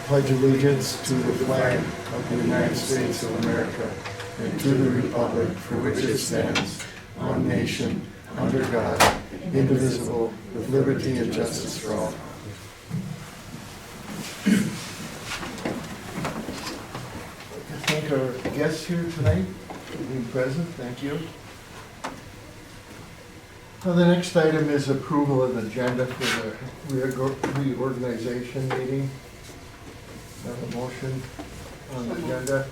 pledge allegiance to the flag of the United States of America and to the republic for which it stands, one nation, under God, indivisible, with liberty and justice for all. I thank our guests here tonight for being present. Thank you. The next item is approval of the agenda for the reorganization meeting. Have a motion on the agenda.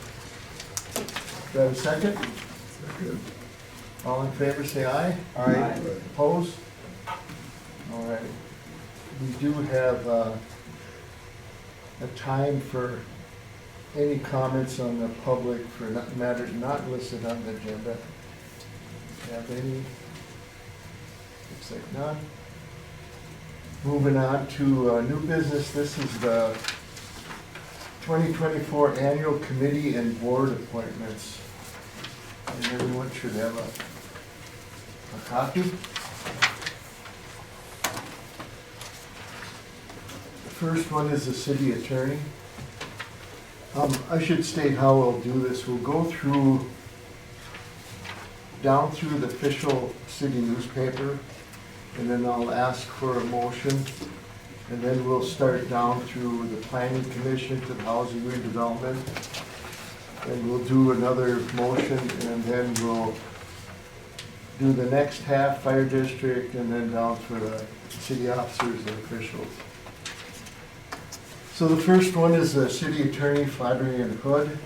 Do I have a second? Second. All in favor, say aye. Aye. Opposed? All right. We do have a time for any comments on the public for matters not listed on the agenda. Have any? Looks like none. Moving on to new business. This is the 2024 annual committee and board appointments. And everyone should have a copy. The first one is the city attorney. I should state how we'll do this. We'll go down through the official city newspaper, and then I'll ask for a motion, and then we'll start down through the planning commission to the housing redevelopment, and we'll do another motion, and then we'll do the next half, fire district, and then down for the city officers and officials. So the first one is the city attorney, Flattery and Hood.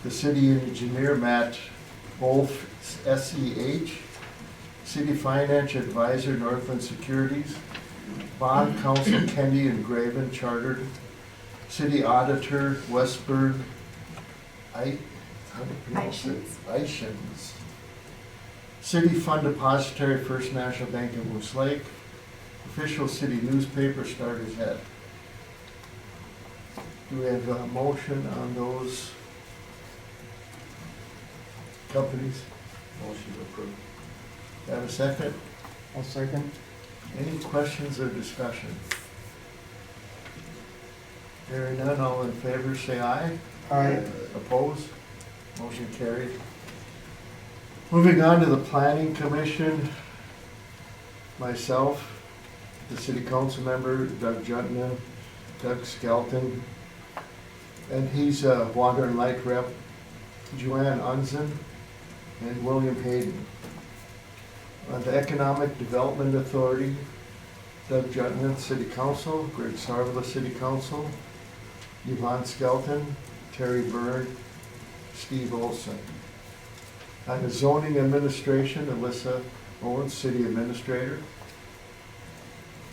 The city engineer, Matt Wolf, SEH. City Finance Advisor, Northland Securities. Bond Counsel, Kendi and Graven, Chartered. City Auditor, Westburg, Ishins. City Fund Depository, First National Bank of Moose Lake. Official city newspaper, Starter's Head. Do we have a motion on those companies? Motion approved. Have a second? I'll second. Any questions or discussion? Hearing none, all in favor say aye. Aye. Opposed? Motion carried. Moving on to the planning commission, myself, the city council member, Doug Juntman, Doug Skelton, and he's a water and light rep, Joanne Unzen, and William Hayden. On the Economic Development Authority, Doug Juntman, City Council, Greg Sarvala, City Council, Yvonne Skelton, Terry Byrne, Steve Olson. On the Zoning Administration, Alyssa Owens, City Administrator.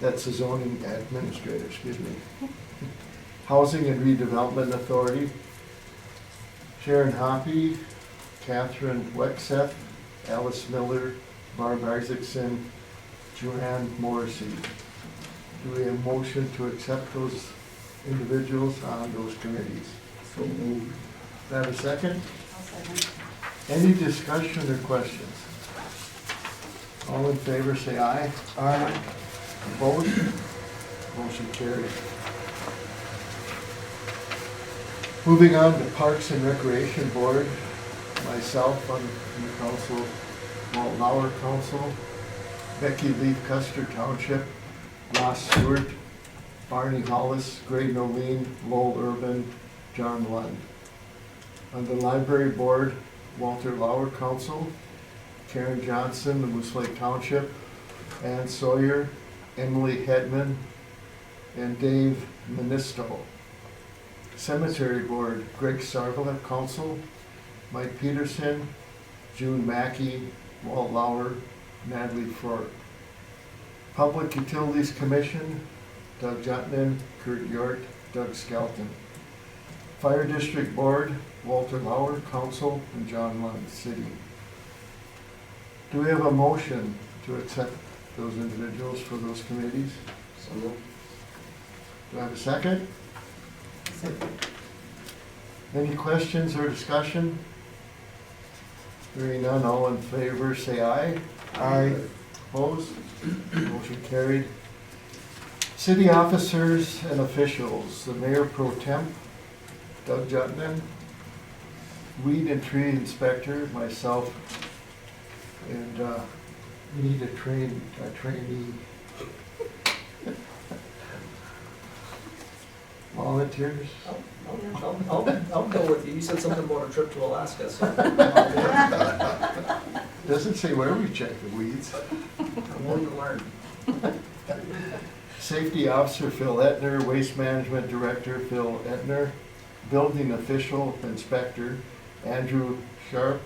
That's the Zoning Administrator, excuse me. Housing and Redevelopment Authority, Sharon Hoppy, Catherine Wexeth, Alice Miller, Barb Isaacson, Joanne Morrissey. Do we have a motion to accept those individuals on those committees? So moved. Do I have a second? I'll second. Any discussion or questions? All in favor say aye. Aye. Opposed? Motion carried. Moving on to Parks and Recreation Board, myself on the council, Walt Lauer Council, Becky Leaf Custer Township, Ross Stewart, Barney Hollis, Greg Nolene, Lowell Urban, John Lund. On the Library Board, Walter Lauer Council, Karen Johnson, the Moose Lake Township, Ann Sawyer, Emily Hedman, and Dave Ministo. Cemetery Board, Greg Sarvala Council, Mike Peterson, June Mackey, Walt Lauer, Natalie Frort. Public Utilities Commission, Doug Juntman, Kurt Yort, Doug Skelton. Fire District Board, Walter Lauer, Council, and John Lund, City. Do we have a motion to accept those individuals for those committees? So moved. Do I have a second? Second. Any questions or discussion? Hearing none, all in favor say aye. Aye. Opposed? Motion carried. City officers and officials, the mayor pro temp, Doug Jutman, weed and tree inspector, myself, and we need a trainee. Volunteers? I'll go with you. You said something about a trip to Alaska, so Doesn't say where we check the weeds. I'm willing to learn. Safety officer Phil Etner, waste management director Phil Etner, building official inspector Andrew Sharp.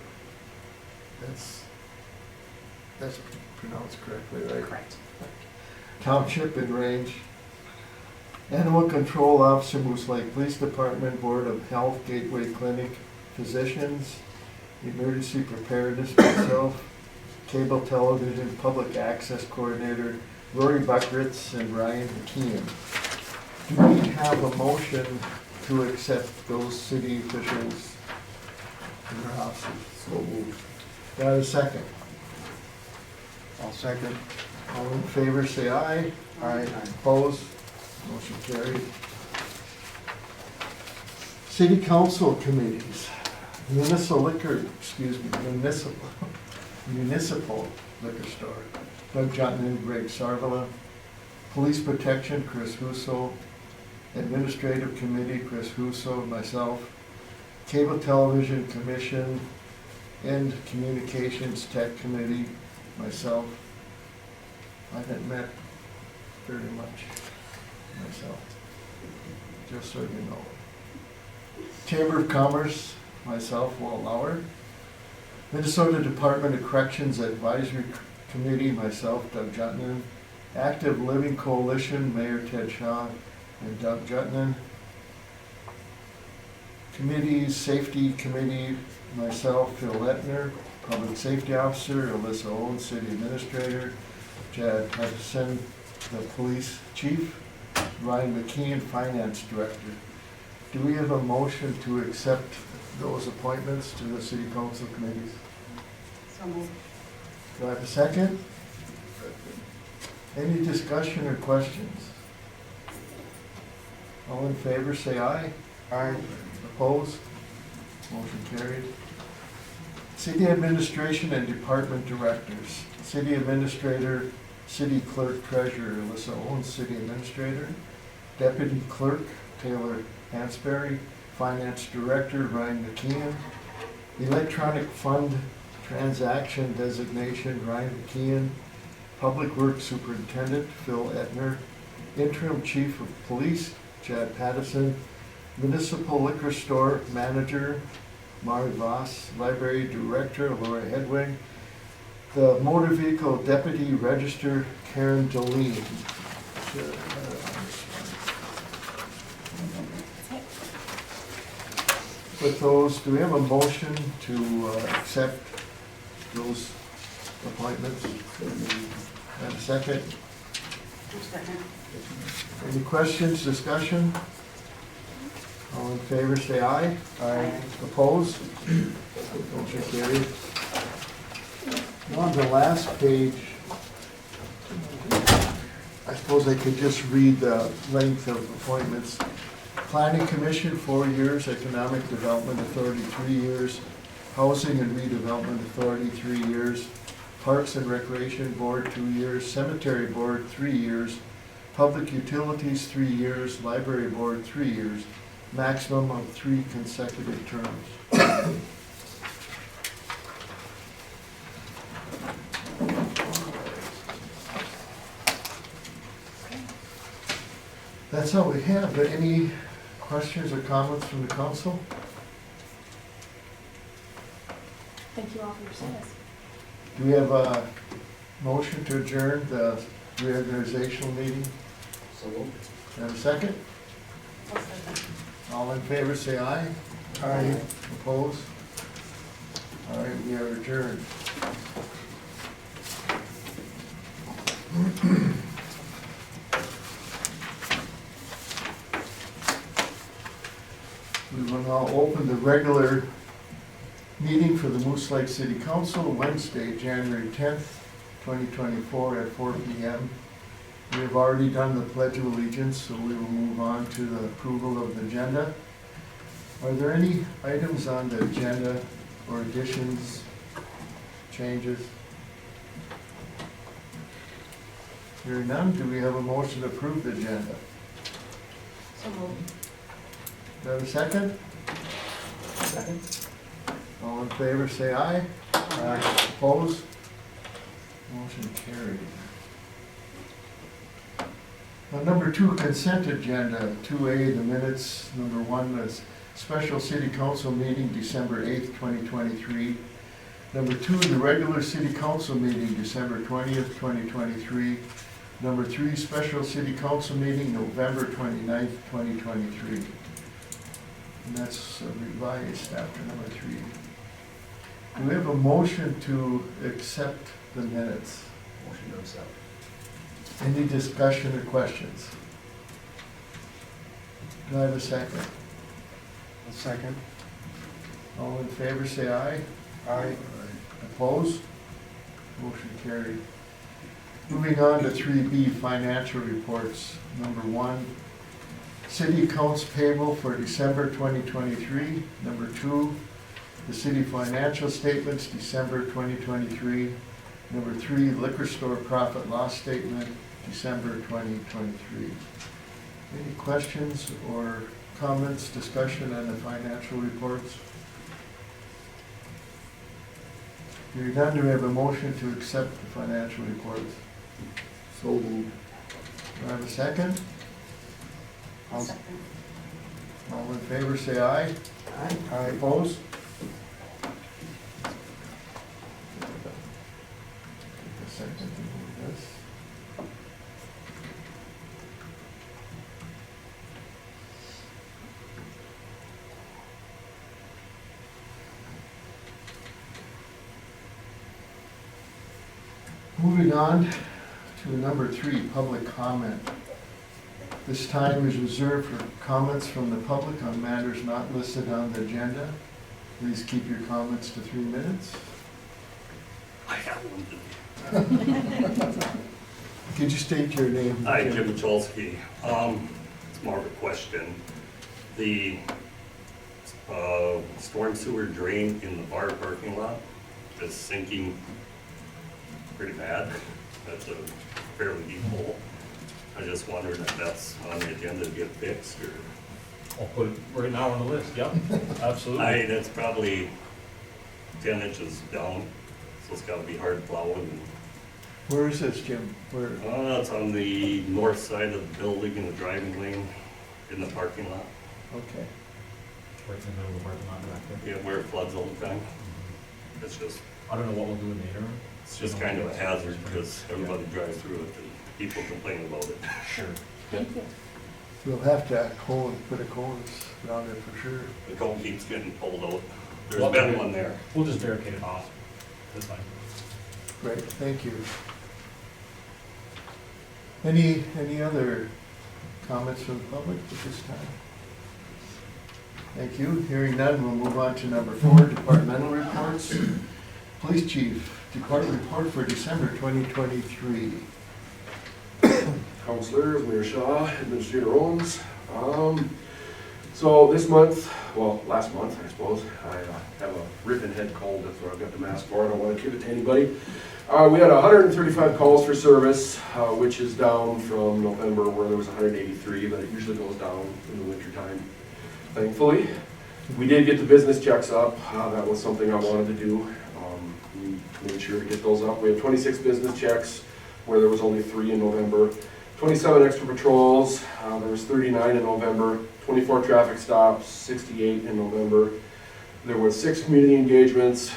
That's pronounced correctly, right? Correct. Township and range. Animal control officer, Moose Lake Police Department, Board of Health, Gateway Clinic, physicians, emergency preparedness, myself, cable television, public access coordinator, Rory Buckritz and Ryan McKeon. Do we have a motion to accept those city officials in their offices? So moved. Got a second? I'll second. All in favor, say aye. Aye. Opposed? Motion carried. City council committees, municipal liquor store, Doug Johnson, Greg Sarvala. Police protection, Chris Husso. Administrative committee, Chris Husso, myself. Cable television commission and communications tech committee, myself. I haven't met very much myself, just so you know. Chamber of Commerce, myself, Walt Lauer. Minnesota Department of Corrections Advisory Committee, myself, Doug Jutnan. Active Living Coalition, Mayor Ted Shaw and Doug Jutnan. Committees, Safety Committee, myself, Phil Etner. Public Safety Officer, Alyssa Owens, City Administrator. Chad Hudson, the Police Chief. Ryan McKeon, Finance Director. Do we have a motion to accept those appointments to the city council committees? So moved. Do I have a second? Any discussion or questions? All in favor, say aye. Aye. Opposed? Motion carried. City Administration and Department Directors. City Administrator, City Clerk Treasurer, Alyssa Owens, City Administrator. Deputy Clerk, Taylor Hansberry. Finance Director, Ryan McKeon. Electronic Fund Transaction Designation, Ryan McKeon. Public Works Superintendent, Phil Etner. Interim Chief of Police, Chad Pattison. Municipal Liquor Store Manager, Mari Voss. Library Director, Laura Hedwig. The Motor Vehicle Deputy Register, Karen Deline. With those, do we have a motion to accept those appointments? And a second? Second. Any questions, discussion? All in favor, say aye. Aye. Opposed? Motion carried. On the last page, I suppose I could just read the length of appointments. Planning Commission, 4 years. Economic Development Authority, 3 years. Housing and Redevelopment Authority, 3 years. Parks and Recreation Board, 2 years. Cemetery Board, 3 years. Public Utilities, 3 years. Library Board, 3 years. Maximum of 3 consecutive terms. That's all we have, but any questions or comments from the council? Thank you all for your service. Do we have a motion to adjourn the reorganizational meeting? So moved. And a second? I'll second. All in favor, say aye. Aye. Opposed? All right, we are adjourned. We will now open the regular meeting for the Moose Lake City Council, Wednesday, January 10th, 2024 at 4 p.m. We have already done the Pledge of Allegiance, so we will move on to the approval of the agenda. Are there any items on the agenda or additions, changes? Hearing none, do we have a motion to approve the agenda? So moved. Do I have a second? Second? All in favor, say aye. Aye. Opposed? Motion carried. Number 2, consent agenda. 2A, the minutes. Number 1 is special city council meeting, December 8th, 2023. Number 2, the regular city council meeting, December 20th, 2023. Number 3, special city council meeting, November 29th, 2023. And that's revised after number 3. Do we have a motion to accept the minutes? Motion to accept. Any discussion or questions? Do I have a second? A second. All in favor, say aye. Aye. Opposed? Motion carried. Moving on to 3B, financial reports. Number 1, city accounts payable for December 2023. Number 2, the city financial statements, December 2023. Number 3, liquor store profit loss statement, December 2023. Any questions or comments, discussion on the financial reports? Hearing none, do we have a motion to accept the financial reports? So moved. Do I have a second? I'll- Second. All in favor, say aye. Aye. Opposed? Take a second to move this. Moving on to number 3, public comment. This time is reserved for comments from the public on matters not listed on the agenda. Please keep your comments to 3 minutes. I got one. Could you state your name? Hi, Jim Michalski. It's more of a question. The storm sewer drain in the bar parking lot is sinking pretty bad. That's a fairly deep hole. I just wondered if that's on the agenda to get fixed, or, I'll put it right now on the list, yep, absolutely. it's probably 10 inches down, so it's gotta be hard plowing. Where is this, Jim? Where? It's on the north side of the building in the driving lane in the parking lot. Okay. Right in the middle of the parking lot back there. Yeah, where it floods all the time. It's just, I don't know what we'll do in the interim. it's just kind of a hazard because everybody drives through it and people complain about it. Sure. Thank you. We'll have to put a cone around it for sure. The cone keeps getting pulled out. There's Well, been one there. We'll just barricade it off. That's fine. Great, thank you. Any other comments from the public at this time? Thank you. Hearing none, we'll move on to number 4, departmental reports. Police Chief, department report for December 2023. Counselors, Mayor Shaw, Administrator Owens. So this month, well, last month, I suppose, I have a ripping head cold, that's what I've got the mask for. I don't want to give it to anybody. We had 135 calls for service, which is down from November where there was 183, but it usually goes down in the wintertime, thankfully. We did get the business checks up. That was something I wanted to do. We made sure to get those up. We had 26 business checks where there was only 3 in November. 27 extra patrols, there was 39 in November, 24 traffic stops, 68 in November. There was 6 community engagements,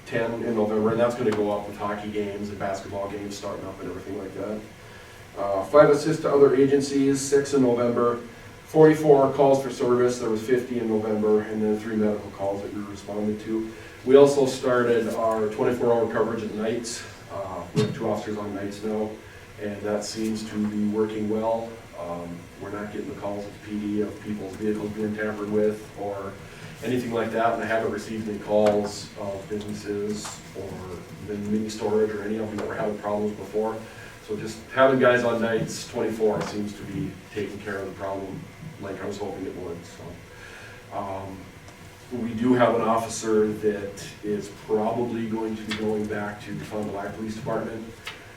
10 in November, and that's gonna go up with hockey games and basketball games starting up and everything like that. 5 assists to other agencies, 6 in November, 44 calls for service, there was 50 in November, and then 3 medical calls that we responded to. We also started our 24-hour coverage at nights. We have 2 officers on nights now, and that seems to be working well. We're not getting the calls at the PD of people's vehicles being tampered with or anything like that, and I haven't received any calls of businesses or the mini storage or any of them that were having problems before So just having guys on nights 24 seems to be taking care of the problem like I was hoping it would, so. We do have an officer that is probably going to be going back to the Fond du Lac Police Department.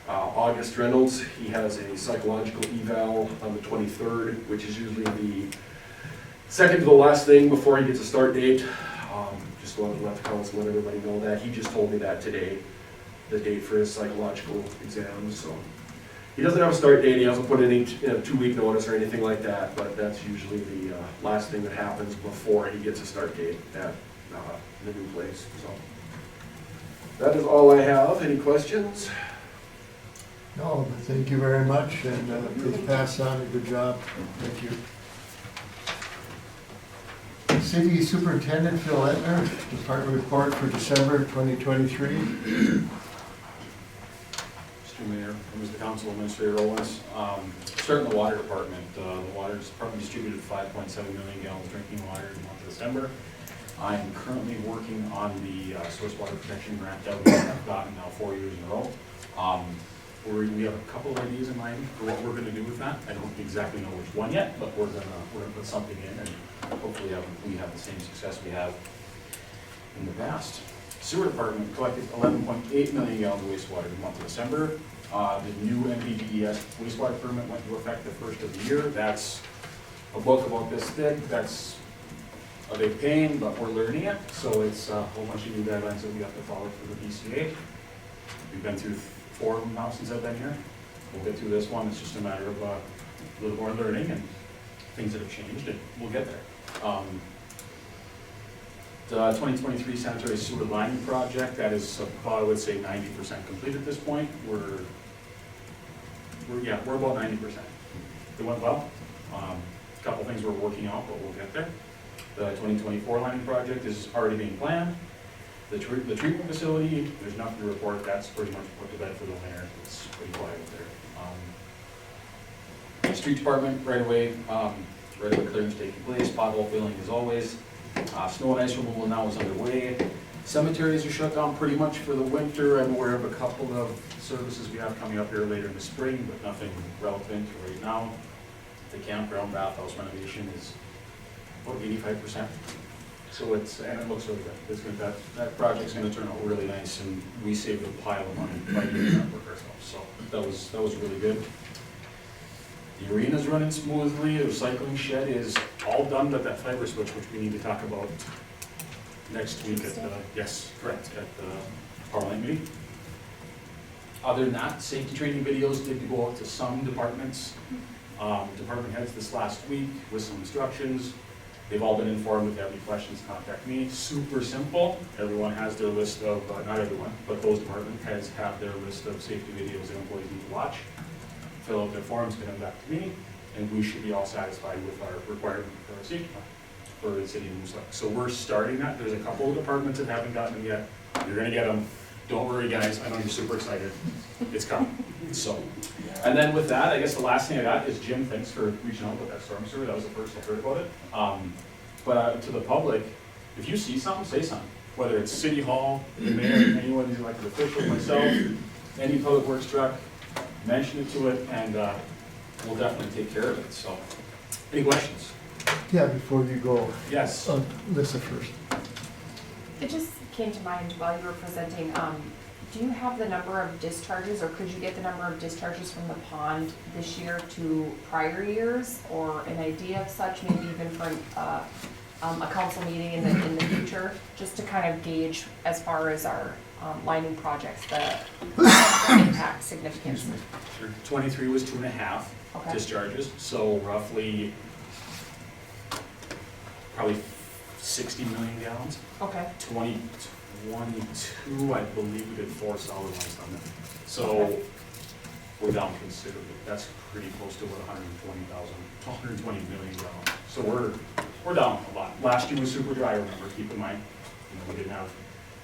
August Reynolds, he has a psychological eval on the 23rd, which is usually the second to the last thing before he gets a start date. Just wanted to let the council let everybody know that. He just told me that today, the date for his psychological exams, so. He doesn't have a start date, he hasn't put any 2-week notice or anything like that, but that's usually the last thing that happens before he gets a start date at the new place, so. That is all I have. Any questions? No, but thank you very much, and please pass on a good job. Thank you. City Superintendent Phil Etner, Department Report for December 2023. Mr. Mayor, members of the council, Administrator Owens. Starting the water department, the water department distributed 5.7 million gallons of drinking water in the month of December. I'm currently working on the source water protection grant that we've gotten now 4 years in a row. We have a couple of ideas in mind for what we're going to do with that. I don't exactly know which one yet, but we're gonna put something in, and hopefully we have the same success we have in the past. Sewer department collected 11.8 million gallons of wastewater in the month of December. The new MPDES wastewater permit went into effect the first of the year. That's a book about this thick. That's a big pain, but we're learning it. So it's a whole bunch of new guidelines that we have to follow for the BCA. We've been through 4 of them now since I've been here. We'll get through this one. It's just a matter of a little more learning and things that have changed, and we'll get there. The 2023 sanitary sewer lining project, that is about, I would say, 90% complete at this point. We're about 90%. It went well. A couple things we're working out, but we'll get there. The 2024 lining project is already being planned. The treatment facility, there's nothing to report. That's pretty much put to bed for the winter. It's pretty quiet there. Street department, right away clearance taking place, pothole filling as always. Snow and ice removal now is underway. Cemeteries are shut down pretty much for the winter. I'm aware of a couple of services we have coming up here later in the spring, but nothing relevant right now. The campground bathhouse renovation is about 85%. So and it looks really good. That project's gonna turn out really nice, and we saved a pile of money by doing that work ourselves. So that was really good. The arena's running smoothly. The recycling shed is all done, but that fiber switch, which we need to talk about next week at the, yes, correct, at the Parliament meeting. Other than that, safety training videos did go out to some departments. Department heads this last week with some instructions. They've all been informed. If they have any questions, contact me. Super simple. Everyone has their list of, not everyone, but those department heads have their list of safety videos that employees need to watch. Fill out their forms, get them back to me, and we should be all satisfied with our requirement for our safety plan for the city of Moose Lake. So we're starting that. There's a couple of departments that haven't gotten them yet. You're gonna get them. Don't worry, guys. I know you're super excited. It's coming. So, and then with that, I guess the last thing I got is Jim, thanks for reaching out with that storm sewer. That was the first I heard about it. But to the public, if you see something, say something. Whether it's City Hall, the mayor, anyone who's elected official, myself, any public works truck, mention it to it, and we'll definitely take care of it. So, any questions? Yeah, before you go. Yes. Lisa first. It just came to mind while you were presenting, do you have the number of discharges, or could you get the number of discharges from the pond this year to prior years, or an idea of such, maybe even for a council meeting in the future, just to kind of gauge as far as our lining projects, the impact significance? Sure. 23 was 2.5 Okay. discharges, so roughly probably 60 million gallons. Okay. 2022, I believe we did 4 solid ones on that. So Okay. we're down considerably. That's pretty close to what 120 million gallons. So we're down a lot. Last year was super dry, remember, keep in mind. You know, we didn't have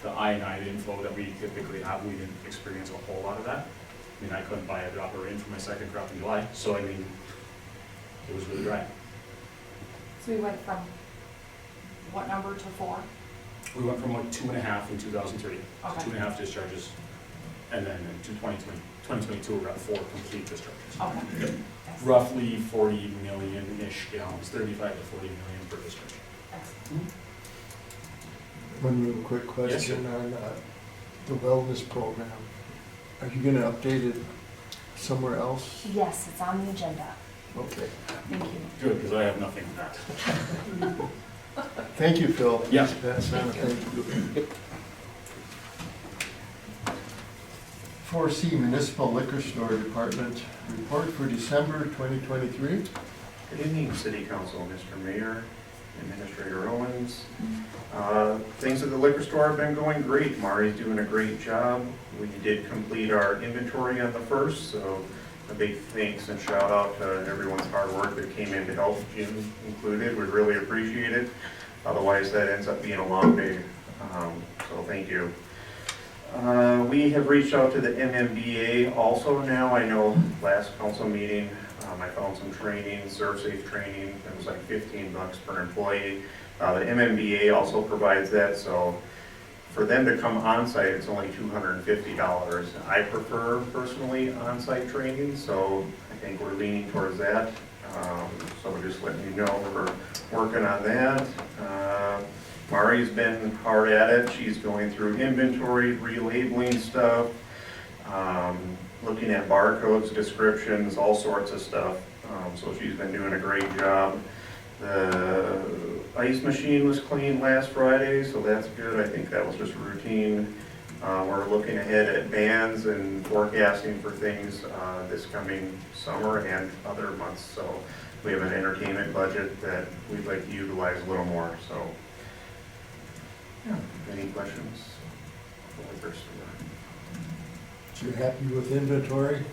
the ionized inflow that we typically have. We didn't experience a whole lot of that. I mean, I couldn't buy a drop of rain for my second crop in July. So, I mean, it was really dry. So we went from what number to 4? We went from like 2.5 in 2003 Okay. to 2.5 discharges. And then in 2022, we're at 4 complete discharges. Okay. Excellent. Roughly 40 million-ish gallons, 35 to 40 million per discharge. Excellent. One real quick question on the wellness program. Are you gonna update it somewhere else? Yes, it's on the agenda. Okay. Thank you. Good, because I have nothing on that. Thank you, Phil. Yeah. Pass on, thank you. 4C Municipal Liquor Store Department report for December 2023. Good evening, City Council, Mr. Mayor, Administrator Owens. Things at the liquor store have been going great. Mari's doing a great job. We did complete our inventory on the 1st, so a big thanks and shout out to everyone's hard work that came in to help, Jim included. We really appreciate it. Otherwise, that ends up being a long day, so thank you. We have reached out to the MMBA also now. I know last council meeting, I found some training, serve safe training. It was like $15 per employee. The MMBA also provides that, so for them to come on-site, it's only $250. I prefer personally on-site training, so I think we're leaning towards that. So we're just letting you know we're working on that. Mari's been hard at it. She's going through inventory, relabeling stuff, looking at barcodes, descriptions, all sorts of stuff. So she's been doing a great job. The ice machine was cleaned last Friday, so that's good. I think that was just routine. We're looking ahead at bands and forecasting for things this coming summer and other months. So we have an entertainment budget that we'd like to utilize a little more. So, yeah, any questions? So you're happy with inventory?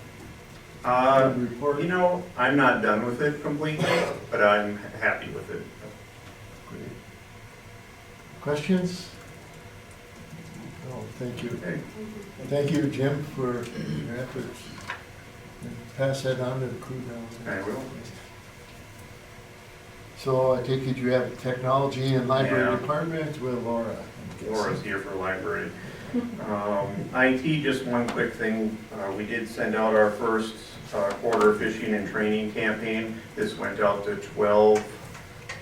Report? You know, I'm not done with it completely, but I'm happy with it. Great. Questions? No, thank you. Okay. Thank you, Jim, for your efforts. And pass that on to the crew down there. I will. So I take it you have technology and library Yeah. department with Laura. I'm guessing. Laura's here for library. IT, just one quick thing. We did send out our first quarter phishing and training campaign. This went out to 12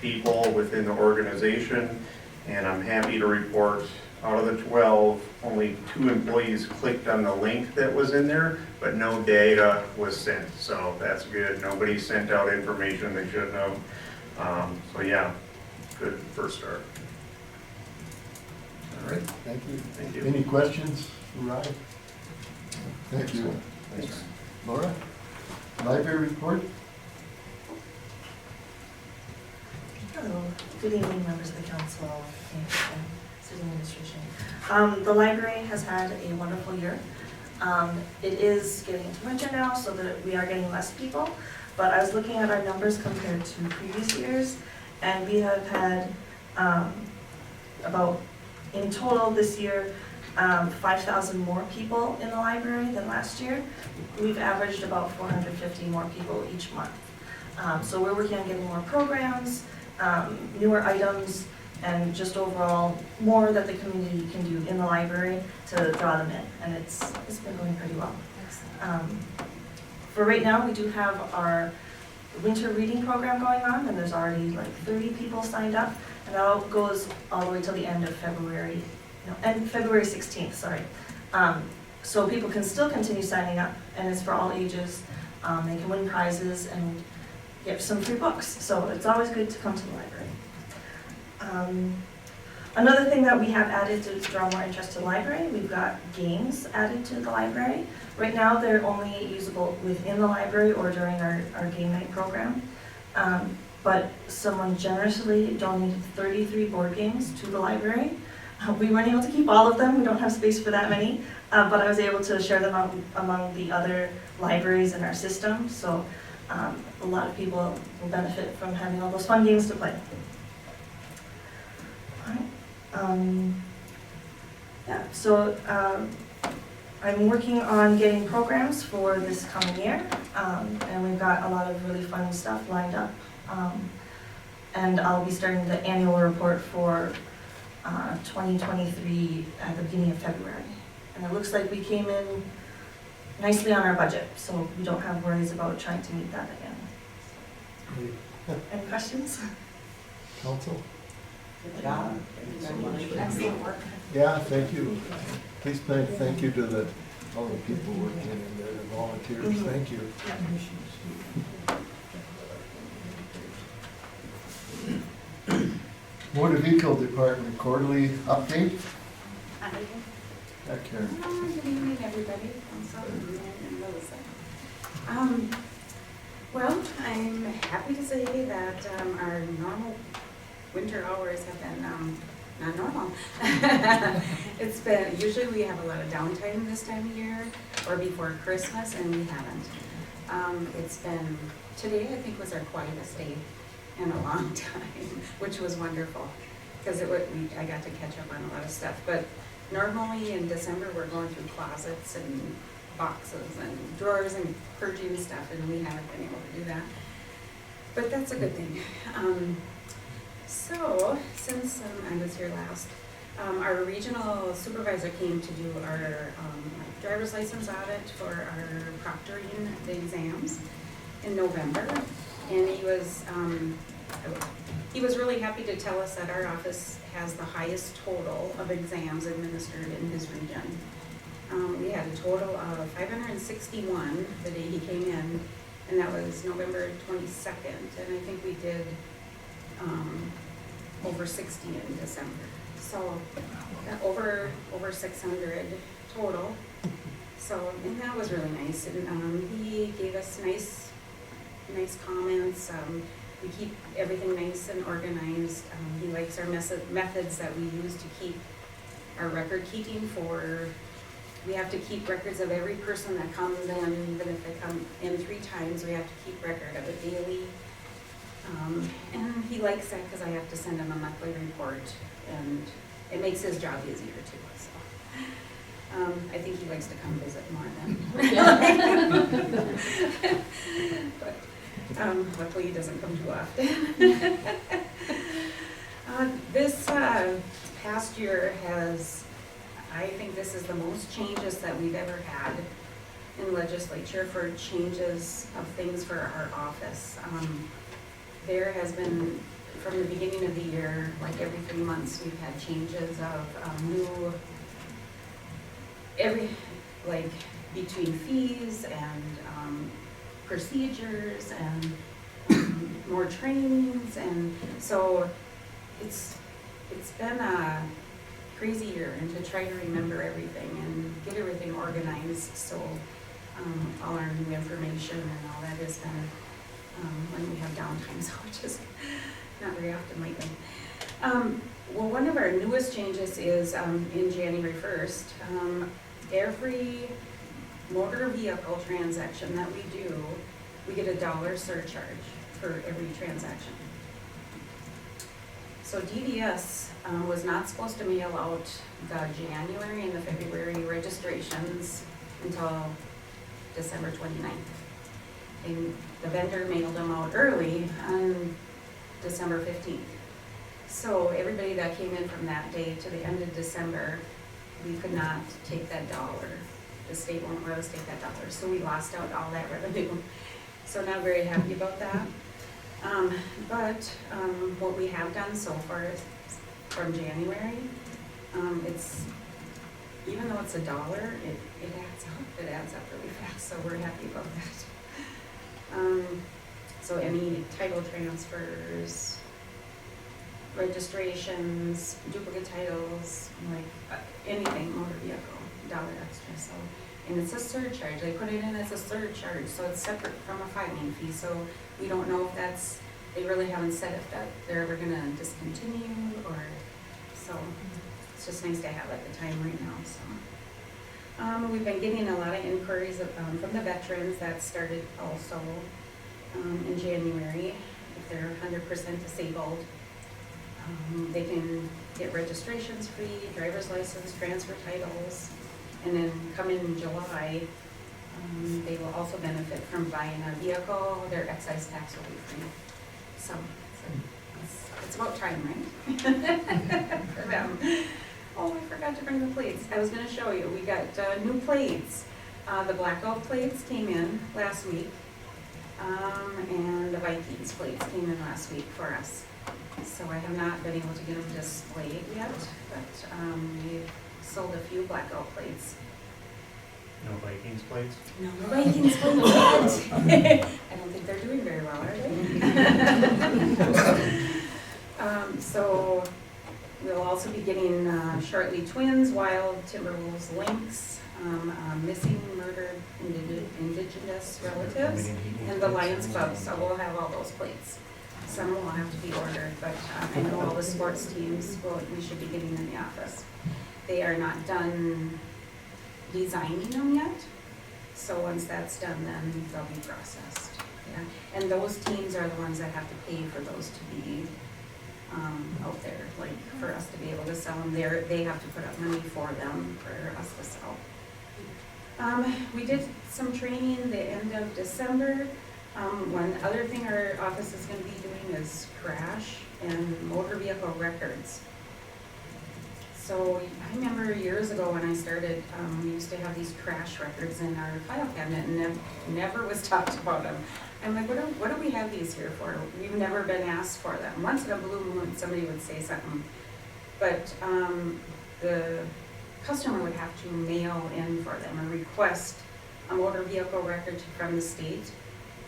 people within the organization, and I'm happy to report out of the 12, only 2 employees clicked on the link that was in there, but no data was sent. So that's good. Nobody sent out information they shouldn't have. So yeah, good first start. All right, Thank you. thank you. Any questions for Ryan? Thank you. Thanks. Laura? Library report? Hello, good evening, members of the council and city administration. The library has had a wonderful year. It is getting to winter now, so that we are getting less people, but I was looking at our numbers compared to previous years, and we have had about, in total this year, 5,000 more people in the library than last year. We've averaged about 450 more people each month. So we're working on getting more programs, newer items, and just overall more that the community can do in the library to draw them in, and it's been going pretty well. For right now, we do have our winter reading program going on, and there's already like 30 people signed up, and that goes all the way till the end of February, and February 16th, sorry. So people can still continue signing up, and it's for all ages. They can win prizes and get some free books, so it's always good to come to the library. Another thing that we have added to draw more interest to the library, we've got games added to the library. Right now, they're only usable within the library or during our game night program. But someone generously donated 33 board games to the library. We weren't able to keep all of them, we don't have space for that many, but I was able to share them out among the other libraries in our system, so a lot of people will benefit from having all those fun games to play. Yeah, so I'm working on getting programs for this coming year, and we've got a lot of really fun stuff lined up. And I'll be starting the annual report for 2023 at the beginning of February. And it looks like we came in nicely on our budget, so we don't have worries about trying to meet that again. Great. Any questions? Council? Good job. Thank you very much. Excellent work. Yeah, thank you. Please thank you to all the people working in there, the volunteers, thank you. Motor Vehicle Department quarterly update. Back here. Good evening, everybody. I'm well, I'm happy to say that our normal winter hours have been not normal. It's been, usually we have a lot of downtime this time of year or before Christmas, and we haven't. It's been, today I think was our quietest day in a long time, which was wonderful because I got to catch up on a lot of stuff. But normally in December we're going through closets and boxes and drawers and purging stuff, and we haven't been able to do that. But that's a good thing. So, since I was here last, our regional supervisor came to do our driver's license audit for our proctoring the exams in November, and he was really happy to tell us that our office has the highest total of exams administered in his region. We had a total of 561 the day he came in, and that was November 22nd, and I think we did over 60 in December. So over 600 total. So, and that was really nice. And he gave us nice comments. We keep everything nice and organized. He likes our methods that we use to keep our record keeping we have to keep records of every person that comes in, even if they come in 3 times, we have to keep record of it daily. And he likes that because I have to send him a monthly report, and it makes his job easier too. So I think he likes to come visit more than. But luckily he doesn't come too often. This past year I think this is the most changes that we've ever had in legislature for changes of things for our office. There has been, from the beginning of the year, like every 3 months, we've had changes of between fees and procedures and more trainings, and so it's been a crazy year, and to try to remember everything and get everything organized, so all our new information and all that has been when we have downtime, so which is not very often lately. Well, one of our newest changes is in January 1st, every motor vehicle transaction that we do, we get a $1 surcharge for every transaction. So DDS was not supposed to mail out the January and the February registrations until December 29th. And the vendor mailed them out early on December 15th. So everybody that came in from that day to the end of December, we could not take that $1. The state won't let us take that $1. So we lost out all that revenue. So not very happy about that. But what we have done so far is from January, it's, even though it's $1, it adds up. It adds up really fast, so we're happy about that. So any title transfers, registrations, duplicate titles, like anything motor vehicle, $1 extra. So, and it's a surcharge. They put it in as a surcharge, so it's separate from a filing fee. So we don't know if they really haven't said if that they're ever going to discontinue, or so. It's just nice to have at the time right now. So we've been getting a lot of inquiries from the veterans. That started also in January. If they're 100% disabled, they can get registrations free, driver's license, transfer titles, and then come in July, they will also benefit from buying a vehicle. Their excise tax will be free. So it's about time, right? For them. Oh, I forgot to bring the plates. I was gonna show you. We got new plates. The blackout plates came in last week. And the Vikings plates came in last week for us. So I have not been able to get them displayed yet, but we sold a few blackout plates. No Vikings plates? No Vikings plates yet. I don't think they're doing very well, are they? So we'll also be getting shortly twins, wild, Timberwolves, lynx, missing, murdered, indigenous relatives, and the Lions Club, so we'll have all those plates. Some will have to be ordered, but I know all the sports teams, we should be getting in the office. They are not done designing them yet, so once that's done, then they'll be processed. Yeah, and those teams are the ones that have to pay for those to be out there, like for us to be able to sell them. They have to put up money for them for us to sell. We did some training the end of December. One other thing our office is going to be doing is crash and motor vehicle records. So I remember years ago when I started, we used to have these crash records in our file cabinet and never was talked about them. I'm like, what do we have these here for? We've never been asked for them. Once in a blue moon, somebody would say something. But the customer would have to mail in for them or request a motor vehicle record from the state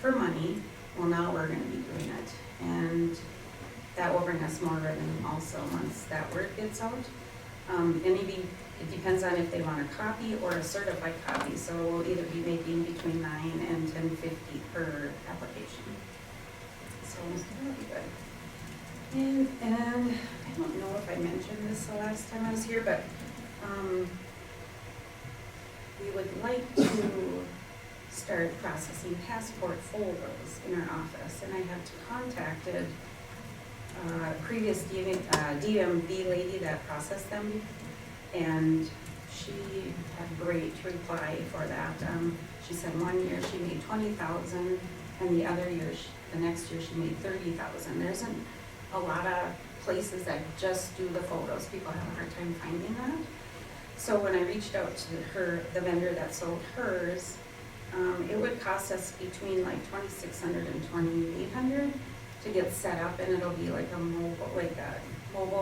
for money. Well, now we're going to be doing it. And that will bring us more revenue also once that word gets out. It depends on if they want a copy or a certified copy, so we'll either be making between $9 and $10.50 per application. So that'll be good. And I don't know if I mentioned this the last time I was here, but we would like to start processing passport folders in our office, and I have contacted previous DMV lady that processed them, and she had great reply for that. She said one year she made $20,000, and the other year, the next year she made $30,000. There isn't a lot of places that just do the photos. People have a hard time finding that. So when I reached out to her, the vendor that sold hers, it would cost us between like $2,600 and $2,800 to get set up, and it'll be like a mobile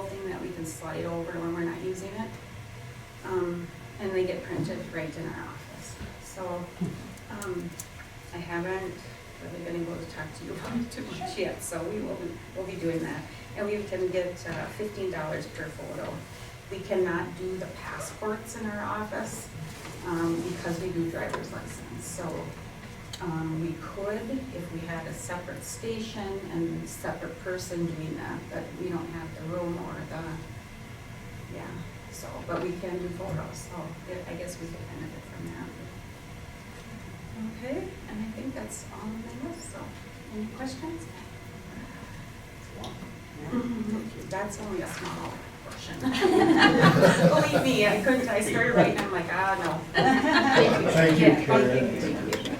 thing that we can slide over when we're not using it. And they get printed right in our office. So I haven't really been able to talk to you about it too much yet, so we'll be doing that. And we can get $15 per photo. We cannot do the passports in our office because we do driver's license. So we could if we had a separate station and separate person doing that, but we don't have the room or the, yeah. So, but we can do photos, so I guess we could benefit from that. Okay, and I think that's all on my list, so any questions? That's only a small portion. Believe me, I started writing, I'm like, no. Thank you, Yeah, Karen. thank you.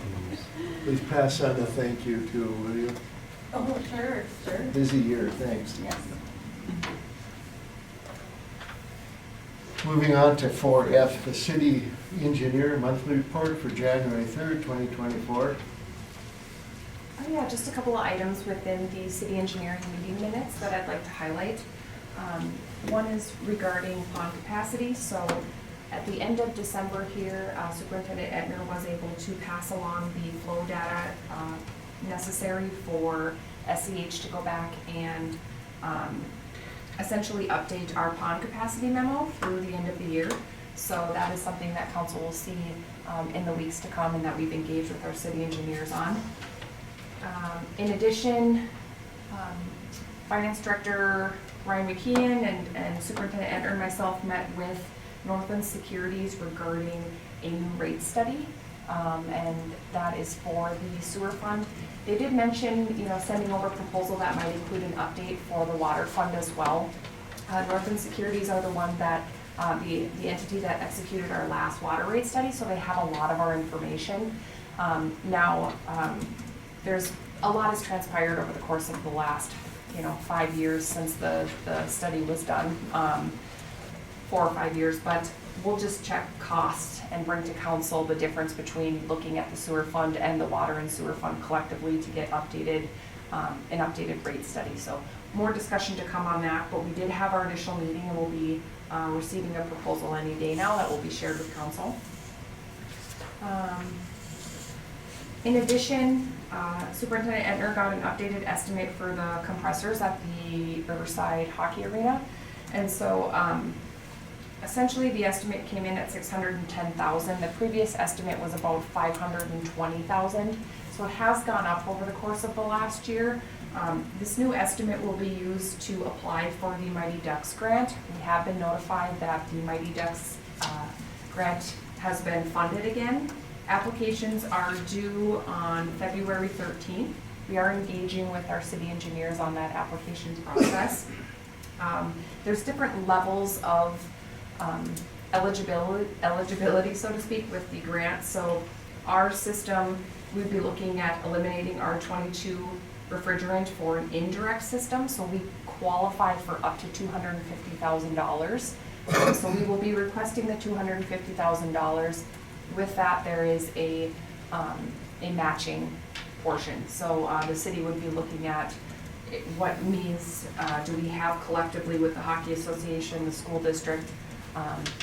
Please pass on the thank you to, will you? Oh, sure. Busy year, thanks. Yes. Moving on to 4F, the city engineer monthly report for January 3rd, 2024. Oh yeah, just a couple of items within the city engineering meeting minutes that I'd like to highlight. One is regarding pond capacity. So at the end of December here, Superintendent Etner was able to pass along the flow data necessary for SEH to go back and essentially update our pond capacity memo through the end of the year. So that is something that council will see in the weeks to come and that we've engaged with our city engineers on. In addition, Finance Director Ryan McKeon and Superintendent Etner and myself met with Northland Securities regarding a new rate study, and that is for the sewer fund. They did mention, sending over a proposal that might include an update for the water fund as well. Northland Securities are the one that, the entity that executed our last water rate study, so they have a lot of our information. There's a lot has transpired over the course of the last, 5 years since the study was done. 4 or 5 years, but we'll just check cost and bring to council the difference between looking at the sewer fund and the water and sewer fund collectively to get updated, an updated rate study. So more discussion to come on that, but we did have our initial meeting and we'll be receiving a proposal any day now that will be shared with council. In addition, Superintendent Entner got an updated estimate for the compressors at the Riverside Hockey Arena. And so essentially the estimate came in at $610,000. The previous estimate was about $520,000. So it has gone up over the course of the last year. This new estimate will be used to apply for the Mighty Ducks grant. We have been notified that the Mighty Ducks grant has been funded again. Applications are due on February 13th. We are engaging with our city engineers on that applications process. There's different levels of eligibility, so to speak, with the grant. So our system, we'd be looking at eliminating R22 refrigerant for an indirect system, so we qualify for up to $250,000. So we will be requesting the $250,000. With that, there is a matching portion. So the city would be looking at what needs do we have collectively with the Hockey Association, the school district,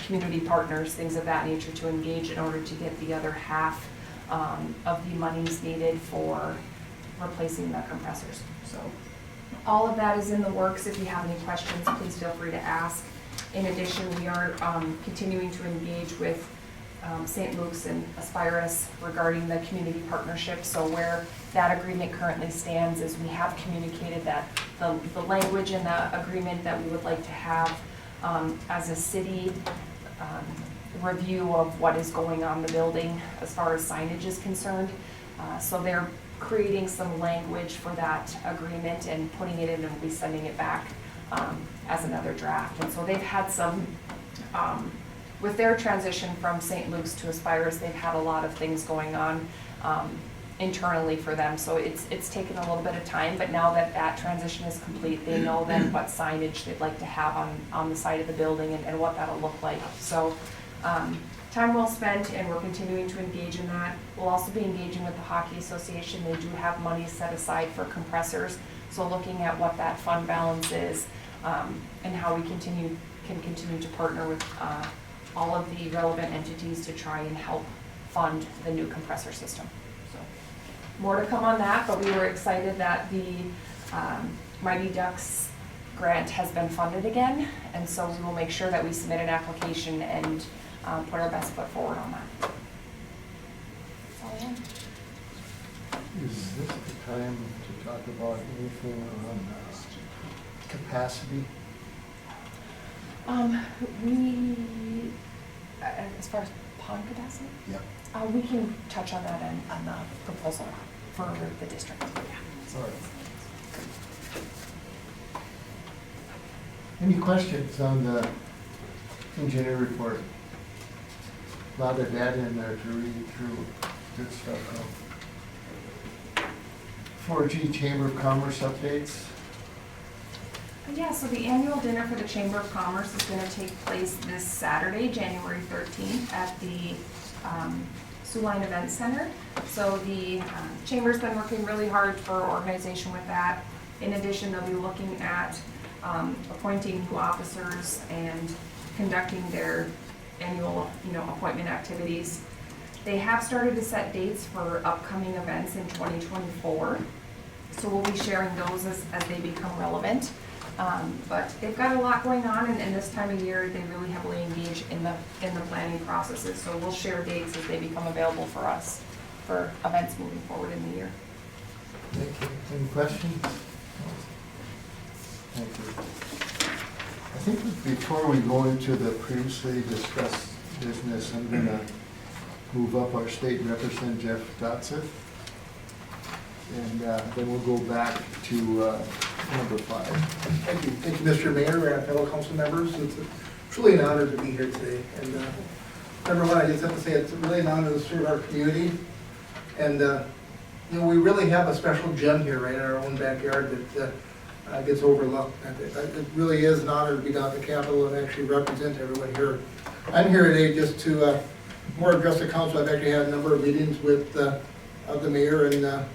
community partners, things of that nature to engage in order to get the other half of the monies needed for replacing the compressors. So all of that is in the works. If you have any questions, please feel free to ask. In addition, we are continuing to engage with St. Luke's and Aspirus regarding the community partnership. So where that agreement currently stands is we have communicated that the language in the agreement that we would like to have as a city review of what is going on in the building as far as signage is concerned. So they're creating some language for that agreement and putting it in, and we'll be sending it back as another draft. And so they've had some with their transition from St. Luke's to Aspirus, they've had a lot of things going on internally for them. So it's taken a little bit of time, but now that that transition is complete, they know then what signage they'd like to have on the side of the building and what that'll look like. So time well spent, and we're continuing to engage in that. We'll also be engaging with the Hockey Association. They do have money set aside for compressors. So looking at what that fund balance is and how we can continue to partner with all of the relevant entities to try and help fund the new compressor system. So more to come on that, but we were excited that the Mighty Ducks grant has been funded again, and so we will make sure that we submit an application and put our best foot forward on that. That's all I have. Is this the time to talk about anything on capacity? We, as far as pond capacity, Yep. we can touch on that on the proposal for the district. Yeah. All right. Any questions on the engineer report? A lot of data in there to read through. Good stuff. 4G Chamber of Commerce updates. Yeah, so the annual dinner for the Chamber of Commerce is going to take place this Saturday, January 13th at the Sioux Line Event Center. So the Chamber's been working really hard for organization with that. In addition, they'll be looking at appointing new officers and conducting their annual, appointment activities. They have started to set dates for upcoming events in 2024. So we'll be sharing those as they become relevant. But they've got a lot going on, and this time of year, they really heavily engage in the planning processes. So we'll share dates as they become available for us for events moving forward in the year. Thank you. Any questions? Thank you. I think before we go into the previously discussed business, I'm going to move up our state representative, Jeff Dotseth. And then we'll go back to number 5. Thank you. Thank you, Mr. Mayor and fellow council members. It's truly an honor to be here today. And number one, I just have to say it's really an honor to serve our community. And we really have a special gem here right in our own backyard that gets overlooked. And it really is an honor to be down at the Capitol and actually represent everyone here. I'm here today just to more address the council. I've actually had a number of meetings with the mayor and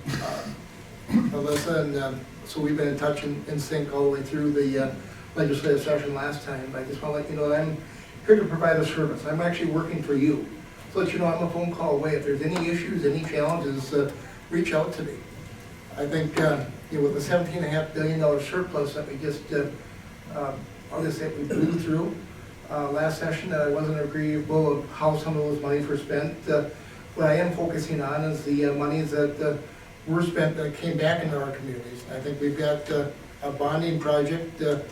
Alyssa, and so we've been in touch and in sync all the way through the legislative session last time. I just want to let you know that I'm here to provide a service. I'm actually working for you. So let you know I'm a phone call away. If there's any issues, any challenges, reach out to me. I think with the $17.5 billion surplus that we just, I'll just say we blew through last session, that I wasn't agreeable of how some of those monies were spent. What I am focusing on is the monies that were spent that came back into our communities. I think we've got a bonding project that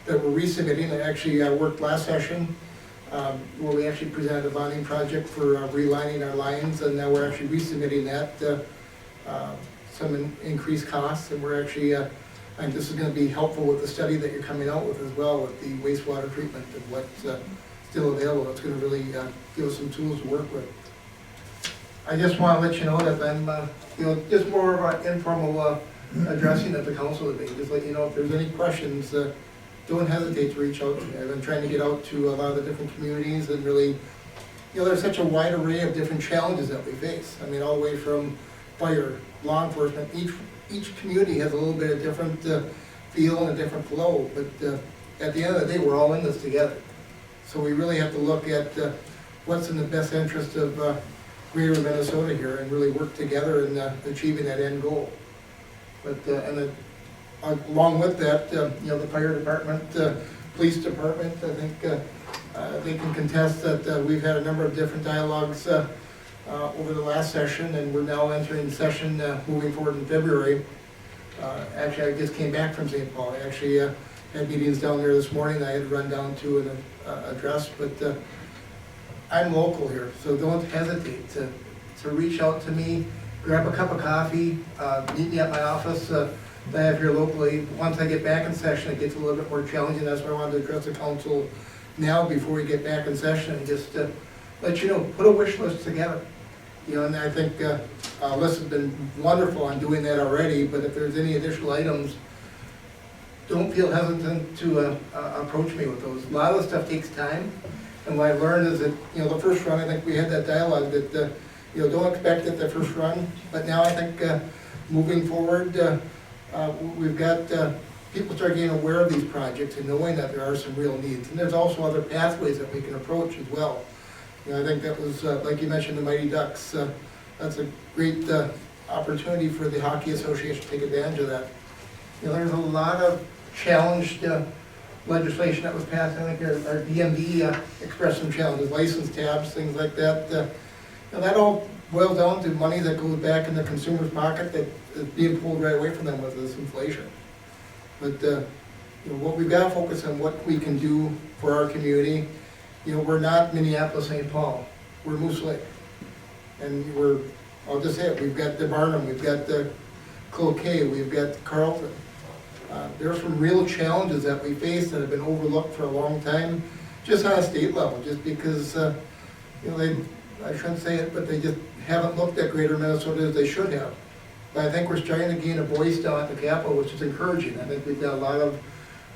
we're resubmitting. I actually worked last session where we actually presented a bonding project for relining our lines, and now we're actually resubmitting that. Some increased costs, and we're actually, I think this is going to be helpful with the study that you're coming out with as well, with the wastewater treatment and what's still available. It's going to really give us some tools to work with. I just want to let you know that I'm, just more of an informal addressing of the council today. Just let you know if there's any questions, don't hesitate to reach out to me. I've been trying to get out to a lot of the different communities and really, there's such a wide array of different challenges that we face. I mean, all the way from fire, law enforcement, each community has a little bit of different feel and a different flow, but at the end of the day, we're all in this together. So we really have to look at what's in the best interest of greater Minnesota here and really work together in achieving that end goal. But along with that, the fire department, police department, I think they can contest that we've had a number of different dialogues over the last session, and we're now entering session moving forward in February. Actually, I just came back from St. Paul. I actually had meetings down there this morning. I had to run down to an address, but I'm local here, so don't hesitate to reach out to me, grab a cup of coffee, meet me at my office that I have here locally. Once I get back in session, it gets a little bit more challenging. That's why I wanted to address the council now before we get back in session, and just let you know, put a wish list together. And I think Alyssa has been wonderful on doing that already, but if there's any additional items, don't feel hesitant to approach me with those. A lot of the stuff takes time, and what I've learned is that, the first run, I think we had that dialogue that, don't expect it the first run, but now I think moving forward, we've got people start getting aware of these projects and knowing that there are some real needs, and there's also other pathways that we can approach as well. I think that was, like you mentioned, the Mighty Ducks. That's a great opportunity for the Hockey Association to take advantage of that. There's a lot of challenged legislation that was passed. I think our DMV expressed some challenges, license tabs, things like that. That all boils down to money that goes back in the consumer's pocket that is being pulled right away from them with this inflation. But what we've got to focus on, what we can do for our community. We're not Minneapolis, St. Paul. We're Moose Lake. And I'll just say it, we've got the Barnum, we've got the Cloquet, we've got Carlton. There are some real challenges that we face that have been overlooked for a long time, just on a state level, just because, I shouldn't say it, but they just haven't looked at greater Minnesota as they should have. But I think we're starting to gain a voice down at the Capitol, which is encouraging. I think we've got a lot of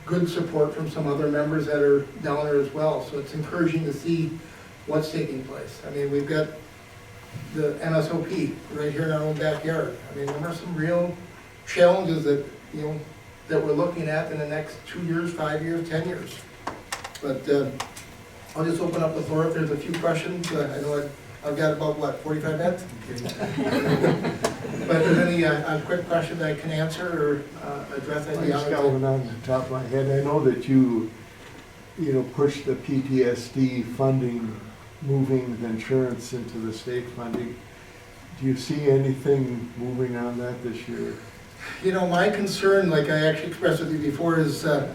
good support from some other members that are down there as well. So it's encouraging to see what's taking place. I mean, we've got the MSOP right here in our own backyard. I mean, there are some real challenges that, that we're looking at in the next 2 years, 5 years, 10 years. But I'll just open up the floor if there's a few questions. I know I've got about, 45 minutes? But if there's any quick questions I can answer or address, I'd I be just honored got to. one on the top of my head. I know that you push the PTSD funding, moving the insurance into the state funding. Do you see anything moving on that this year? My concern, like I actually expressed with you before, is that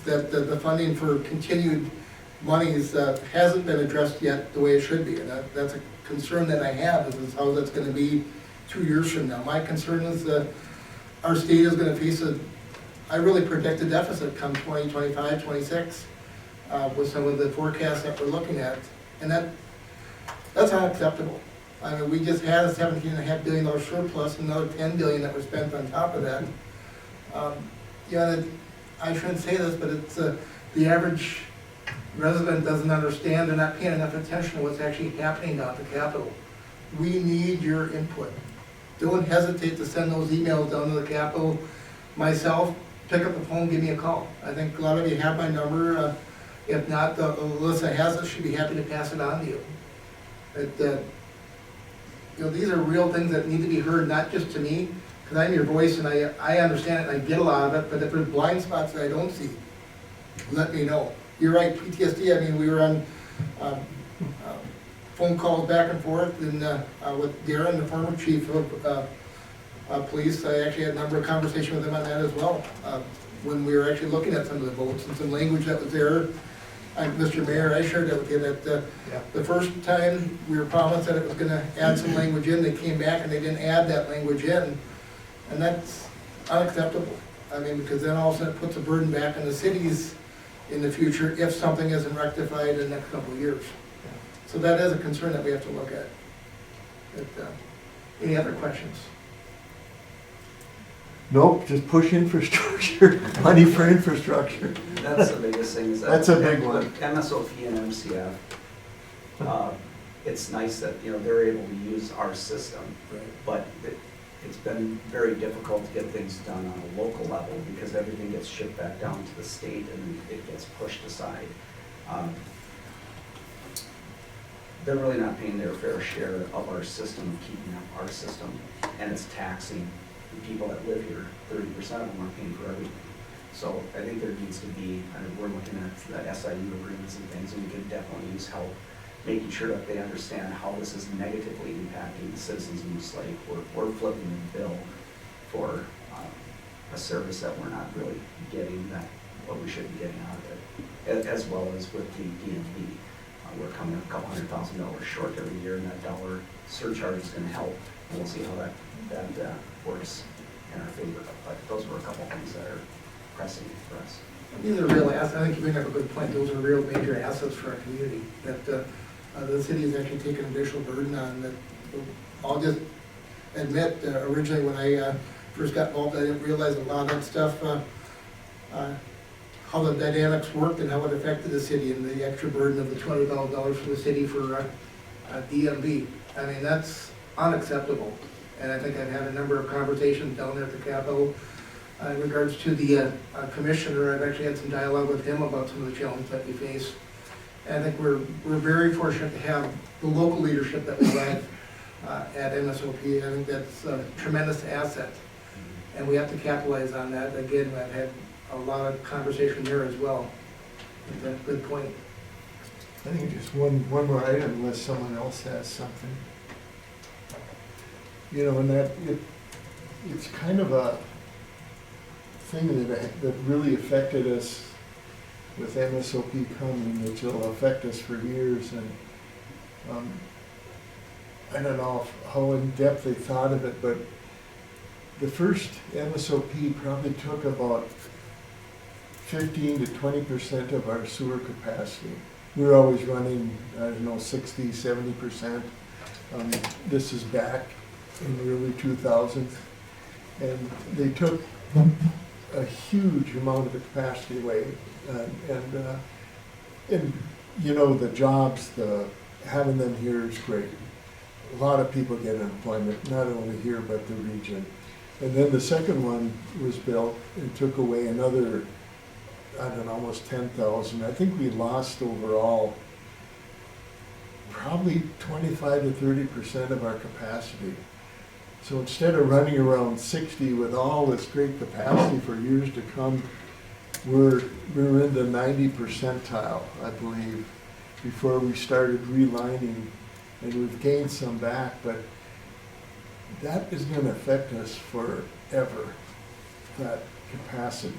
the funding for continued monies hasn't been addressed yet the way it should be. And that's a concern that I have, is how that's going to be 2 years from now. My concern is that our state is going to face I really predict a deficit come 2025, 26, with some of the forecasts that we're looking at. And that's unacceptable. I mean, we just had a $17.5 billion surplus, and another $10 billion that was spent on top of that. Yeah, I shouldn't say this, but it's, the average resident doesn't understand, they're not paying enough attention to what's actually happening down at the Capitol. We need your input. Don't hesitate to send those emails down to the Capitol. Myself, pick up the phone, give me a call. I think a lot of you have my number. If not, Alyssa has it, she'd be happy to pass it on to you. You know, these are real things that need to be heard, not just to me, because I'm your voice and I understand it and I get a lot of it, but if there's blind spots that I don't see, let me know. You're right, PTSD, I mean, we were on phone calls back and forth and with Darren, the former chief of police. I actually had a number of conversations with him on that as well, when we were actually looking at some of the votes and some language that was there. Mr. Mayor, I shared that with you, that the first time we were promised that it was gonna add some language in, they came back and they didn't add that language in. And that's unacceptable. I mean, because then all of a sudden it puts a burden back on the cities in the future if something isn't rectified in the next couple of years. So that is a concern that we have to look at. But, any other questions? Nope, just push infrastructure, money for infrastructure. That's the biggest thing, is that. That's a big one. With MSOP and MCF, it's nice that, you know, they're able to use our system, but it's been very difficult to get things done on a local level because everything gets shipped back down to the state and it gets pushed aside. They're really not paying their fair share of our system, of keeping up our system, and it's taxing the people that live here. 30% of them are paying for everything. So I think there needs to be, we're looking at the SIU agreements and things, and we could definitely use help making sure that they understand how this is negatively impacting the citizens of Moose Lake. We're flipping the bill for a service that we're not really getting that what we should be getting out of it, as well as with the DMV. We're coming a couple $100,000 short every year, and that dollar surcharge is going to help. And we'll see how that works in our favor. But those were a couple things that are pressing for us. These are real assets. I think you bring up a good point. Those are real major assets for our community that the city is actually taking additional burden on. That I'll just admit, originally when I first got involved, I didn't realize a lot of that stuff, how the dynamics worked and how it affected the city, and the extra burden of the $200,000 for the city for DMV. I mean, that's unacceptable. And I think I've had a number of conversations down there at the Capitol in regards to the commissioner. I've actually had some dialogue with him about some of the challenges that we face. And I think we're very fortunate to have the local leadership that we have at MSOP. I think that's a tremendous asset, and we have to capitalize on that. Again, I've had a lot of conversation there as well. That's a good point. I think just one more item unless someone else has something. You know, and it's kind of a thing that really affected us with MSOP coming, which will affect us for years. And I don't know how in depth they thought of it, but the first MSOP probably took about 15 to 20% of our sewer capacity. We were always running, I don't know, 60, 70%. This is back in the early 2000s. And they took a huge amount of the capacity away. And you know, the jobs, having them here is great. A lot of people get employment, not only here, but the region. And then the second one was built and took away another, I don't know, almost 10,000. I think we lost overall probably 25 to 30% of our capacity. So instead of running around 60 with all this great capacity for years to come, we're in the 90 percentile, I believe, before we started relining, and we've gained some back, but that is going to affect us forever, that capacity.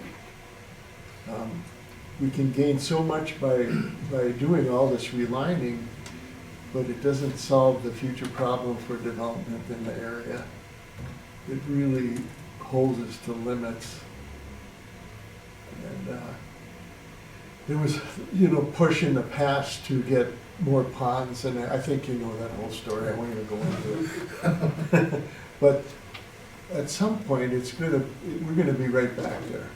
We can gain so much by doing all this relining, but it doesn't solve the future problem for development in the area. It really holds us to limits. And there was, you know, push in the past to get more ponds, and I think you know that whole story. I won't even go into it. But at some point, we're gonna be right back there.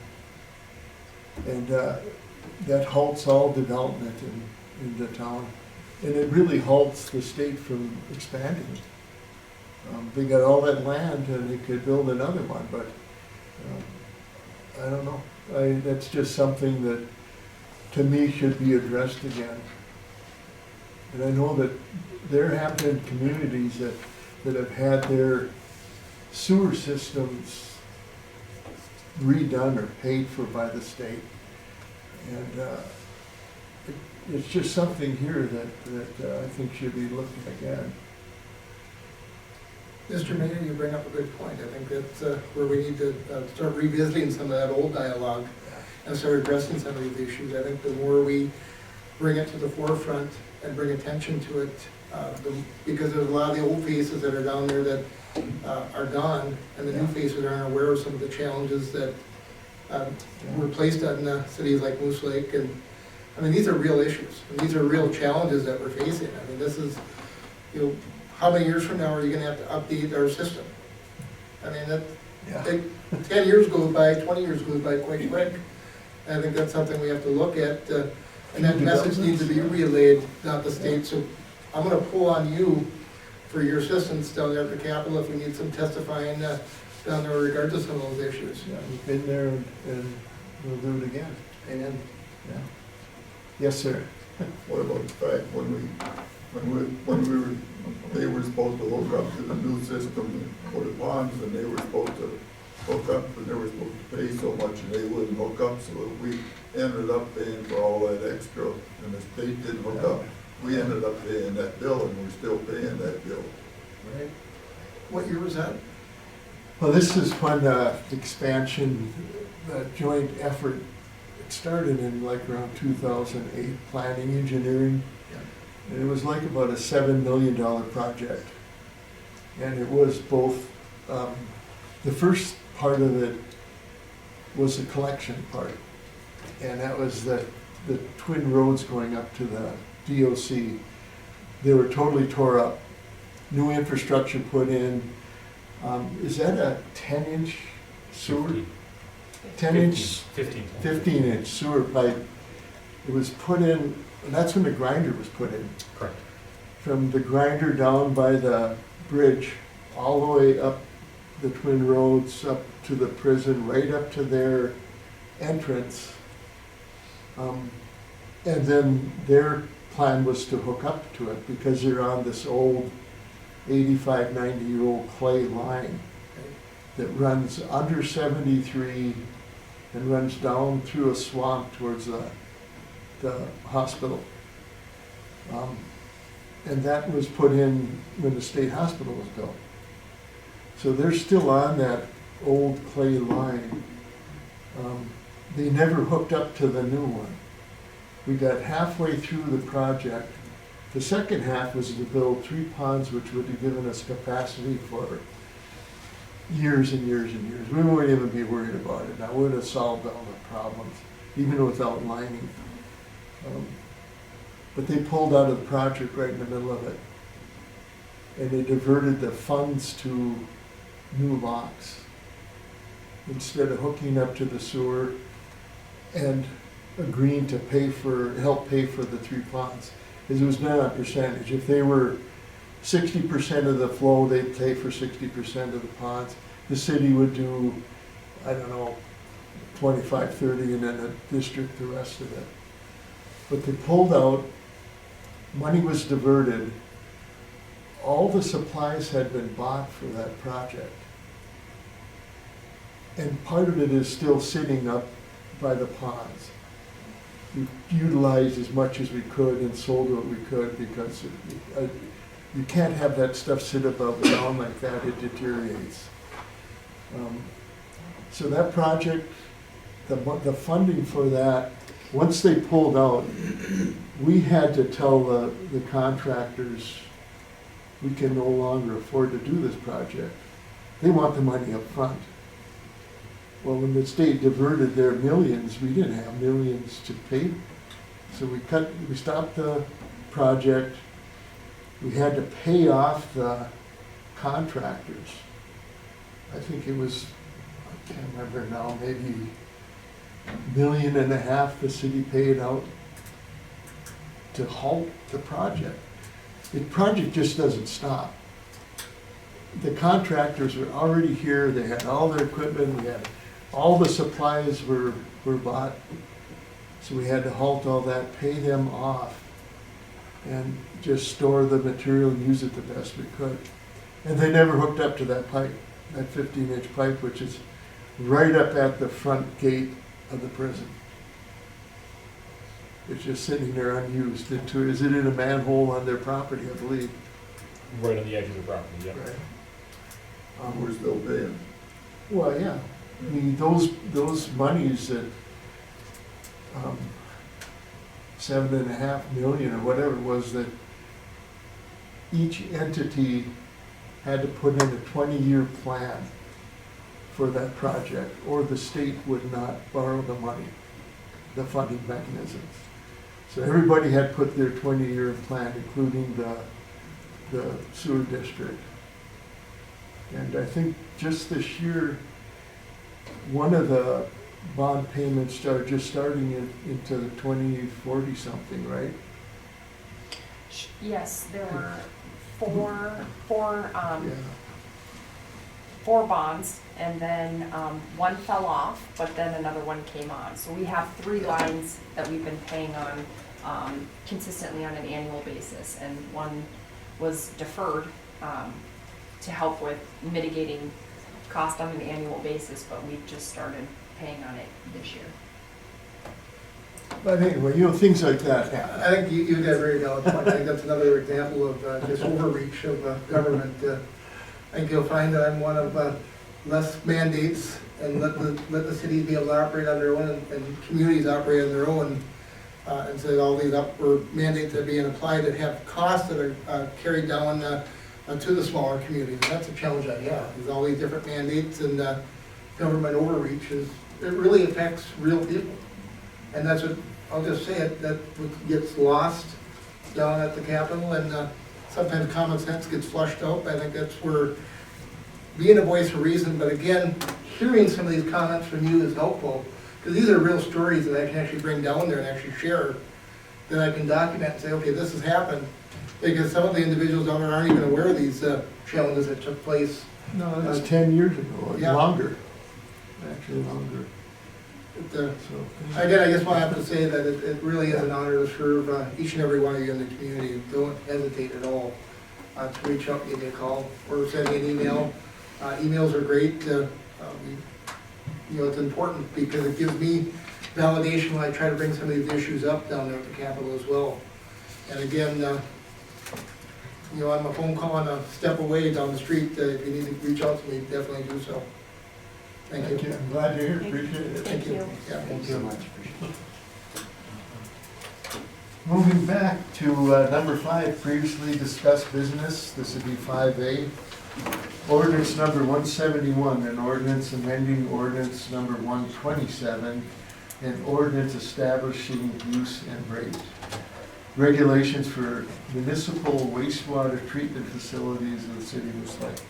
And that halts all development in the town. And it really halts the state from expanding. They got all that land and they could build another one, but I don't know. That's just something that, to me, should be addressed again. And I know that there have been communities that have had their sewer systems redone or paid for by the state. And it's just something here that I think should be looked at again. Mr. Mayor, you bring up a good point. I think that's where we need to start revisiting some of that old dialogue and start addressing some of these issues. I think the more we bring it to the forefront and bring attention to it, because there's a lot of the old faces that are down there that are gone, and the new faces aren't aware of some of the challenges that were placed on cities like Moose Lake. And I mean, these are real issues, and these are real challenges that we're facing. I mean, this is, you know, how many years from now are you gonna have to update our system? I mean, that, 10 years goes by, 20 years goes by quite quick. And I think that's something we have to look at, and that message needs to be relayed, not the state. So I'm gonna pull on you for your assistance down there at the Capitol if we need some testifying down there in regard to some of those issues. Yeah, we've been there and we'll do it again. Amen. Yeah. Yes, sir. What about the fact they were supposed to hook up to the new system for the ponds, and they were supposed to hook up, and they were supposed to pay so much, and they wouldn't hook up, so we ended up paying for all that extra, and the state didn't hook up. We ended up paying that bill, and we're still paying that bill. Right. What year was that? Well, this is when the expansion, the joint effort, it started in like around 2008, planning, engineering. And it was like about a $7 million project. And it was both, the first part of it was the collection part. And that was the twin roads going up to the DOC. They were totally tore up. New infrastructure put in. Is that a 10-inch sewer? 10-inch? 15-inch sewer pipe. It was put in, and that's when the grinder was put in. Correct. From the grinder down by the bridge, all the way up the twin roads, up to the prison, right up to their entrance. And then their plan was to hook up to it because they're on this old 85, 90-year-old clay line that runs under 73 and runs down through a swamp towards the hospital. And that was put in when the state hospital was built. So they're still on that old clay line. They never hooked up to the new one. We got halfway through the project. The second half was to build 3 ponds, which would have given us capacity for years and years and years. We wouldn't even be worried about it. That would have solved all the problems, even without lining. But they pulled out of the project right in the middle of it. And they diverted the funds to new locks instead of hooking up to the sewer and agreeing to help pay for the 3 ponds. Because it was not a percentage. If they were 60% of the flow, they'd pay for 60% of the ponds. The city would do, I don't know, 25, 30, and then the district the rest of it. But they pulled out, money was diverted, all the supplies had been bought for that project. And part of it is still sitting up by the ponds. We utilized as much as we could and sold what we could because you can't have that stuff sit above ground like that, it deteriorates. So that project, the funding for that, once they pulled out, we had to tell the contractors, we can no longer afford to do this project. They want the money up front. Well, when the state diverted their millions, we didn't have millions to pay. So we stopped the project. We had to pay off the contractors. I think it was, I can't remember now, maybe $1.5 million the city paid out to halt the project. The project just doesn't stop. The contractors were already here, they had all their equipment, we had, all the supplies were bought. So we had to halt all that, pay them off, and just store the material and use it the best we could. And they never hooked up to that pipe, that 15-inch pipe, which is right up at the front gate of the prison. It's just sitting there unused. Is it in a manhole on their property, I believe? Right on the edge of the property, yeah. Right. We're still paying. Well, yeah, I mean, those monies that, 7.5 million or whatever it was, that each entity had to put in a 20-year plan for that project, or the state would not borrow the money, the funding mechanisms. So everybody had put their 20-year plan, including the sewer district. And I think just this year, one of the bond payments are just starting into the 2040 something, right? Yes, there were four Yeah. four bonds, and then one fell off, but then another one came on. So we have 3 lines that we've been paying on consistently on an annual basis, and one was deferred to help with mitigating cost on an annual basis, but we've just started paying on it this year. But anyway, things like that happen. I think you got a very valid point. I think that's another example of just overreach of government. I think you'll find that I'm one of less mandates, and let the cities be able to operate on their own, and communities operate on their own, instead of all these upward mandates that are being applied that have costs that are carried down to the smaller communities. And that's a challenge I have, is all these different mandates and government overreach it really affects real people. And that's what, I'll just say it, that what gets lost down at the Capitol, and sometimes common sense gets flushed out. I think that's where being a voice of reason, but again, hearing some of these comments from you is helpful, because these are real stories that I can actually bring down there and actually share, that I can document and say, okay, this has happened, because some of the individuals down there aren't even aware of these challenges that took place. No, that's 10 years ago, Yeah. longer, actually longer. But, So, again, I just want to have to say that it really is an honor to serve each and every one of you in the community. Don't hesitate at all to reach out, give me a call, or send me an email. Emails are great. It's important because it gives me validation when I try to bring some of these issues up down there at the Capitol as well. And again, I'm a phone call and a step away down the street. If you need to reach out to me, definitely do so. Thank you. I'm glad you're here, appreciate it. Thank you. Yeah. Thank you so much. Moving back to number 5, previously discussed business, this would be 5A. Ordinance number 171, an ordinance amending ordinance number 127, an ordinance establishing use and rate. Regulations for municipal wastewater treatment facilities in the city of Moose Lake.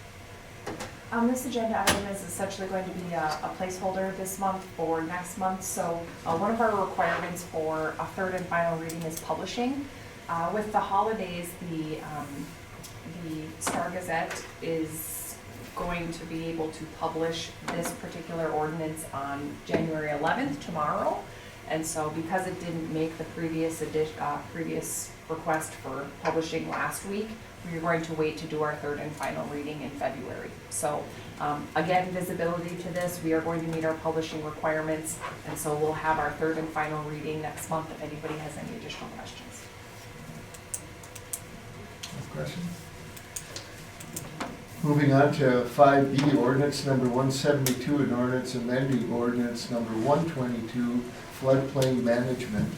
This agenda item is essentially going to be a placeholder this month for next month. So one of our requirements for a third and final reading is publishing. With the holidays, the Star Gazette is going to be able to publish this particular ordinance on January 11th, tomorrow. And so because it didn't make the previous request for publishing last week, we're going to wait to do our third and final reading in February. So again, visibility to this, we are going to meet our publishing requirements, and so we'll have our third and final reading next month if anybody has any additional questions. Questions? Moving on to 5B, ordinance number 172, an ordinance amending ordinance number 122, floodplain management.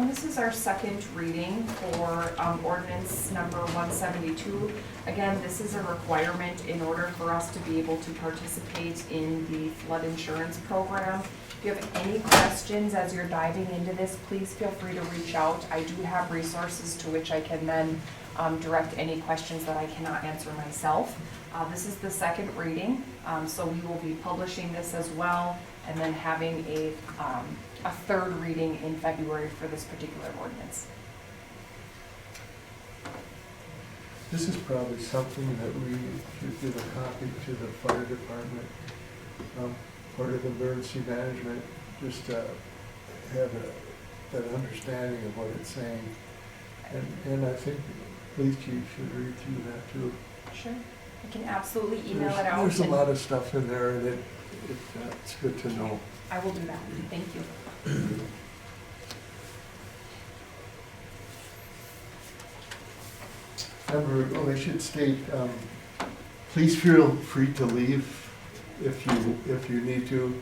This is our second reading for ordinance number 172. Again, this is a requirement in order for us to be able to participate in the flood insurance program. If you have any questions as you're diving into this, please feel free to reach out. I do have resources to which I can then direct any questions that I cannot answer myself. This is the second reading, so we will be publishing this as well, and then having a third reading in February for this particular ordinance. This is probably something that we should give a copy to the fire department, part of emergency management, just to have an understanding of what it's saying. And I think police chief should read through that too. Sure. I can absolutely email it out. There's a and lot of stuff in there, and it's good to know. I will do that. Thank you. I should state, please feel free to leave if you need to.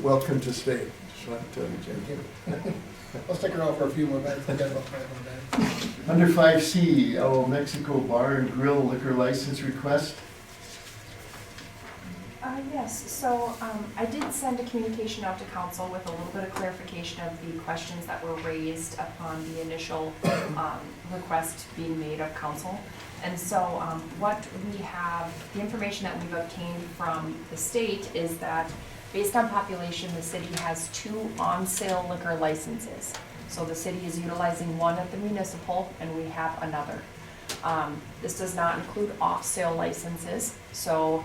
Welcome to stay. Just want to tell you, Jim. I'll stick around for a few more minutes, forget about 5 more minutes. Under 5C, El Mexico Bar and Grill liquor license request. Yes, so I did send a communication out to council with a little bit of clarification of the questions that were raised upon the initial request being made of council. And so what we have, the information that we've obtained from the state is that based on population, the city has 2 on-sale liquor licenses. So the city is utilizing one at the municipal and we have another. This does not include off-sale licenses, so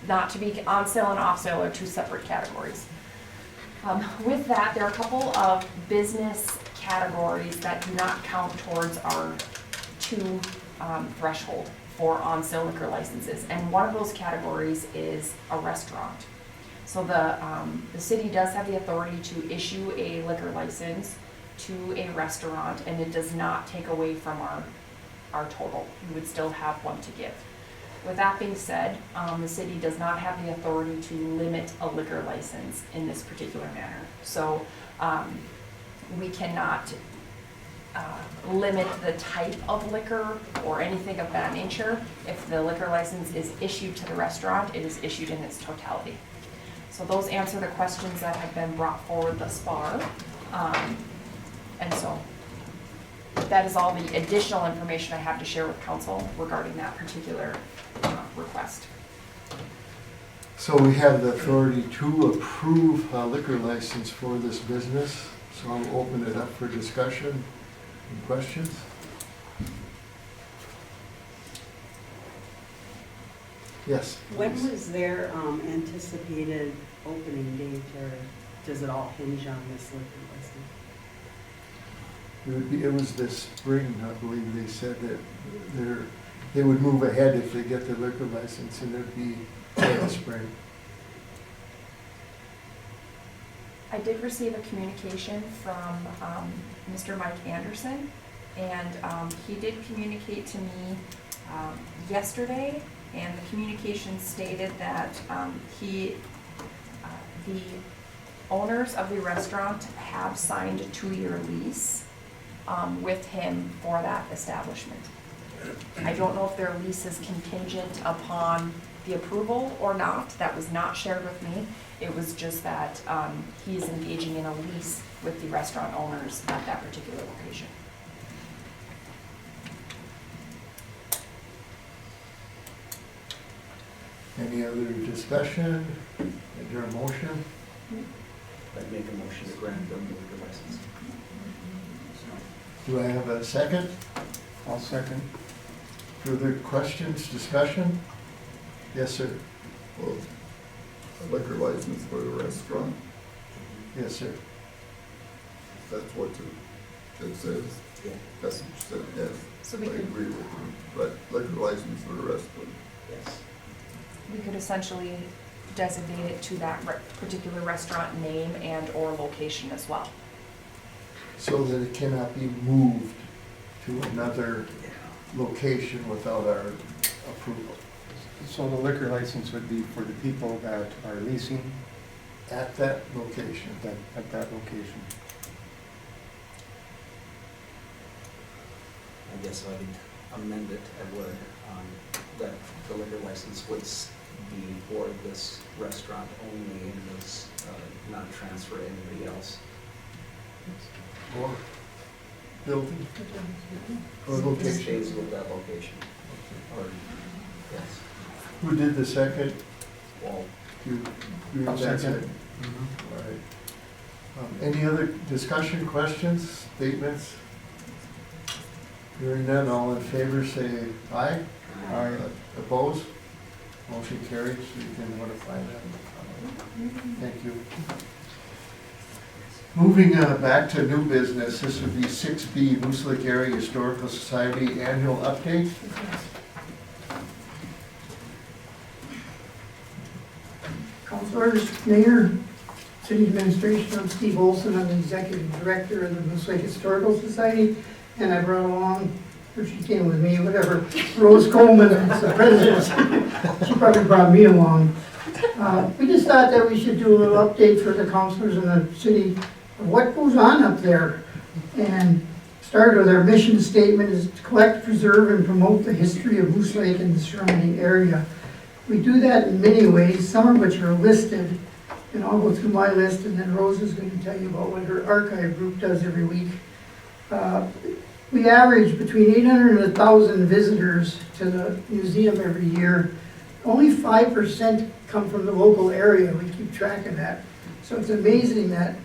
not to be on sale and off sale are 2 separate categories. With that, there are a couple of business categories that do not count towards our 2 threshold for on sale liquor licenses. And one of those categories is a restaurant. So the city does have the authority to issue a liquor license to a restaurant, and it does not take away from our total. We would still have one to give. With that being said, the city does not have the authority to limit a liquor license in this particular manner. So we cannot limit the type of liquor or anything of that nature. If the liquor license is issued to the restaurant, it is issued in its totality. So those answer the questions that have been brought forward thus far. And so that is all the additional information I have to share with council regarding that particular request. So we have the authority to approve a liquor license for this business. So I'll open it up for discussion and questions. Yes. When please. was their anticipated opening date, or does it all hinge on this liquor license? It was this spring, I believe they said that they would move ahead if they get their liquor license, and it'd be in the spring. I did receive a communication from Mr. Mike Anderson, and he did communicate to me yesterday, and the communication stated that the owners of the restaurant have signed a 2-year lease with him for that establishment. I don't know if their lease is contingent upon the approval or not. That was not shared with me. It was just that he is engaging in a lease with the restaurant owners at that particular location. Any other discussion? Is there a motion? I'd make a motion to grant them the liquor license. Do I have a second? I'll second. Further questions, discussion? Yes, sir. Well, a liquor license for the restaurant, Yes, sir. that's what it says. Yeah. That's what you said, yes. So I we could, agree with you. But liquor license for the restaurant. Yes. we could essentially designate it to that particular restaurant name and or location as well. So that it cannot be moved to another location without our approval. So the liquor license would be for the people that are leasing At that location. at that location? I guess I would amend it, I would, that the liquor license would be for this restaurant only and does not transfer to anybody else. Or building? Or It location? stays with that location. Or, yes, Who did the second? well, You, you I'll that's second. it? All right. Any other discussion, questions, statements? Hearing none, all in favor say aye. Aye. Opposed? Motion carries, so you can notify them. Thank you. Moving back to new business, this would be 6B, Moose Lake Area Historical Society Annual Update. Councilors, Mayor, City Administration, I'm Steve Olson, I'm the Executive Director of the Moose Lake Historical Society, and I brought along, or she came with me, whatever, Rose Coleman, as the president. She probably brought me along. We just thought that we should do a little update for the councilors in the city of what goes on up there. And started with our mission statement is to collect, preserve, and promote the history of Moose Lake and the surrounding area. We do that in many ways, some of which are listed, and I'll go through my list, and then Rose is going to tell you about what her archive group does every week. We average between 800 and 1,000 visitors to the museum every year. Only 5% come from the local area. We keep track of that. So it's amazing that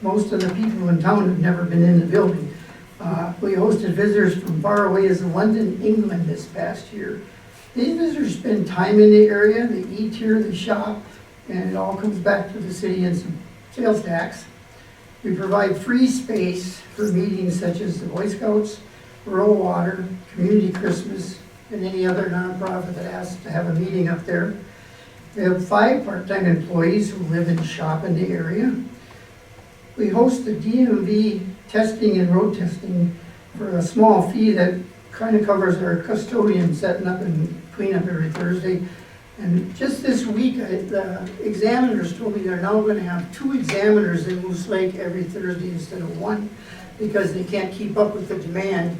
most of the people in town have never been in the building. We hosted visitors from far away as London, England this past year. These visitors spend time in the area, they eat here, they shop, and it all comes back to the city and some sales tax. We provide free space for meetings such as the Boy Scouts, Rural Water, Community Christmas, and any other nonprofit that asks to have a meeting up there. We have 5 part-time employees who live and shop in the area. We host the DMV testing and road testing for a small fee that kind of covers our custodian setting up and cleanup every Thursday. And just this week, the examiners told me they're now going to have 2 examiners in Moose Lake every Thursday instead of 1 because they can't keep up with the demand.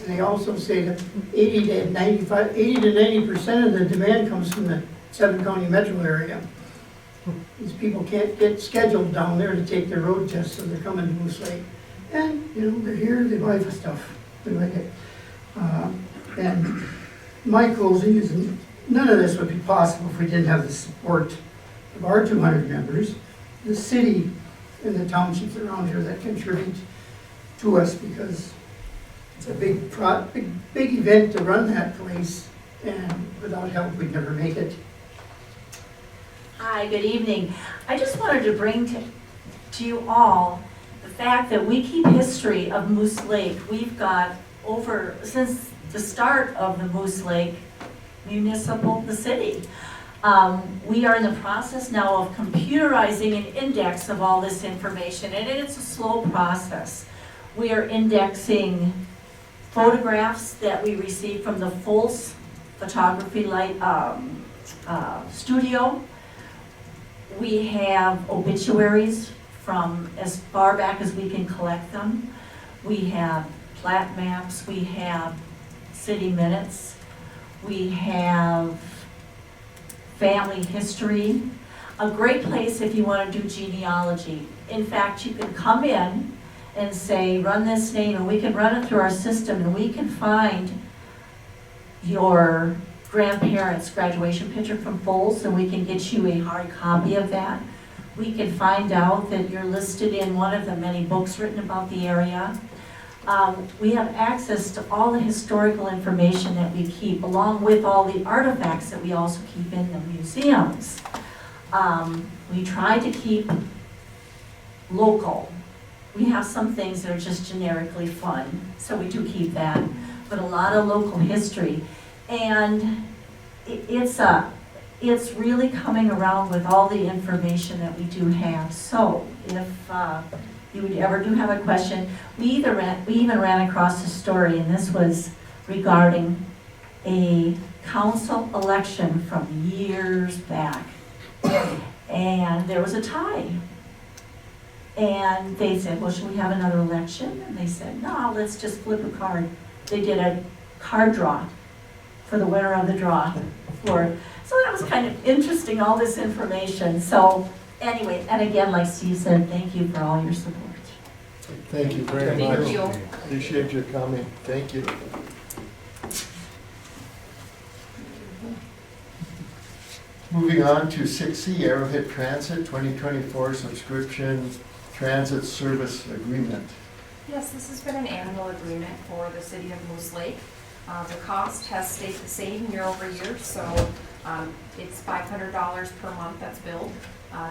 And they also say that 80 to 90% of the demand comes from the 7-county metro area. These people can't get scheduled down there to take their road tests, so they're coming to Moose Lake. And, you know, they're here, they buy the stuff, they like it. And my closing is, none of this would be possible if we didn't have the support of our 200 members, the city and the townships around here that contribute to us because it's a big event to run that place, and without help, we'd never make it. Hi, good evening. I just wanted to bring to you all the fact that we keep history of Moose Lake. We've got since the start of the Moose Lake municipal, the city. We are in the process now of computerizing an index of all this information, and it's a slow process. We are indexing photographs that we received from the Fultz Photography Studio. We have obituaries from as far back as we can collect them. We have plat maps, we have city minutes, we have family history. A great place if you want to do genealogy. In fact, you can come in and say, run this name, and we can run it through our system, and we can find your grandparents' graduation picture from Fultz, and we can get you a hard copy of that. We can find out that you're listed in one of the many books written about the area. We have access to all the historical information that we keep, along with all the artifacts that we also keep in the museums. We try to keep local. We have some things that are just generically fun, so we do keep that, but a lot of local history. And it's really coming around with all the information that we do have. So if you would ever do have a question, we even ran across a story, and this was regarding a council election from years back. And there was a tie. And they said, well, should we have another election? And they said, no, let's just flip a card. They did a card draw for the winner of the draw. So that was kind of interesting, all this information. So anyway, and again, like Steve said, thank you for all your support. Thank you very Thank much. you. Appreciate your coming. Thank you. Moving on to 6C, Arrowhead Transit 2024 Subscription Transit Service Agreement. Yes, this has been an annual agreement for the city of Moose Lake. The cost has stayed the same year over year, so it's $500 per month that's billed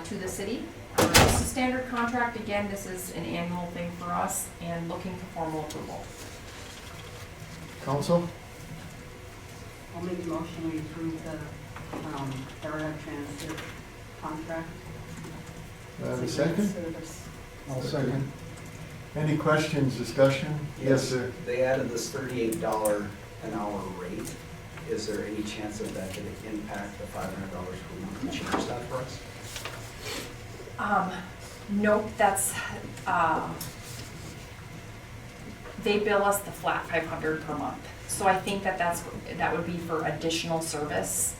to the city. It's a standard contract. Again, this is an annual thing for us and looking for formal approval. Council? I'll make the motion, we approve the Arrowhead Transit contract. Do I have a It's a great second? service. I'll second. Any questions, discussion? Yes, sir. They added this $38 an hour rate. Is there any chance of that could impact the $500 per month? Can you change that for us? Nope, that's, they bill us the flat 500 per month. So I think that would be for additional service,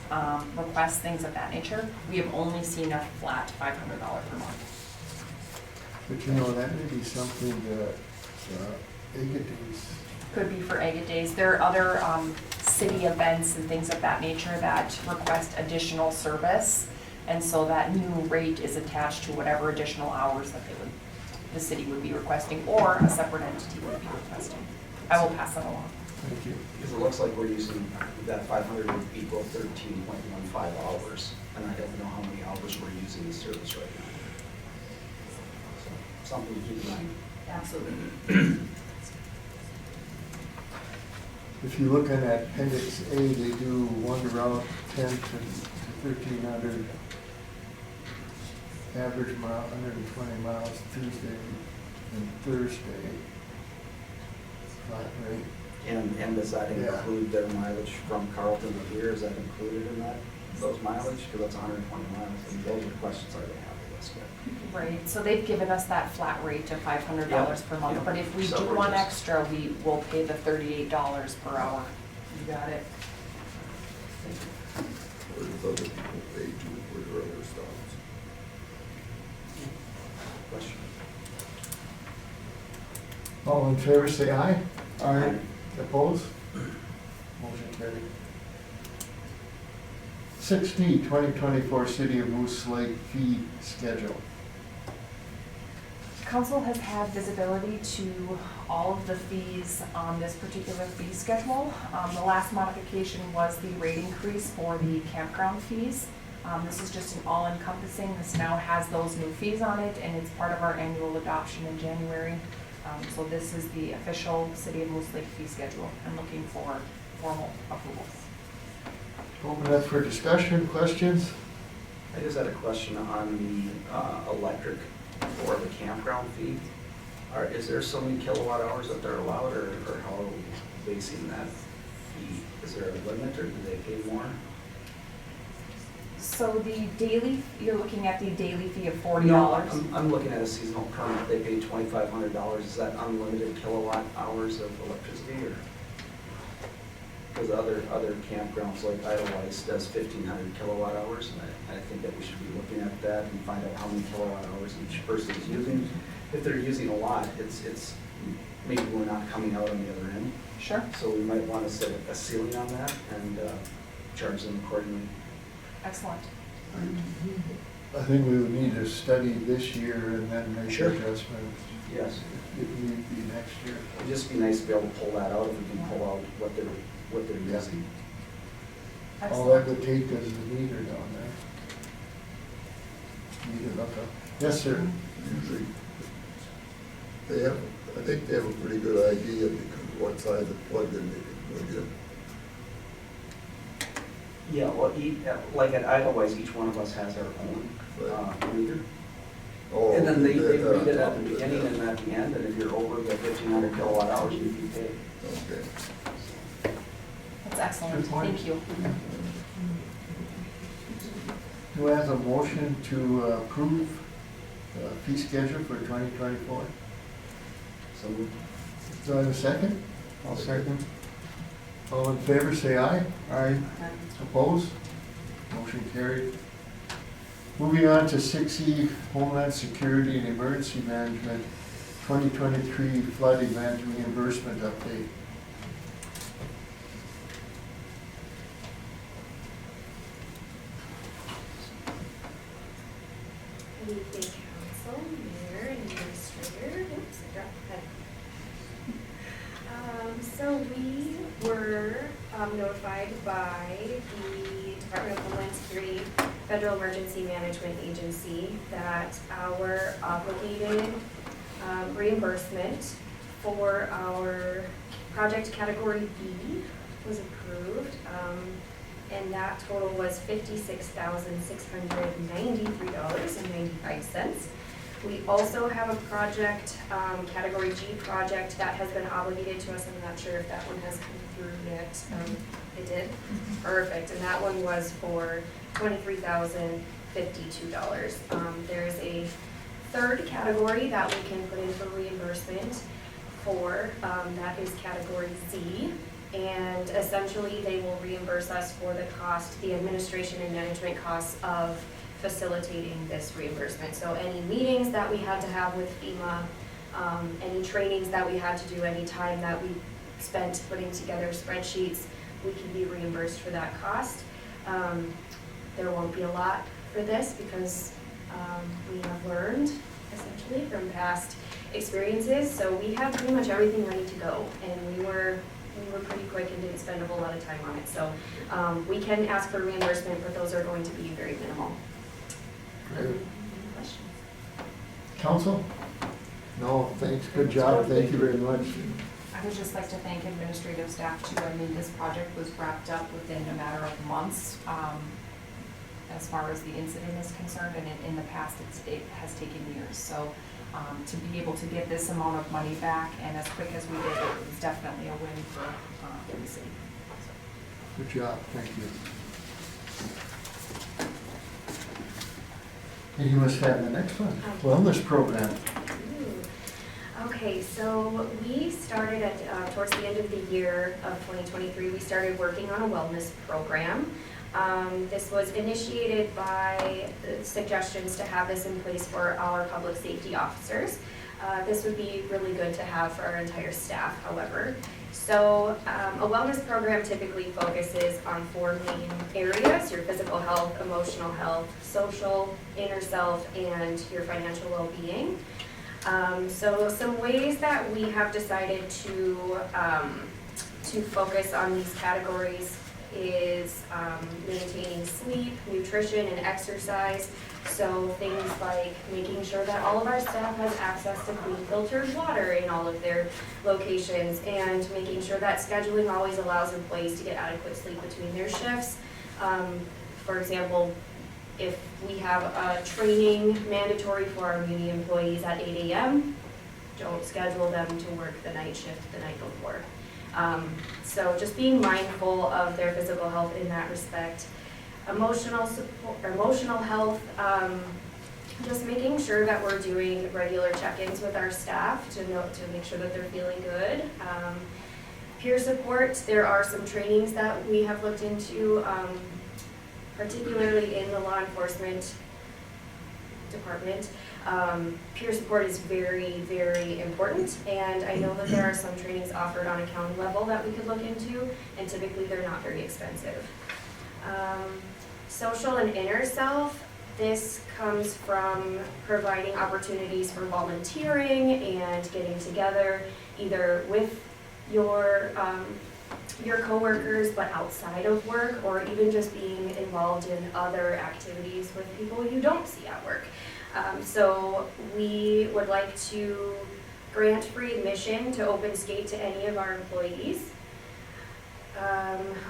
requests, things of that nature. We have only seen a flat $500 per month. But you know, that may be something that Agates. Could be for Agate Days. There are other city events and things of that nature that request additional service. And so that new rate is attached to whatever additional hours that the city would be requesting, or a separate entity would be requesting. I will pass that along. Thank you. Because it looks like we're using, that 500 would equal 13.15 hours, and I don't know how many hours we're using the service right now. So, something to keep in mind. Absolutely. If you look at Appendix A, they do one route 10 to 1,300, average mile, 120 miles Tuesday and Thursday. Flat rate. And does that Yeah. include their mileage from Carlton to here? Is that included in that, those mileage? Because that's 120 miles, and those are questions I don't have with this guy. Right, so they've given us that flat rate of $500 per month, Yeah. but if we So do we're one just- extra, we will pay the $38 per hour. You got it. Or does other people pay too for their other stops? Question. All in favor, say aye. Aye. Opposed? Motion carried. 6D, 2024 City of Moose Lake fee schedule. Council has had visibility to all of the fees on this particular fee schedule. The last modification was the rate increase for the campground fees. This is just an all-encompassing, this now has those new fees on it, and it's part of our annual adoption in January. So this is the official City of Moose Lake fee schedule. I'm looking for formal approval. Open up for discussion, questions? I just had a question on the electric for the campground fee. Is there so many kilowatt hours that they're allowed, or how are we basing that fee? Is there a limit, or do they pay more? So the daily, you're looking at the daily fee of $40. No, I'm looking at a seasonal permit, they pay $2,500, is that unlimited kilowatt hours of electricity, or? Because other campgrounds like Idlewice does 1,500 kilowatt hours, and I think that we should be looking at that and find out how many kilowatt hours each person is using. If they're using a lot, it's maybe we're not coming out on the other end. Sure. So we might want to set a ceiling on that and charge them accordingly. Excellent. I think we would need to study this year and then make Sure. adjustments Yes. if need be next year. It'd just be nice to be able to pull that out, if we can pull out what they're using. All that Excellent. would take is the meter down there. Meter look up. Yes, sir. Usually, they have, I think they have a pretty good idea because what size of plug-in they can plug in. Yeah, well, like at Idlewice, each one of us has our own meter. Oh, And then they do that read it on at top the of it, beginning yeah. and at the end, and if you're over the 1,500 kilowatt hours, you can pay. Okay. That's excellent. Good point. Thank you. Do I have a motion to approve the fee schedule for 2024? So we Do I have a second? I'll second. All in favor, say aye. Aye. Opposed? Motion carried. Moving on to 6E, Homeland Security and Emergency Management 2023 flood event reimbursement update. Good evening, council, mayor, and administrator. Oops, I dropped the pen. So we were notified by the Department of Homeland Security Federal Emergency Management Agency that our obligated reimbursement for our project category B was approved. And that total was $56,693.95. We also have a project, category G project that has been obligated to us. I'm not sure if that one has come through yet. It did? Perfect, and that one was for $23,052. There's a third category that we can put in for reimbursement for, that is category Z. And essentially, they will reimburse us for the cost, the administration and management costs of facilitating this reimbursement. So any meetings that we had to have with FEMA, any trainings that we had to do, any time that we spent putting together spreadsheets, we can be reimbursed for that cost. There won't be a lot for this because we have learned essentially from past experiences. So we have pretty much everything ready to go, and we were pretty quick and didn't spend a whole lot of time on it. So we can ask for reimbursement, but those are going to be very minimal. Great. Questions? Council? No, thanks, good job, thank you very much. I would just like to thank administrative staff too. I mean, this project was wrapped up within a matter of months, as far as the incident is concerned, and in the past, it has taken years. So to be able to get this amount of money back and as quick as we did, it was definitely a win for the city. Good job, thank you. And you must have the next one, wellness program. Okay, so we started at, towards the end of the year of 2023, we started working on a wellness program. This was initiated by the suggestions to have this in place for our public safety officers. This would be really good to have for our entire staff, however. So a wellness program typically focuses on 4 main areas: your physical health, emotional health, social, inner self, and your financial well-being. So some ways that we have decided to focus on these categories is maintaining sleep, nutrition, and exercise. So things like making sure that all of our staff has access to clean filtered water in all of their locations, and making sure that scheduling always allows employees to get adequate sleep between their shifts. For example, if we have a training mandatory for our Muni employees at 8 a.m., don't schedule them to work the night shift the night before. So just being mindful of their physical health in that respect. Emotional support, emotional health, just making sure that we're doing regular check-ins with our staff to make sure that they're feeling good. Peer support, there are some trainings that we have looked into, particularly in the law enforcement department. Peer support is very, very important, and I know that there are some trainings offered on a county level that we could look into, and typically they're not very expensive. Social and inner self, this comes from providing opportunities for volunteering and getting together either with your coworkers but outside of work, or even just being involved in other activities with people you don't see at work. So we would like to grant free admission to Open Skate to any of our employees.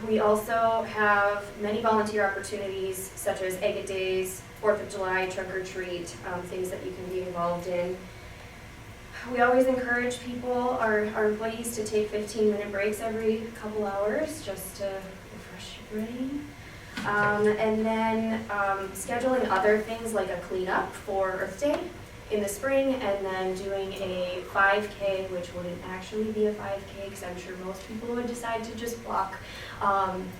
We also have many volunteer opportunities such as Egg Days, 4th of July, Trunk or Treat, things that you can be involved in. We always encourage people, our employees, to take 15-minute breaks every couple hours just to refresh your brain. And then scheduling other things like a cleanup for Earth Day in the spring, and then doing a 5K, which wouldn't actually be a 5K because I'm sure most people would decide to just walk,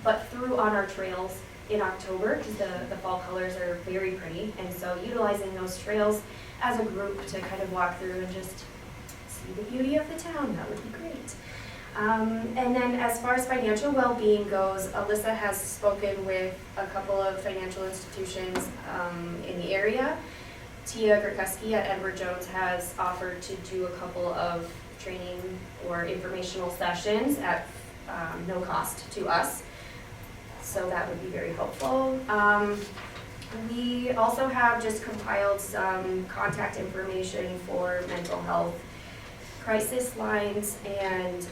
but through on our trails in October, because the fall colors are very pretty, and so utilizing those trails as a group to kind of walk through and just see the beauty of the town, that would be great. And then as far as financial well-being goes, Alyssa has spoken with a couple of financial institutions in the area. Tia Gurkuski at Edward Jones has offered to do a couple of training or informational sessions at no cost to us. So that would be very helpful. We also have just compiled some contact information for mental health crisis lines, and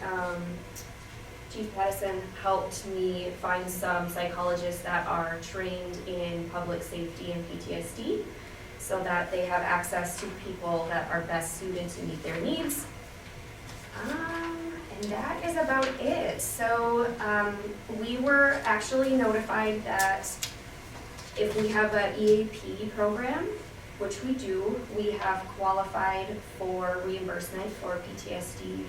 Chief Pattison helped me find some psychologists that are trained in public safety and PTSD so that they have access to people that are best suited to meet their needs. And that is about it. So we were actually notified that if we have an EAP program, which we do, we have qualified for reimbursement for PTSD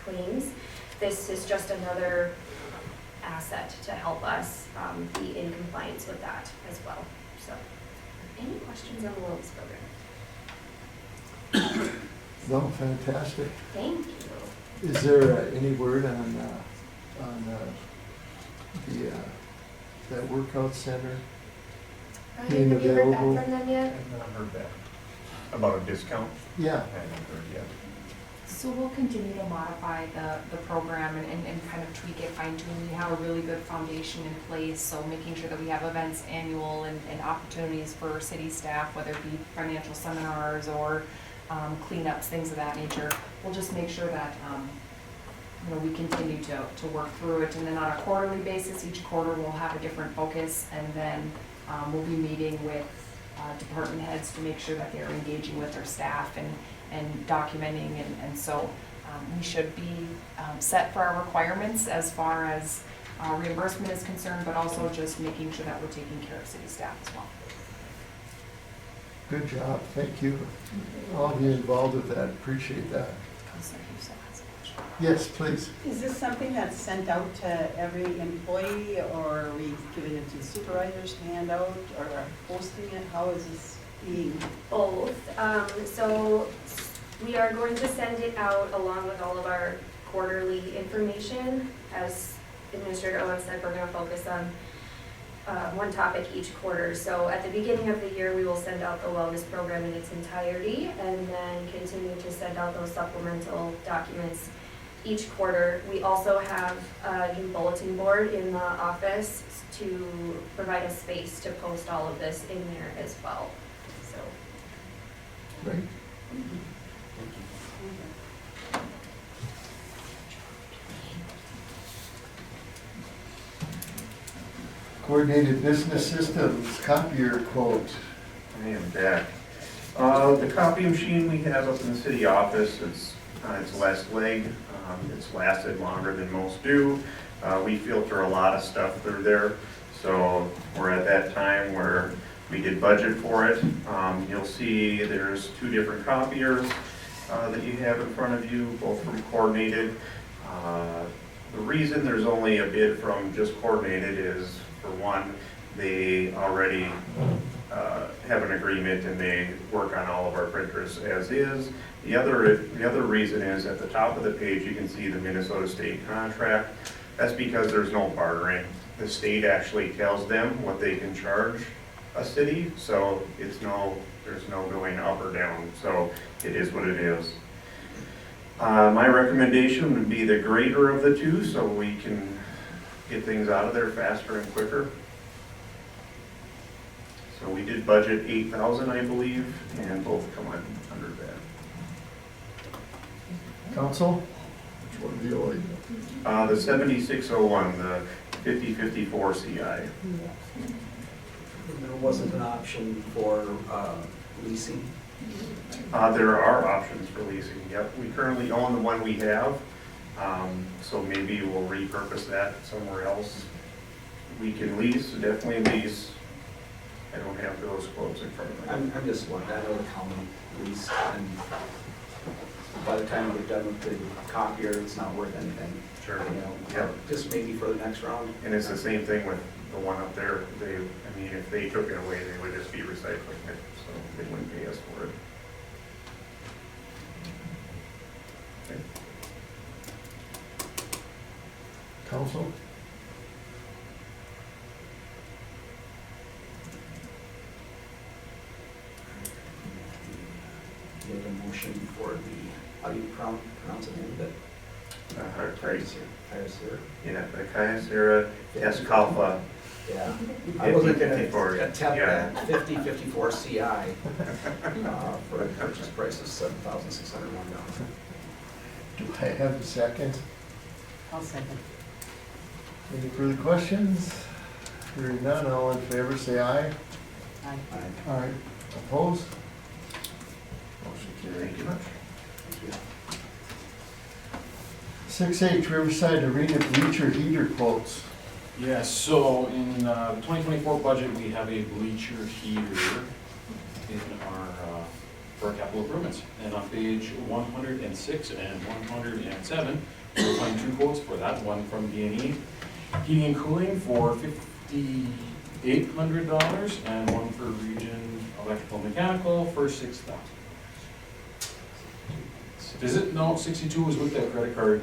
claims. This is just another asset to help us be in compliance with that as well. So, any questions on the wellness program? No, fantastic. Thank you. Is there any word on that workout center? Ryan, have you heard back from them yet? I've not heard back. About a discount? Yeah. I haven't heard yet. So we'll continue to modify the program and kind of tweak it, fine tune. We have a really good foundation in place, so making sure that we have events annual and opportunities for city staff, whether it be financial seminars or cleanups, things of that nature. We'll just make sure that we continue to work through it, and then on a quarterly basis, each quarter we'll have a different focus, and then we'll be meeting with department heads to make sure that they're engaging with their staff and documenting, and so we should be set for our requirements as far as reimbursement is concerned, but also just making sure that we're taking care of city staff as well. Good job, thank you. All of you involved with that, appreciate that. Counselor Houston has a question. Yes, please. Is this something that's sent out to every employee, or are we giving it to the supervisors to hand out, or posting it? How is this being? Both. So we are going to send it out along with all of our quarterly information. As Administrator Owen said, we're going to focus on one topic each quarter. So at the beginning of the year, we will send out the wellness program in its entirety, and then continue to send out those supplemental documents each quarter. We also have a new bulletin board in the office to provide a space to post all of this in there as well. So. Great. Coordinated Business Systems copier quote. I am back. The copy machine we have up in the city office, it's its last leg. It's lasted longer than most do. We filter a lot of stuff through there, so we're at that time where we did budget for it. You'll see there's two different copiers that you have in front of you, both from Coordinated. The reason there's only a bid from just Coordinated is, for one, they already have an agreement and they work on all of our printers as is. The other reason is at the top of the page you can see the Minnesota State contract. That's because there's no bartering. The state actually tells them what they can charge a city, so there's no going up or down. So it is what it is. My recommendation would be the greater of the two, so we can get things out of there faster and quicker. So we did budget 8,000, I believe, and both come in under that. Council? Which one do you like? The 7601, the 5054 CI. There wasn't an option for leasing. There are options for leasing, yep. We currently own the one we have, so maybe we'll repurpose that somewhere else. We can lease, definitely lease. I don't have those quotes in front of me. I'm just wondering, I know the county lease, and by the time we get done with the copier, it's not worth anything. Sure. You know, Yep. just maybe for the next round. And it's the same thing with the one up there. If they took it away, they would just be recycling it, so they wouldn't pay us for it. Council? Make a motion for the, how do you pronounce the name of it? Hyacera. Yeah, the Kyocera Escalfa. Yeah. I wasn't gonna 54, attempt yeah. that 5054 CI for a purchase price of $7,601. Do I have a second? I'll second. Any further questions? Hearing none, all in favor, say aye. Aye. Aye. Opposed? Motion carried. Thank you. 6H Riverside Arena bleacher heater quotes. Yes, so in the 2024 budget, we have a bleacher heater in our, for our capital improvements. And on page 106 and 107, we'll find two quotes for that, one from D&E Heating and Cooling for $5,800 and one for Region Electrical and Mechanical for $6,000. Is it? No, 62 was with that credit card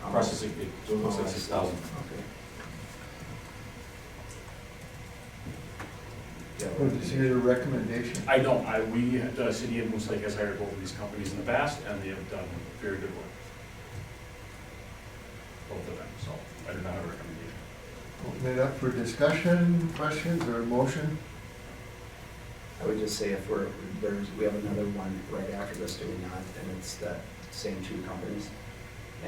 processing fee, so it looks like 6,000. Okay. What is your recommendation? I don't, we, the city of Moose Lake has hired both of these companies in the past, and they have done very good work. Both of them, so I do not have a recommendation. Open it up for discussion, questions, or motion? I would just say if we have another one right after this, do we not? And it's that same two companies.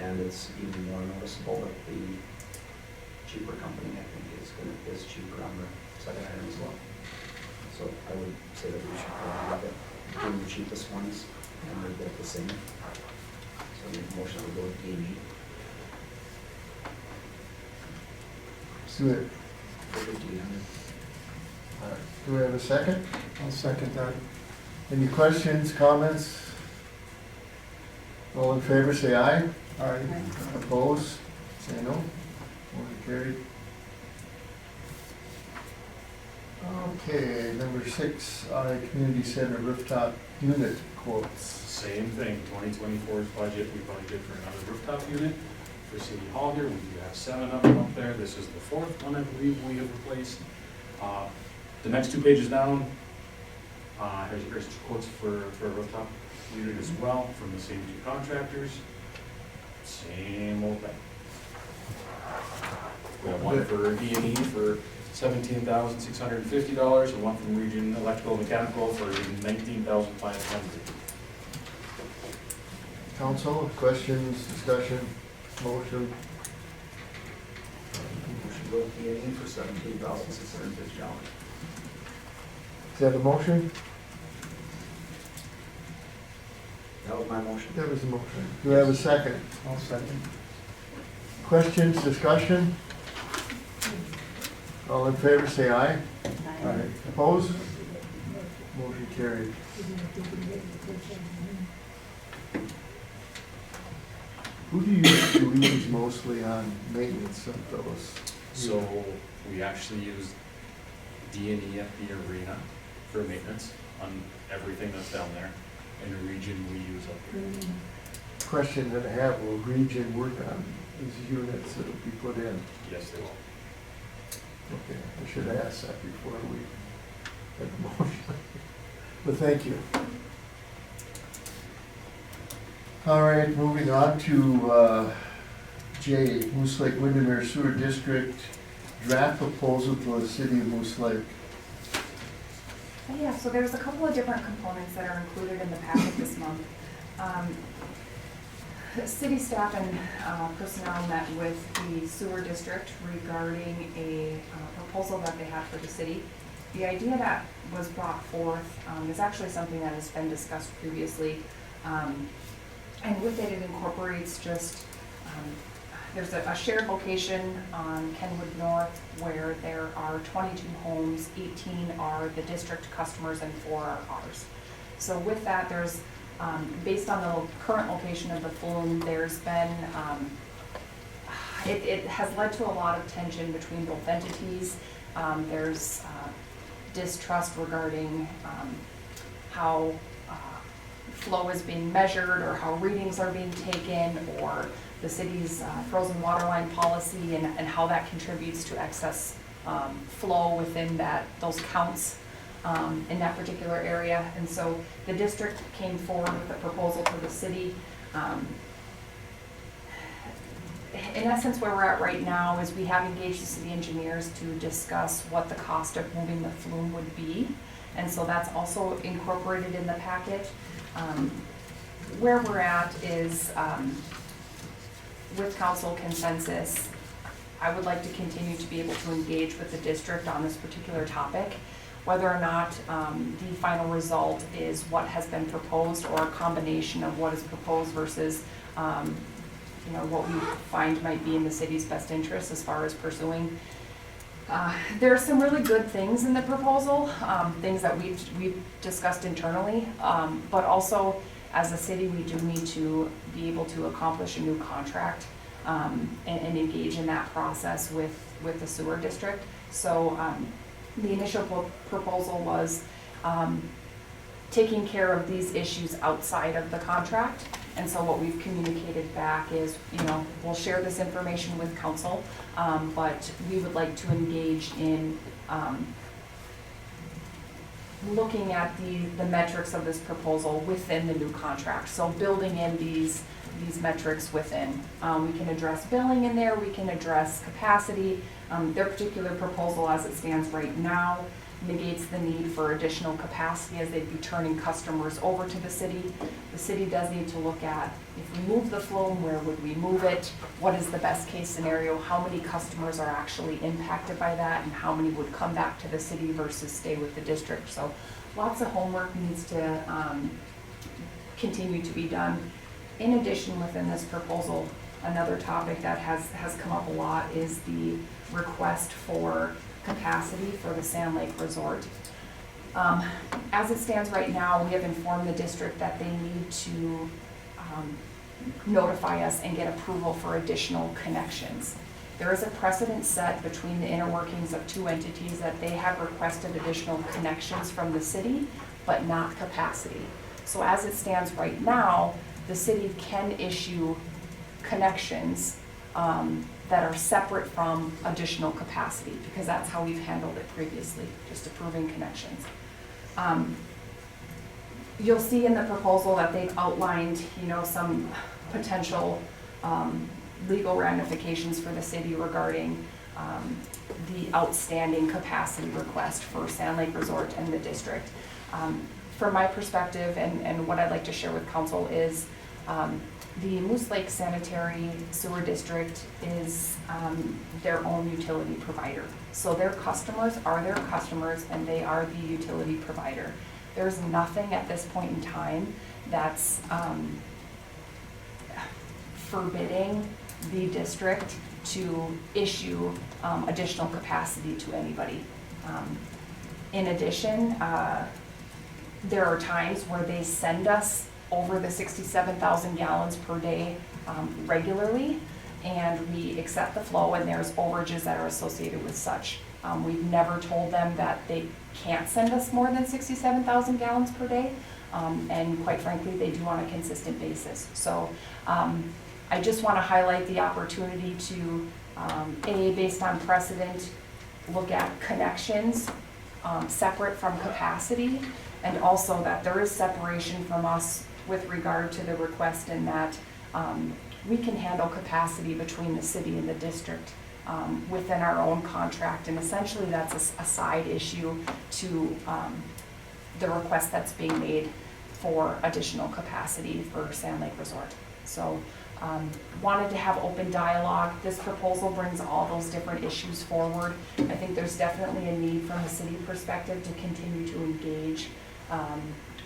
And it's even more noticeable that the cheaper company, I think, is cheaper on the second item as well. So I would say that we should probably look at doing the cheapest ones and they're both the same. So I make a motion to go with D&E Do it. for $1,500. All right. Do we have a second? I'll second that. Any questions, comments? All in favor, say aye. Aye. Opposed? Say no. Motion carried. Okay, number 6, Community Center rooftop unit quotes. Same thing, 2024's budget, we budgeted for another rooftop unit for City Hall here. We do have 7 of them up there. This is the 4th one I believe we have replaced. The next 2 pages down, here's quotes for a rooftop unit as well from the same 2 contractors. Same old thing. We have one for D&E for $17,650 and one from Region Electrical and Mechanical for $19,500. Council, questions, discussion, motion? Motion to go with D&E for $17,650. Is that a motion? That was my motion. That was the motion. Do we have a second? I'll second. Questions, discussion? All in favor, say aye. Aye. Opposed? Motion carried. Who do you use mostly on maintenance of those? So we actually use D&E at the arena for maintenance on everything that's down there. In the region we use up here. Question that I have, will Region work on these units that will be put in? Yes, they will. Okay, I should have asked that before we had the motion. But thank you. All right, moving on to J, Moose Lake Windermere Sewer District draft proposal for the city of Moose Lake. Yeah, so there's a couple of different components that are included in the packet this month. City staff and personnel met with the sewer district regarding a proposal that they had for the city. The idea that was brought forth is actually something that has been discussed previously. And with it, it incorporates just, there's a shared location on Kenwood North where there are 22 homes, 18 are the district customers and 4 are ours. So with that, there's, based on the current location of the flume, there's been, it has led to a lot of tension between both entities. There's distrust regarding how flow is being measured or how readings are being taken, or the city's frozen water line policy and how that contributes to excess flow within those counts in that particular area. And so the district came forward with a proposal to the city. In essence, where we're at right now is we have engaged the city engineers to discuss what the cost of moving the flume would be. And so that's also incorporated in the packet. Where we're at is with council consensus, I would like to continue to be able to engage with the district on this particular topic. Whether or not the final result is what has been proposed or a combination of what is proposed versus what we find might be in the city's best interest as far as pursuing. There are some really good things in the proposal, things that we've discussed internally, but also as a city we do need to be able to accomplish a new contract and engage in that process with the sewer district. So the initial proposal was taking care of these issues outside of the contract. And so what we've communicated back is, we'll share this information with council, but we would like to engage in looking at the metrics of this proposal within the new contract. So building in these metrics within. We can address billing in there, we can address capacity. Their particular proposal as it stands right now negates the need for additional capacity as they'd be turning customers over to the city. The city does need to look at, if we move the flume, where would we move it? What is the best case scenario? How many customers are actually impacted by that and how many would come back to the city versus stay with the district? So lots of homework needs to continue to be done. In addition, within this proposal, another topic that has come up a lot is the request for capacity for the Sand Lake Resort. As it stands right now, we have informed the district that they need to notify us and get approval for additional connections. There is a precedent set between the inner workings of two entities that they have requested additional connections from the city, but not capacity. So as it stands right now, the city can issue connections that are separate from additional capacity, because that's how we've handled it previously, just approving connections. You'll see in the proposal that they've outlined, some potential legal ramifications for the city regarding the outstanding capacity request for Sand Lake Resort and the district. From my perspective, and what I'd like to share with council is, the Moose Lake Sanitary Sewer District is their own utility provider. So their customers are their customers and they are the utility provider. There's nothing at this point in time that's forbidding the district to issue additional capacity to anybody. In addition, there are times where they send us over the 67,000 gallons per day regularly, and we accept the flow, and there's overages that are associated with such. We've never told them that they can't send us more than 67,000 gallons per day, and quite frankly, they do on a consistent basis. So I just want to highlight the opportunity to, based on precedent, look at connections separate from capacity, and also that there is separation from us with regard to the request in that we can handle capacity between the city and the district within our own contract, and essentially that's a side issue to the request that's being made for additional capacity for Sand Lake Resort. So wanted to have open dialogue. This proposal brings all those different issues forward. I think there's definitely a need from a city perspective to continue to engage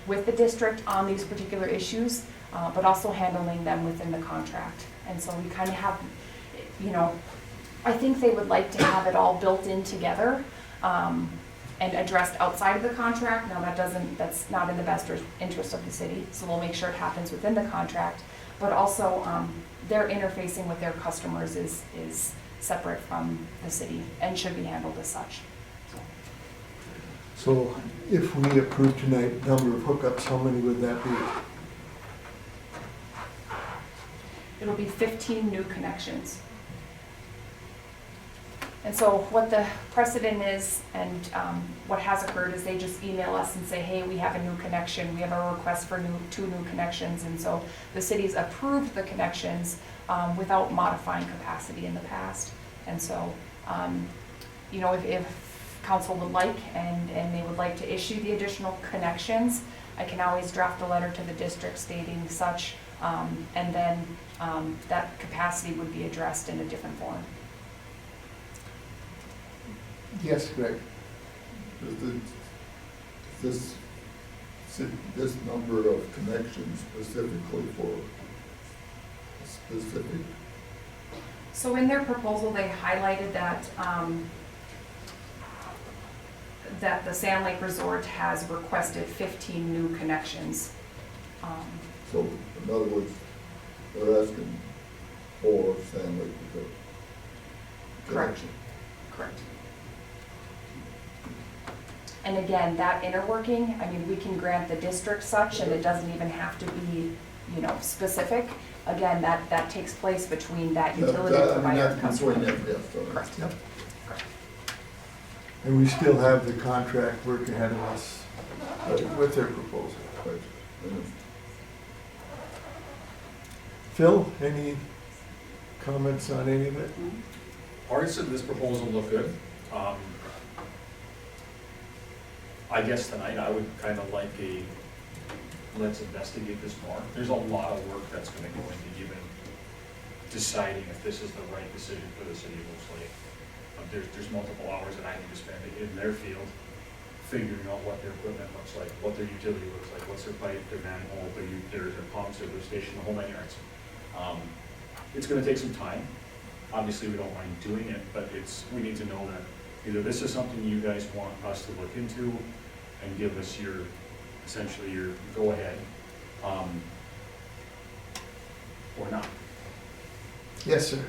with the district on these particular issues, but also handling them within the contract. And so we kind of have, I think they would like to have it all built in together and addressed outside of the contract. Now that's not in the best interest of the city, so we'll make sure it happens within the contract, but also their interfacing with their customers is separate from the city and should be handled as such. So if we approve tonight, number of hookups, how many would that be? It'll be 15 new connections. And so what the precedent is, and what has occurred, is they just email us and say, hey, we have a new connection, we have a request for two new connections, and so the city's approved the connections without modifying capacity in the past. And so, you know, if council would like, and they would like to issue the additional connections, I can always draft a letter to the district stating such, and then that capacity would be addressed in a different form. Yes, Greg? Is this number of connections specifically for a specific? So in their proposal, they highlighted that, that the Sand Lake Resort has requested 15 new connections. So, in other words, they're asking for Sand Lake Resort. Correct. Correct. And again, that interworking, I mean, we can grant the district such, and it doesn't even have to be, you know, specific. Again, that takes place between that utility provider and customer. Correct. Yep. And we still have the contract work ahead of us with their proposal. Right. Phil, any comments on any of it? Parts of this proposal look good. I guess tonight I would kind of like let's investigate this more. There's a lot of work that's going to go into even deciding if this is the right decision for the city of Wolf Lake. There's multiple hours that I need to spend in their field figuring out what their equipment looks like, what their utility looks like, what's their pipe, their manhole, their pumps, their lift station, the whole 9 yards. It's going to take some time. Obviously, we don't mind doing it, but we need to know that either this is something you guys want us to look into and give us essentially your go-ahead, or not. Yes, sir.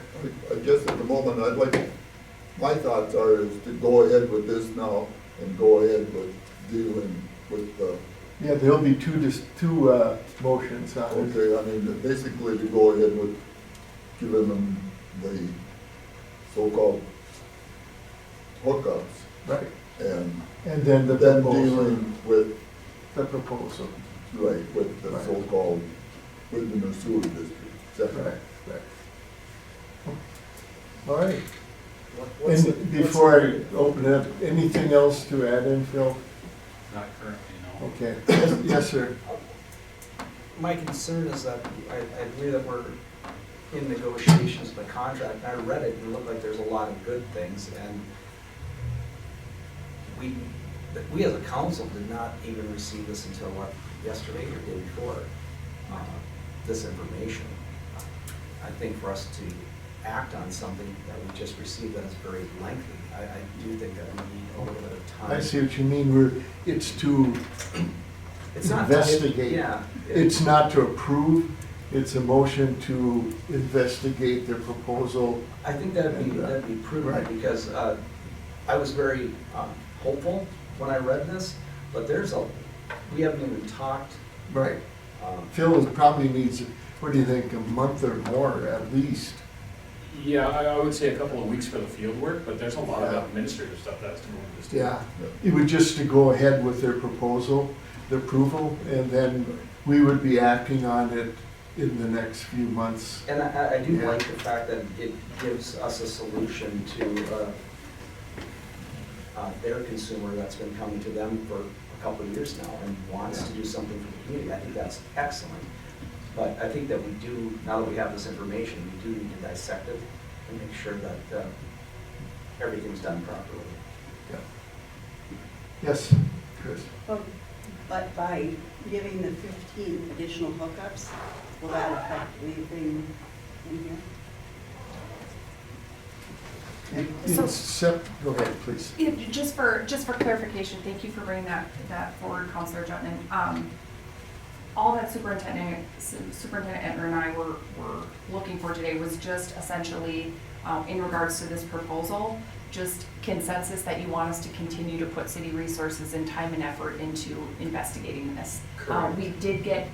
I guess at the moment, my thoughts are is to go ahead with this now and go ahead with dealing with the. Yeah, there'll be two motions on it. Okay, I mean, basically to go ahead with giving them the so-called hookups. Right. And then the then proposal. dealing with, The proposal. right, with the Right. so-called, with the sewer district. Right, right. All right. What's the- And before I open it up, anything else to add in, Phil? Not currently, no. Okay. Yes, sir. My concern is that I agree that we're in negotiations of the contract, and I read it, and it looked like there's a lot of good things, and we as a council did not even receive this until yesterday or the day before, this information. I think for us to act on something that we just received that is very lengthy, I do think that we need a little bit of time. I see what you mean. It's to It's not- investigate. Yeah. It's not to approve. It's a motion to investigate their proposal. I think that'd be prudent, Right. because I was very hopeful when I read this, but we haven't even talked. Right. Phil probably needs, what do you think, a month or more at least? Yeah, I would say a couple of weeks for the field work, but there's a lot of administrative stuff that has to go into this. too. Yeah. It would just to go ahead with their proposal, the approval, and then we would be acting on it in the next few months. And I do Yeah. like the fact that it gives us a solution to their consumer that's been coming to them for a couple of years now and wants to do something for the community. I think that's excellent. But I think that we do, now that we have this information, we do need to dissect it and make sure that everything's done properly. Yeah. Yes, Chris? Well, but by giving the 15 additional hookups, will that affect anything in here? Go ahead, please. Yeah, just for clarification, thank you for bringing that forward, Councilor Jutman. All that Superintendent Entner and I were looking for today was just essentially, in regards to this proposal, just consensus that you want us to continue to put city resources and time and effort into investigating this. Correct. We did get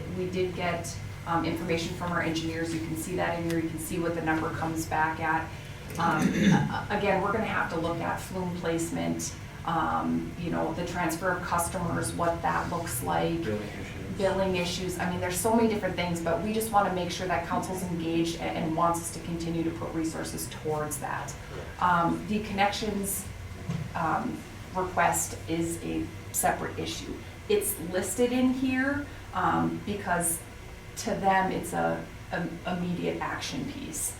information from our engineers. You can see that in here, you can see what the number comes back at. Again, we're gonna have to look at flume placement, you know, the transfer of customers, what that looks like. Billing issues, I mean, there's so many different things, but we just wanna make sure that council's engaged and wants us to continue to put resources towards that. The connections, request is a separate issue. It's listed in here, because to them, it's a immediate action piece.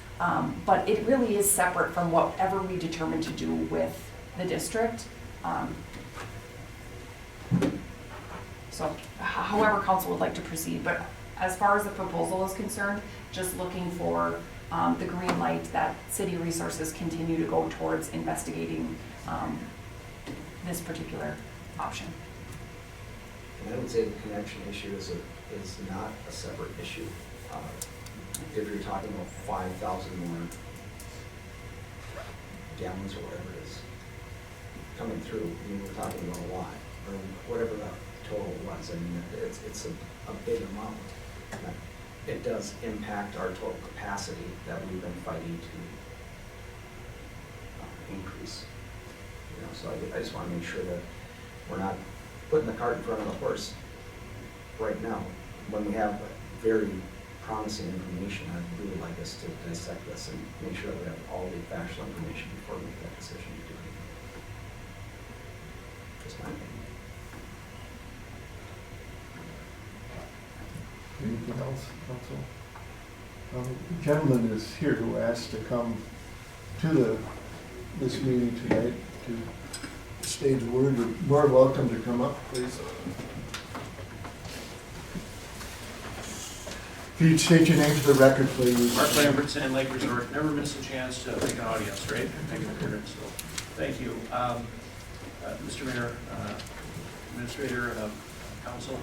But it really is separate from whatever we determine to do with the district. So however council would like to proceed, but as far as the proposal is concerned, just looking for the green light that city resources continue to go towards investigating this particular option. And I would say the connection issue is not a separate issue. If you're talking about 5,000 more gallons or whatever it is coming through, I mean, we're talking about a lot, or whatever that total was. I mean, it's a big amount. It does impact our total capacity that we've been fighting to increase. You know, so I just want to make sure that we're not putting the cart in front of the horse right now when we have very promising information. I'd really like us to dissect this and make sure that we have all the factual information before we make that decision to do anything. Just my opinion. Anything else, council? The gentleman is here who asked to come to this meeting tonight to state the word. You're more welcome to come up, please. If you'd state your name for the record, please. Mark Lambert, Sand Lake Resort. Never miss a chance to make an audience, right? Make an appearance, so thank you. Mr. Mayor, Administrator, Council,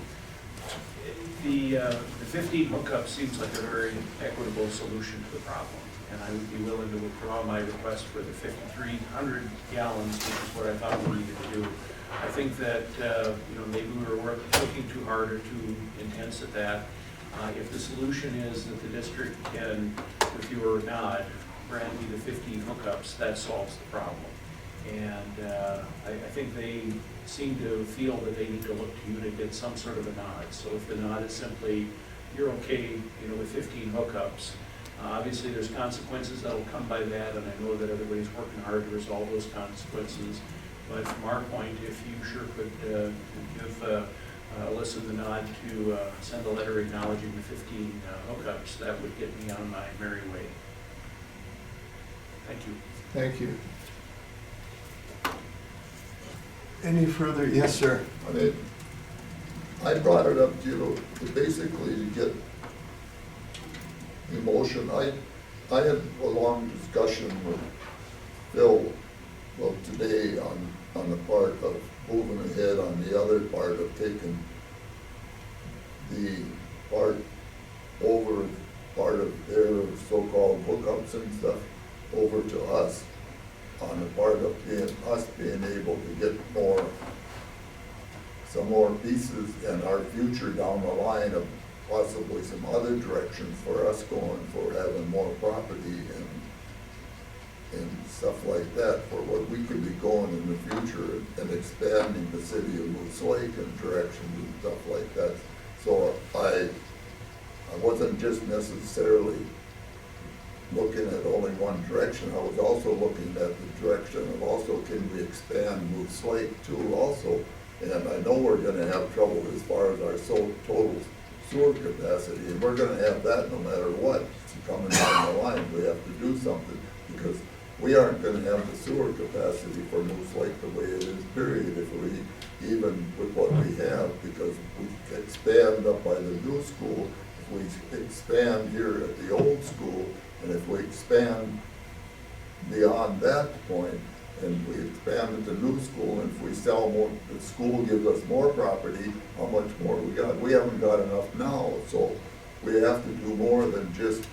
the 15 hookup seems like a very equitable solution to the problem, and I would be willing to withdraw my request for the 5,300 gallons, which is what I thought we needed to do. I think that maybe we were working too hard or too intense at that. If the solution is that the district can, with your nod, grant me the 15 hookups, that solves the problem. And I think they seem to feel that they need to look to you to get some sort of a nod. So if the nod is simply, you're okay, with 15 hookups, obviously there's consequences that'll come by that, and I know that everybody's working hard to resolve those consequences. But from our point, if you sure could give Alyssa the nod to send a letter acknowledging the 15 hookups, that would get me on my merry way. Thank you. Thank you. Any further? Yes, sir. I mean, I brought it up to basically to get emotion. I had a long discussion with Phil today on the part of moving ahead on the other part of taking the part of their so-called hookups and stuff over to us, on the part of us being able to get some more pieces in our future down the line of possibly some other directions for us going for having more property and stuff like that, for what we could be going in the future and expanding the city of Moose Lake in directions and stuff like that. So I wasn't just necessarily looking at only one direction. I was also looking at the direction of also, can we expand Moose Lake too also? And I know we're gonna have trouble as far as our total sewer capacity, and we're gonna have that no matter what. It's coming down the line, we have to do something, because we aren't gonna have the sewer capacity for Moose Lake the way it is, period, if we, even with what we have, because we expand up by the new school, if we expand here at the old school, and if we expand beyond that point, and we expand at the new school, and if we sell more, the school gives us more property, how much more we got? We haven't got enough now, so we have to do more than just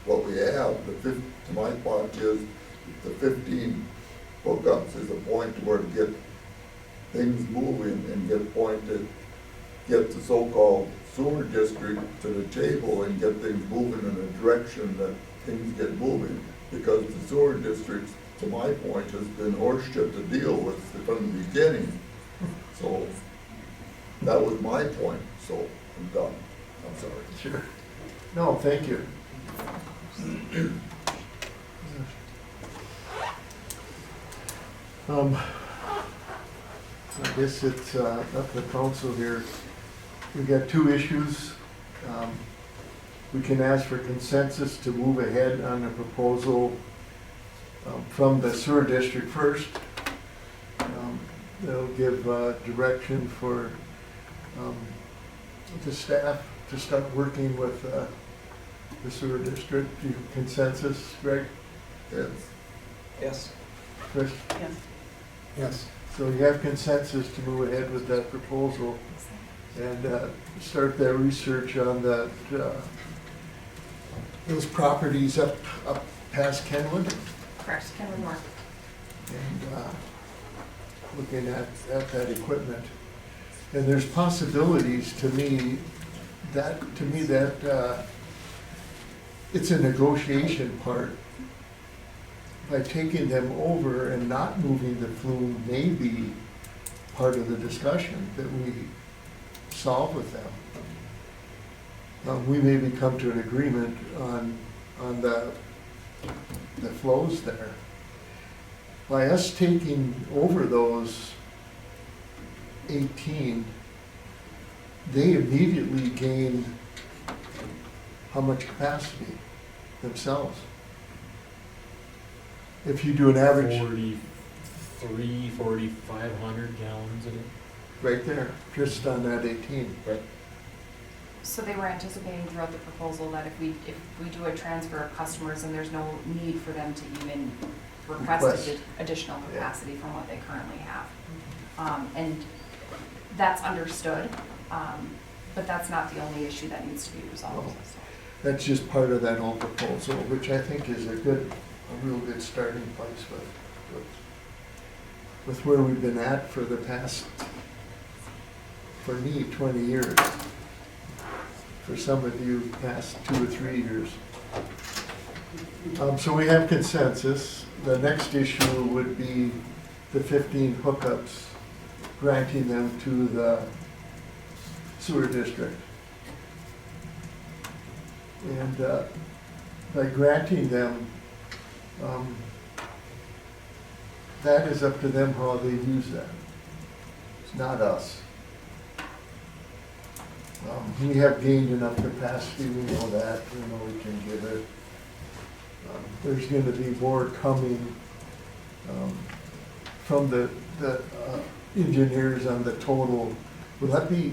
what we have. To my point is, the 15 hookups is a point where to get things moving and get pointed get the so-called sewer district to the table and get things moving in a direction that things get moving. Because the sewer district, to my point, has been horseshit to deal with from the beginning. So that was my point, so I'm done. I'm sorry. Sure. No, thank you. I guess it's up to the council here. We've got two issues. We can ask for consensus to move ahead on the proposal from the sewer district first. That'll give direction for the staff to start working with the sewer district. Consensus, Greg? Yes. Yes. Chris? Yes. Yes. So you have consensus to move ahead with that proposal and start that research on that, those properties up past Kenwood, Correct, Kenwood North. and looking at that equipment. And there's possibilities to me that it's a negotiation part. By taking them over and not moving the flume may be part of the discussion that we solve with them. We maybe come to an agreement on the flows there. By us taking over those 18, they immediately gained how much capacity themselves? If you do an average, 4,500 gallons a day. right there, just on that 18. Right. So they were anticipating throughout the proposal that if we do a transfer of customers and there's no need for them to even request additional capacity from what they currently have. And that's understood, but that's not the only issue that needs to be resolved. No. That's just part of that whole proposal, which I think is a real good starting place with where we've been at for the past, for me, 20 years. For some of you, past 2 or 3 years. So we have consensus. The next issue would be the 15 hookups, granting them to the sewer district. And by granting them, that is up to them how they use that. It's not us. We have gained enough capacity, we know that, we know we can give it. There's going to be more coming from the engineers on the total. Will that be,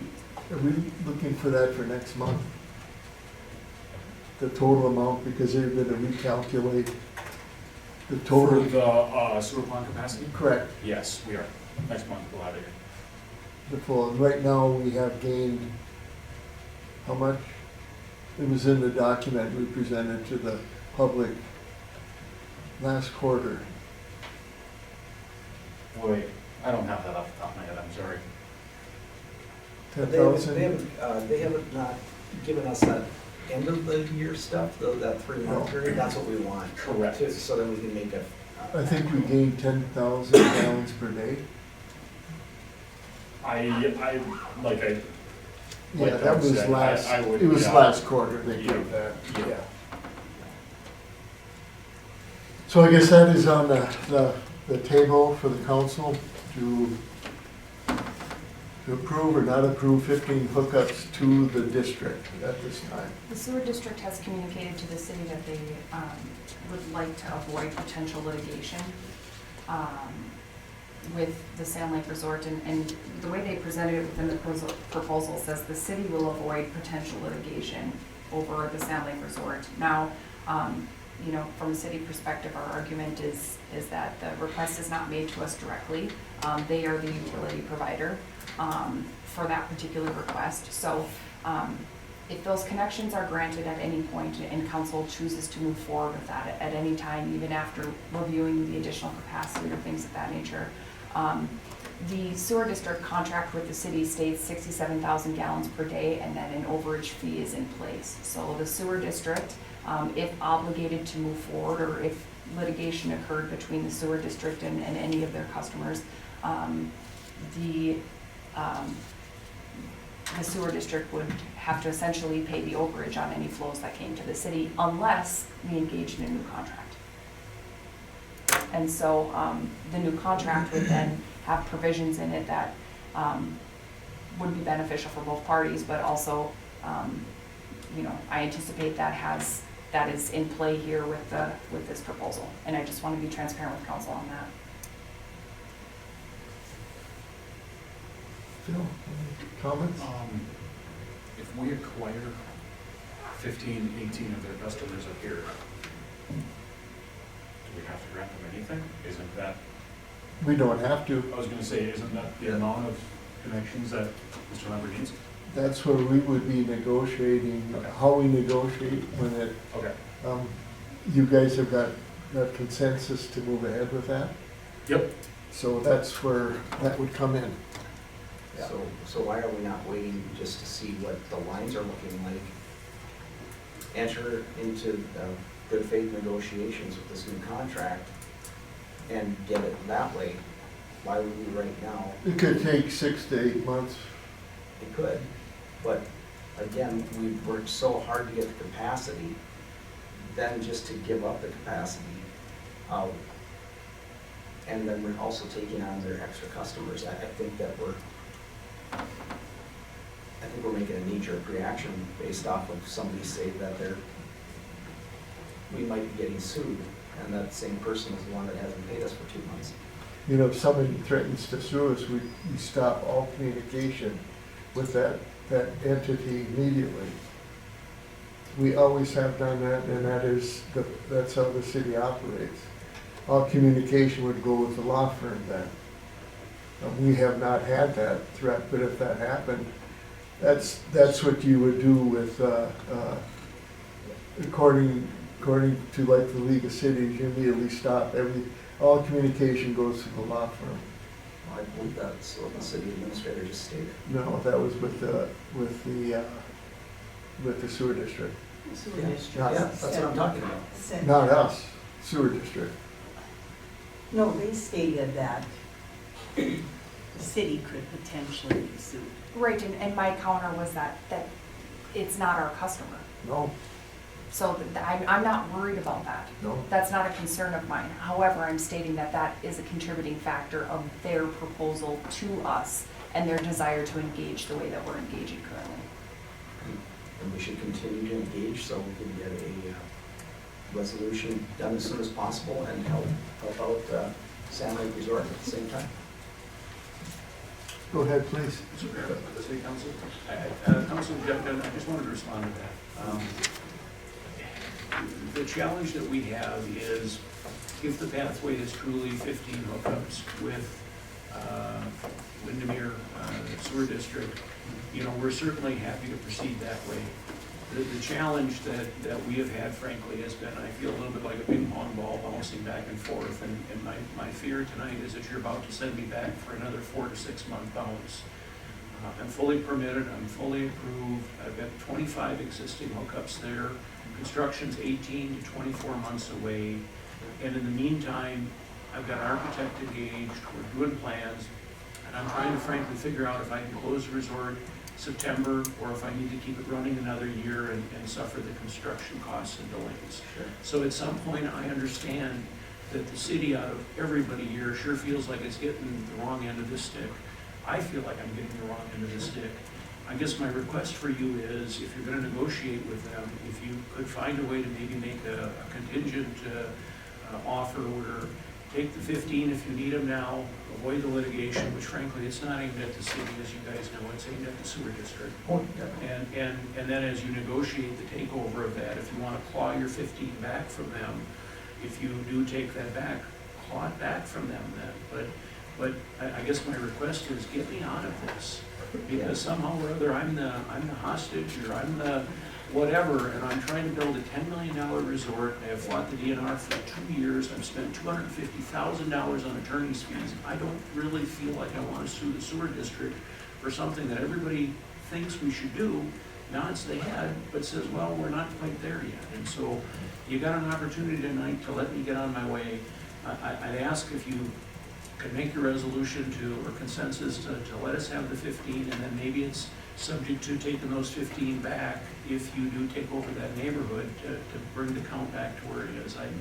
are we looking for that for next month? The total amount, because they're going to recalculate the total. For the sewer plant capacity? Correct. Yes, we are. Next month we'll have it. The full, and right now we have gained, how much? It was in the document we presented to the public last quarter. Wait, I don't have that off the top of my head, I'm sorry. 10,000? They haven't not given us that end of the year stuff, though, that 3-month period, that's what we want. Correct. So then we can make a. I think we gained 10,000 gallons per day. Yeah, that was last, it was last quarter they gave that. Yeah. So I guess that is on the table for the council to approve or not approve 15 hookups to the district at this time. The sewer district has communicated to the city that they would like to avoid potential litigation with the Sand Lake Resort, and the way they presented it within the proposal says the city will avoid potential litigation over the Sand Lake Resort. Now, you know, from a city perspective, our argument is that the request is not made to us directly. They are the utility provider for that particular request. So if those connections are granted at any point and council chooses to move forward with that at any time, even after reviewing the additional capacity or things of that nature, the sewer district contract with the city states 67,000 gallons per day, and then an overage fee is in place. So the sewer district, if obligated to move forward, or if litigation occurred between the sewer district and any of their customers, the sewer district would have to essentially pay the overage on any flows that came to the city unless we engaged in a new contract. And so the new contract would then have provisions in it that would be beneficial for both parties, but also, you know, I anticipate that is in play here with this proposal. And I just want to be transparent with council on that. Phil, any comments? If we acquire 15, 18 of their customers up here, do we have to grant them anything? Isn't that, We don't have to. I was gonna say, isn't that the amount of connections that Mr. Lambert needs? That's where we would be negotiating, how we negotiate when it, Okay. you guys have got consensus to move ahead with that? Yep. So that's where that would come in. So why are we not waiting just to see what the lines are looking like? Enter into good faith negotiations with this new contract and get it that way. Why would we right now? It could take 6 to 8 months. It could, but again, we've worked so hard to get the capacity, then just to give up the capacity out. And then we're also taking on their extra customers. I think we're making a knee-jerk reaction based off of somebody saying that we might be getting sued, and that same person is the one that hasn't paid us for 2 months. You know, if somebody threatens to sue us, we stop all communication with that entity immediately. We always have done that, and that's how the city operates. All communication would go with the law firm then. We have not had that threat, but if that happened, that's what you would do with, according to like the League of Cities, you immediately stop all communication goes to the law firm. I believe that's what the city administrator just stated. No, that was with the sewer district. Sewer Yeah, district. that's what I'm talking about. Said- Not us, sewer district. No, they stated that the city could potentially be sued. Right, and my counter was that it's not our customer. No, So I'm not worried about that. no. That's not a concern of mine. However, I'm stating that is a contributing factor of their proposal to us and their desire to engage the way that we're engaging currently. And we should continue to engage so we can get a resolution done as soon as possible and help out Sand Lake Resort at the same time. Go ahead, please. The city council? Council, I just wanted to respond to that. The challenge that we have is if the pathway is truly 15 hookups with Windermere Sewer District, you know, we're certainly happy to proceed that way. The challenge that we have had, frankly, has been, I feel a little bit like a ping pong ball bouncing back and forth, and my fear tonight is that you're about to send me back for another 4 to 6 month bounce. I'm fully permitted, I'm fully approved, I've got 25 existing hookups there. Construction's 18 to 24 months away, and in the meantime, I've got an architect engaged, we're doing plans, and I'm trying to frankly figure out if I can close the resort September, or if I need to keep it running another year and suffer the construction costs and delays. Sure. So at some point, I understand that the city, out of everybody here, sure feels like it's getting the wrong end of the stick. I feel like I'm getting the wrong end of the stick. I guess my request for you is, if you're gonna negotiate with them, if you could find a way to maybe make a contingent offer where take the 15 if you need them now, avoid the litigation, which frankly, it's not aimed at the city, as you guys know, it's aimed at the sewer district. Oh, definitely. And then as you negotiate the takeover of that, if you want to claw your 15 back from them, if you do take that back, claw it back from them then. But I guess my request is get me out of this, because somehow or other I'm the hostage, or I'm the whatever, and I'm trying to build a $10 million resort. I have fought the DNR for 2 years. I've spent $250,000 on attorney's fees. I don't really feel like I want to sue the sewer district for something that everybody thinks we should do, nods their head, but says, well, we're not quite there yet. And so you got an opportunity tonight to let me get on my way. I'd ask if you could make your resolution to, or consensus to let us have the 15, and then maybe it's subject to taking those 15 back if you do take over that neighborhood to bring the count back to where it is. I'm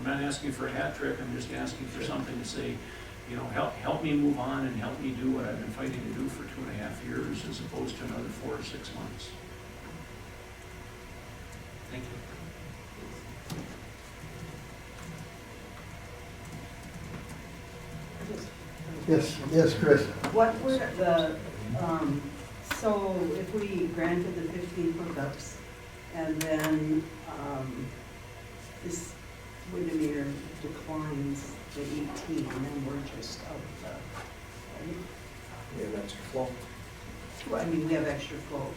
not asking for a hat trick, I'm just asking for something to say, you know, help me move on and help me do what I've been fighting to do for 2.5 years as opposed to another 4 or 6 months. Thank you. Yes, Chris. What were the, so if we granted the 15 hookups and then this Windermere declines the 18, and then we're just out of the, right? We have extra flow Well, I mean, we have extra flow.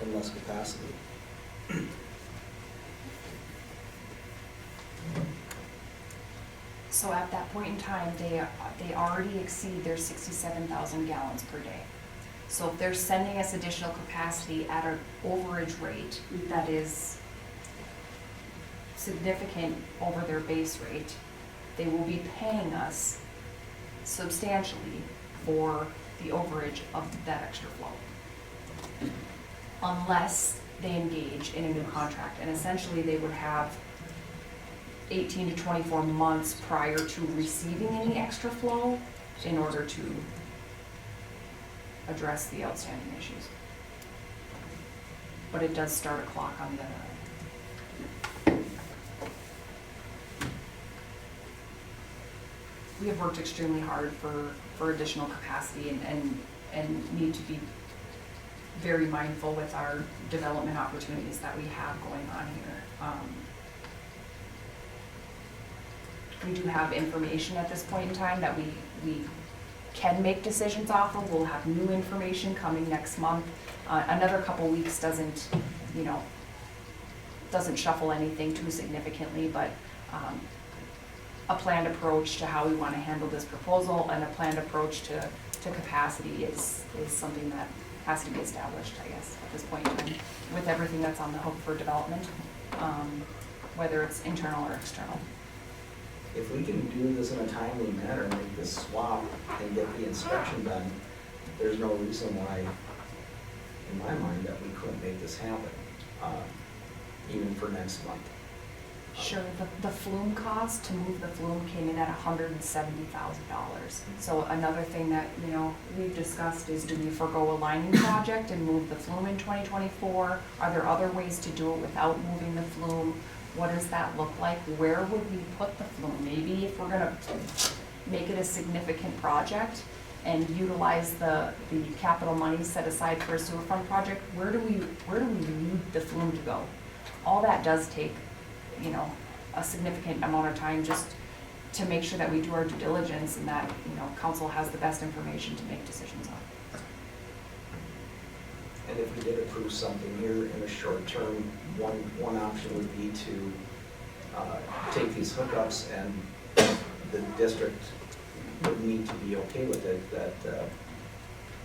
and less capacity. So at that point in time, they already exceed their 67,000 gallons per day. So if they're sending us additional capacity at an overage rate that is significant over their base rate, they will be paying us substantially for the overage of that extra flow. Unless they engage in a new contract, and essentially they would have 18 to 24 months prior to receiving any extra flow in order to address the outstanding issues. But it does start a clock on the other end. We have worked extremely hard for additional capacity and need to be very mindful with our development opportunities that we have going on here. We do have information at this point in time that we can make decisions off of. We'll have new information coming next month. Another couple weeks doesn't shuffle anything too significantly, but a planned approach to how we want to handle this proposal and a planned approach to capacity is something that has to be established, I guess, at this point in time, with everything that's on the hook for development, whether it's internal or external. If we can do this in a timely manner and make this swap and get the inspection done, there's no reason why, in my mind, that we couldn't make this happen, even for next month. Sure, the flume cost to move the flume came in at $170,000. So another thing that, we've discussed is, do we forego a lining project and move the flume in 2024? Are there other ways to do it without moving the flume? What does that look like? Where would we put the flume? Maybe if we're gonna make it a significant project and utilize the capital money set aside for a sewer fund project, where do we need the flume to go? All that does take, a significant amount of time just to make sure that we do our due diligence and that, council has the best information to make decisions on. And if we did approve something here in the short term, one option would be to take these hookups, and the district would need to be okay with it, that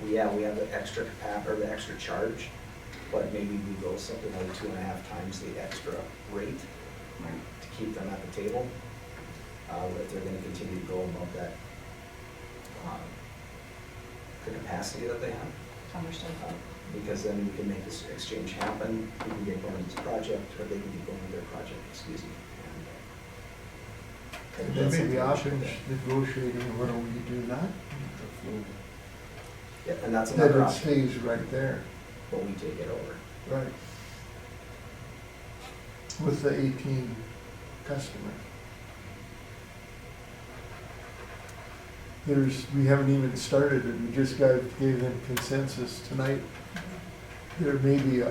we have the extra or the extra charge, but maybe we go something like 2.5 times the extra rate to keep them at the table, if they're gonna continue to go above that, the capacity that they have. Understood. Because then we can make this exchange happen, we can get going with this project, or they can get going with their project, excuse me. And then maybe options negotiating, what do we do not need the flume? Yeah, and that's Then another it option, stays right there. but we take it over. Right. With the 18 customers. We haven't even started it, we just gave them consensus tonight. There may be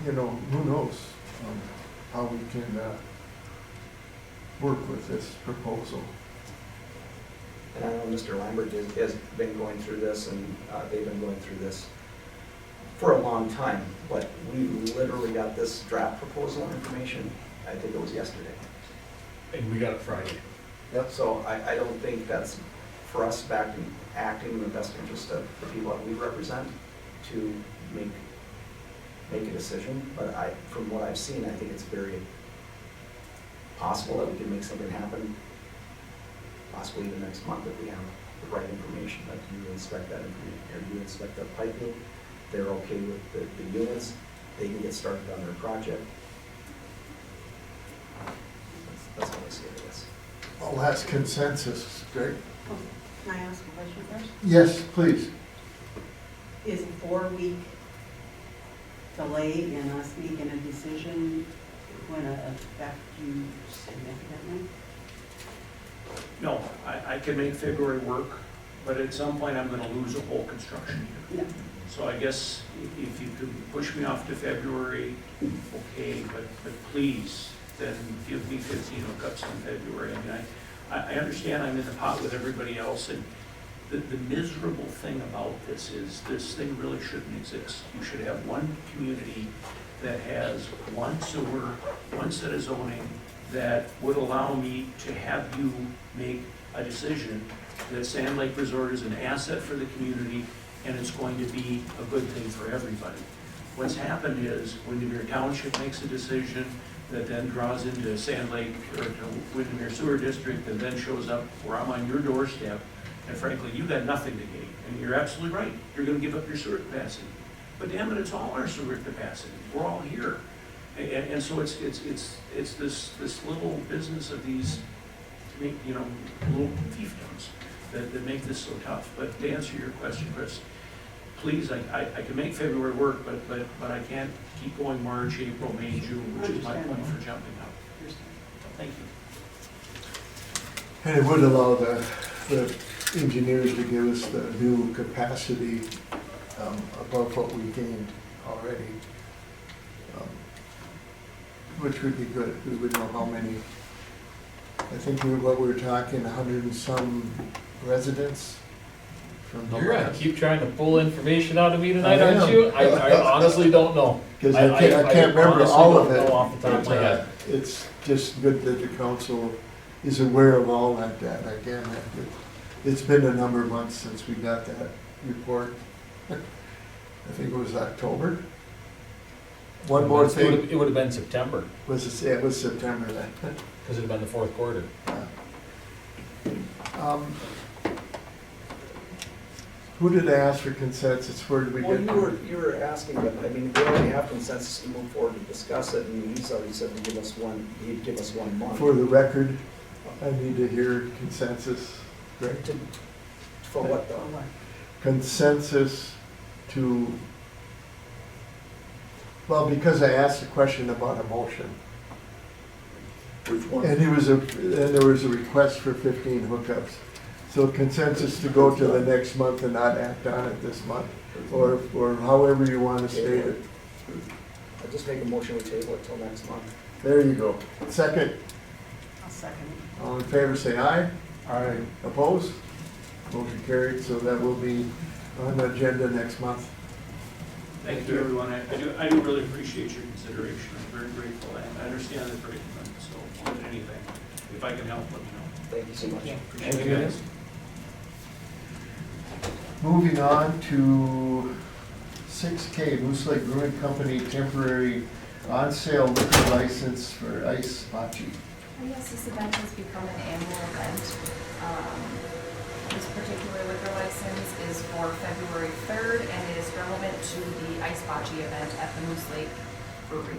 who knows how we can work with this proposal. And I know Mr. Lambert has been going through this, and they've been going through this for a long time, but we literally got this draft proposal information, I think it was yesterday. And we got it Friday. Yep. So I don't think that's for us acting in the best interest of the people that we represent to make a decision, but from what I've seen, I think it's very possible that we can make something happen, possibly even next month if we have the right information, that you inspect that information, or you inspect the piping, they're okay with the units, they can get started on their project. That's how I see it, I guess. Well, that's consensus, Greg. Oh, can I ask a question first? Yes, please. Is a 4-week delay in us making a decision going to affect you significantly? No, I can make February work, but at some point I'm gonna lose a whole construction year. Yeah. So I guess if you could push me off to February, okay, but please, then give me 15 hookups in February. I mean, I understand I'm in the pot with everybody else, and the miserable thing about this is this thing really shouldn't exist. You should have one community that has one sewer, one set of zoning, that would allow me to have you make a decision that Sand Lake Resort is an asset for the community and it's going to be a good thing for everybody. What's happened is Windermere Township makes a decision that then draws into Sand Lake or to Windermere Sewer District and then shows up where I'm on your doorstep, and frankly, you got nothing to gain. And you're absolutely right, you're gonna give up your sewer capacity. But damn it, it's all our sewer capacity, we're all here. And so it's this little business of these, you know, little fiefdoms that make this so tough. But to answer your question, Chris, please, I can make February work, but I can't keep going March, April, May, June, which is my point for jumping up. Thank you. And it would allow the engineers to give us the new capacity above what we gained already, which would be good. We would know how many, I think what we were talking, 100 and some residents from the You're gonna last. keep trying to pull information out of me tonight, I aren't am. you? I honestly don't know. Because I can't remember honestly all of don't it. know off the top of my head. It's just good that the council is aware of all that data. Again, it's been a number of months since we got that report. I think it was October. One more thing. It would have been September, It was September then. because it'd have been the fourth quarter. Who did I ask for consensus? Where did we Well, get? you were asking, but I mean, we already have consensus to move forward to discuss it, and he's already said he'd give us 1 month. For the record, I need to hear consensus. Greg? For what though? Consensus to, well, because I asked a question about a motion. Which one? And there was a request for 15 hookups. So consensus to go to the next month and not act on it this month, or however you want to state it. I'll just make a motion to table it till next month. There you go. Second, I'll second it. all in favor say aye. Aye. Opposed? Motion carried, so that will be on the agenda next month. Thank you, everyone. I do really appreciate your consideration. I'm very grateful. I understand the predicament, so more than anything, if I can help, let me know. Thank you so much. Appreciate Thank you you. guys. Moving on to 6K, Moose Lake Brewing Company temporary on-sale liquor license for ice bocce. Yes, this event has become an annual event. This particular liquor license is for February 3rd and it is relevant to the ice bocce event at the Moose Lake Brewery.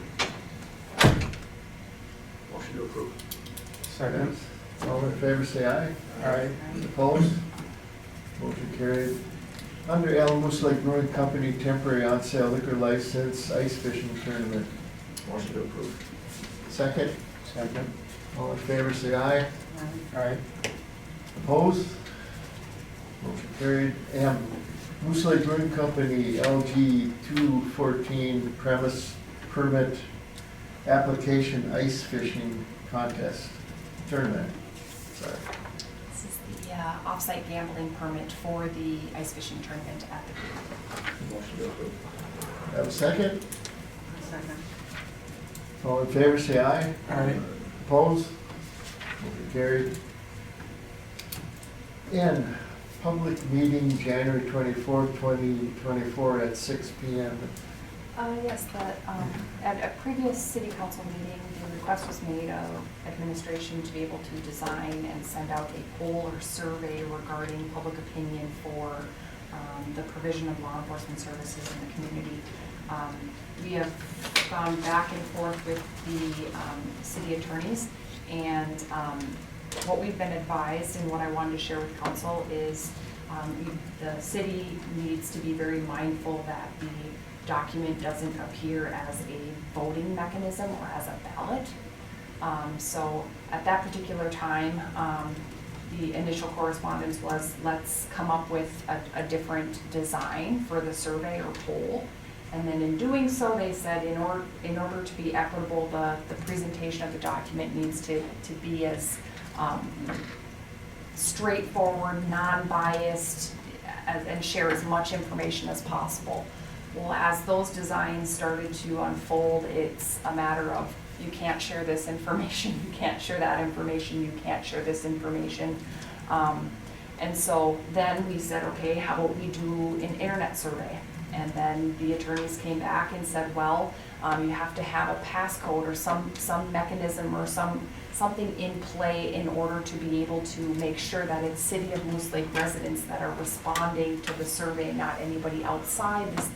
Motion to approve. Second. All in favor, say aye. Aye. Opposed? Motion carried. Under L, Moose Lake Brewing Company temporary on-sale liquor license, ice fishing tournament. Motion to approve. Second. Second. All in favor, say aye. Aye. Opposed? Motion carried. M, Moose Lake Brewing Company, LG 214 premise permit application ice fishing contest tournament. Sorry. This is the off-site gambling permit for the ice fishing tournament at the creek. Motion to approve. Have a second? Second. All in favor, say aye. Aye. Opposed? Motion carried. And public meeting, January 24th, 2024 at 6 PM. Yes, at a previous city council meeting, the request was made of administration to be able to design and send out a poll or survey regarding public opinion for the provision of law enforcement services in the community. We have gone back and forth with the city attorneys, and what we've been advised and what I wanted to share with council is the city needs to be very mindful that the document doesn't appear as a voting mechanism or as a ballot. So at that particular time, the initial correspondence was, let's come up with a different design for the survey or poll. And then in doing so, they said in order to be equitable, the presentation of the document needs to be as straightforward, non-biased, and share as much information as possible. Well, as those designs started to unfold, it's a matter of you can't share this information, you can't share that information, you can't share this information. And so then we said, okay, how about we do an internet survey? And then the attorneys came back and said, well, you have to have a passcode or some mechanism or something in play in order to be able to make sure that it's City of Moose Lake residents that are responding to the survey, not anybody outside this,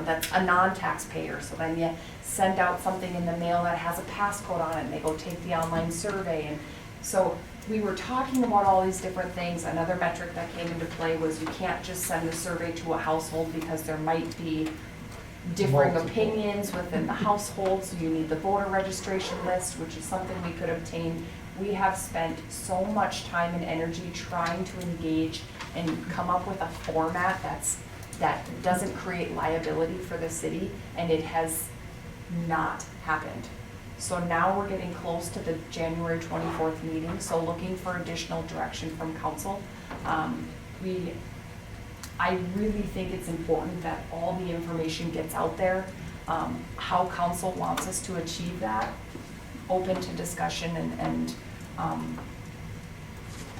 that's a non-taxpayer. So then you send out something in the mail that has a passcode on it, and they go take the online survey. And so we were talking about all these different things. Another metric that came into play was you can't just send a survey to a household because there might be differing opinions within the household, so you need the voter registration list, which is something we could obtain. We have spent so much time and energy trying to engage and come up with a format that doesn't create liability for the city, and it has not happened. So now we're getting close to the January 24th meeting, so looking for additional direction from council. I really think it's important that all the information gets out there. How council wants us to achieve that, open to discussion and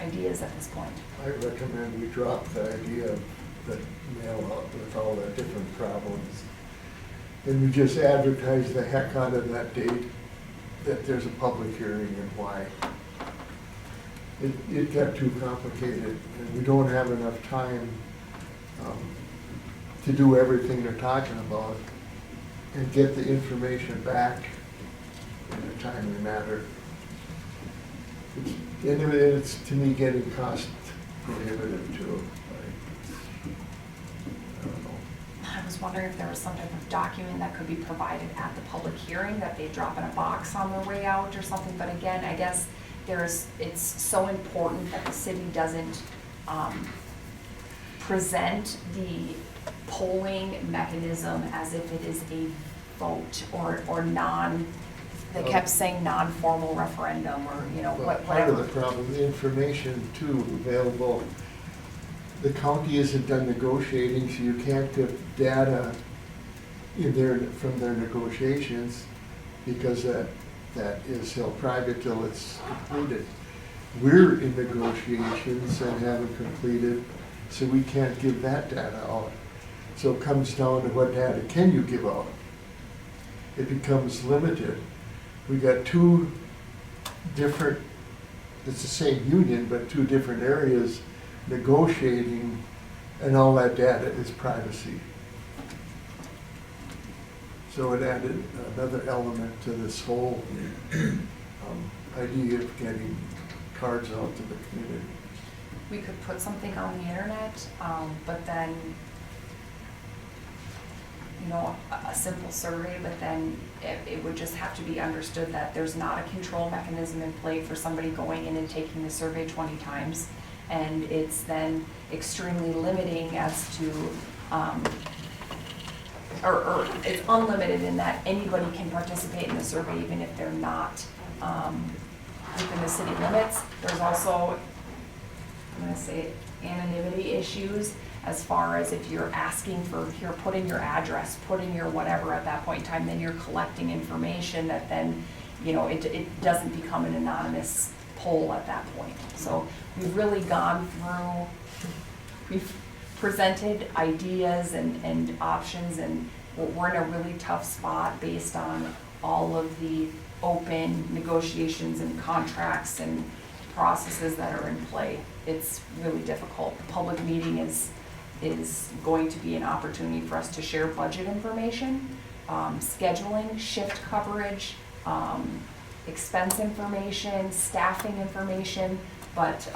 ideas at this point. I recommend we drop the idea of the mail out with all the different problems. And we just advertise the heck out of that date, that there's a public hearing and why. It got too complicated, and we don't have enough time to do everything they're talking about and get the information back in a timely manner. And it's, to me, getting cost prohibitive too. I don't know. I was wondering if there was some type of document that could be provided at the public hearing that they drop in a box on their way out or something, but again, I guess it's so important that the city doesn't present the polling mechanism as if it is a vote or they kept saying non-formal referendum or, Well, whatever. part of the problem, the information too available. The county isn't done negotiating, so you can't get data from their negotiations because that is held private till it's completed. We're in negotiations and haven't completed, so we can't give that data out. So it comes down to what data can you give out? It becomes limited. We got two different, it's the same union, but two different areas negotiating, and all that data is privacy. So it added another element to this whole idea of getting cards out to the community. We could put something on the internet, but then, a simple survey, but then it would just have to be understood that there's not a control mechanism in play for somebody going in and taking the survey 20 times. And it's then extremely limiting as to, or it's unlimited in that anybody can participate in the survey even if they're not within the city limits. There's also I'm gonna say anonymity issues as far as if you're asking for, you're putting your address, putting your whatever at that point in time, then you're collecting information that then, you know, it doesn't become an anonymous poll at that point. So we've really gone through, we've presented ideas and options, and we're in a really tough spot based on all of the open negotiations and contracts and processes that are in play. It's really difficult. The public meeting is going to be an opportunity for us to share budget information, scheduling, shift coverage, expense information, staffing information, but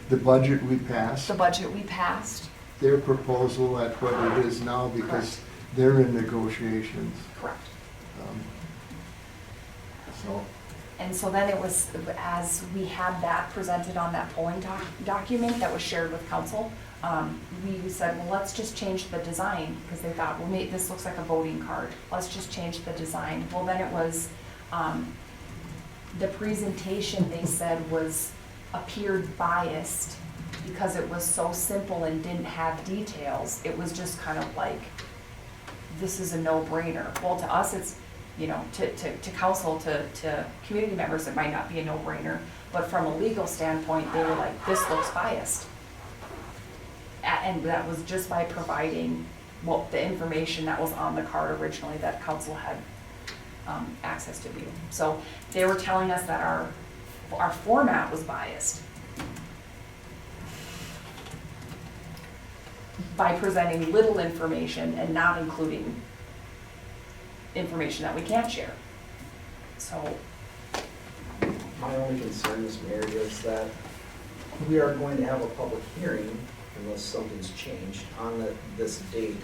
The budget we passed, the budget we passed. their proposal at what it is now, because they're in negotiations. Correct. So, And so then it was, as we had that presented on that polling document that was shared with council, we said, well, let's just change the design, because they thought, well, this looks like a voting card. Let's just change the design. Well, then it was, the presentation, they said, appeared biased because it was so simple and didn't have details. It was just kind of like, this is a no-brainer. Well, to us, it's, you know, to council, to community members, it might not be a no-brainer, but from a legal standpoint, they were like, this looks biased. And that was just by providing, well, the information that was on the card originally that council had access to view. So they were telling us that our format was biased by presenting little information and not including information that we can't share. So My only concern, Mr. Mayor, is that we are going to have a public hearing unless something's changed on this date.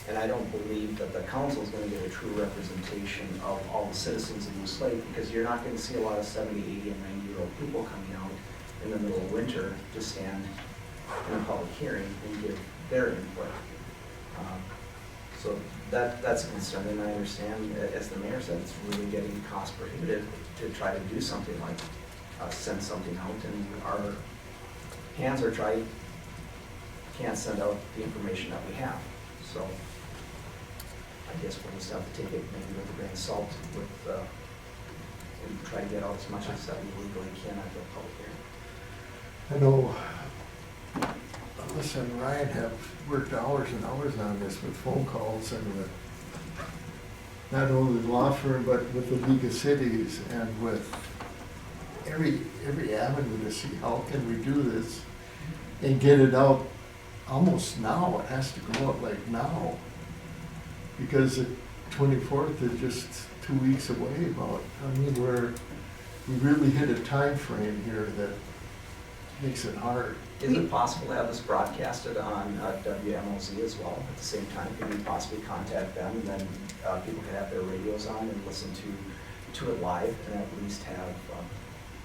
And I don't believe that the council is gonna get a true representation of all the citizens in Moose Lake, because you're not gonna see a lot of 70, 80, and 90-year-old people coming out in the middle of winter to stand in a public hearing and give their input. So that's a concern, and I understand, as the mayor said, it's really getting cost prohibitive to try to do something like send something out, and our hands are tied, can't send out the information that we have. So I guess we'll just have to take it maybe with a grain of salt and try to get out as much as that we legally can at the public hearing. I know Alyssa and Ryan have worked hours and hours on this with phone calls and with not only the law firm, but with the League of Cities and with every avenue to see how can we do this and get it out almost now. It has to go out like now, because the 24th is just 2 weeks away about. I mean, we really hit a time frame here that makes it hard. Is it possible to have this broadcasted on WMOZ as well at the same time? Could we possibly contact them, and then people could have their radios on and listen to it live, and at least have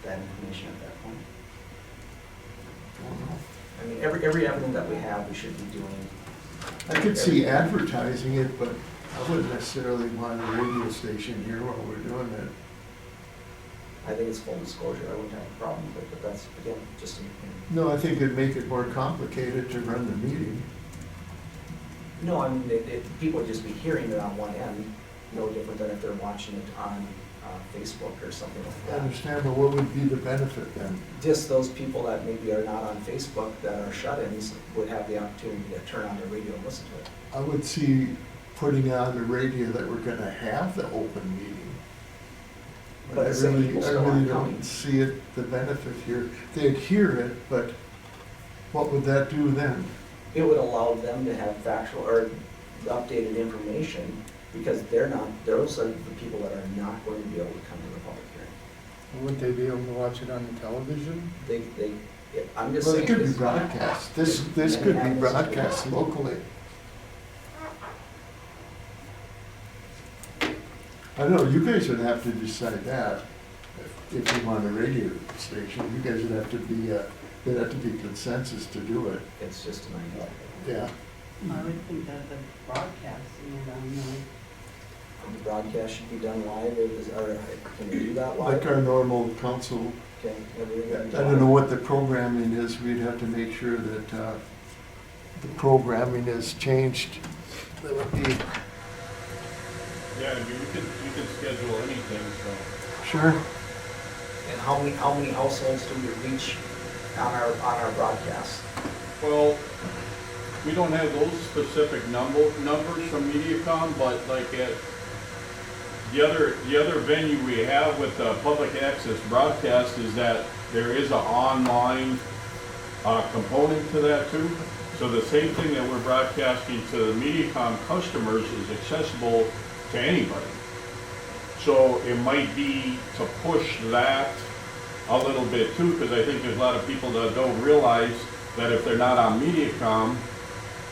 that information at that point? I mean, every avenue that we have, we should be doing. I could see advertising it, but I wouldn't necessarily want a radio station here while we're doing it. I think it's full disclosure, I wouldn't have a problem with it, but that's, again, just an opinion. No, I think it'd make it more complicated to run the meeting. No, I mean, people would just be hearing it on one end, no different than if they're watching it on Facebook or something like I that. understand, but what would be the benefit then? Just those people that maybe are not on Facebook that are shut-ins would have the opportunity to turn on their radio and listen to it. I would see putting on the radio that we're gonna have the open meeting. But I the same really people still aren't coming. don't see it, the benefit here. They'd hear it, but what would that do then? It would allow them to have factual or updated information, because those are the people that are not going to be able to come to the public hearing. Wouldn't they be able to watch it on the television? I'm just Well, saying. it could be this- broadcast. This could be broadcast locally. I don't know, you guys would have to decide that. If you want a radio station, you guys would have to be, there'd have to be consensus to do it. It's just an idea. Yeah. I would think that the broadcasting is on, The broadcast should be done live, or can we do that Like live? our normal council Okay, everything that I don't know what the programming is, we'd have to make sure that the programming is changed. That would be, Yeah, you can schedule anything, so. sure. And how many households do we reach on our broadcast? Well, we don't have those specific numbers from MediaCom, but like at the other venue we have with the public access broadcast is that there is an online component to that too. So the same thing that we're broadcasting to the MediaCom customers is accessible to anybody. So it might be to push that a little bit too, because I think there's a lot of people that don't realize that if they're not on MediaCom,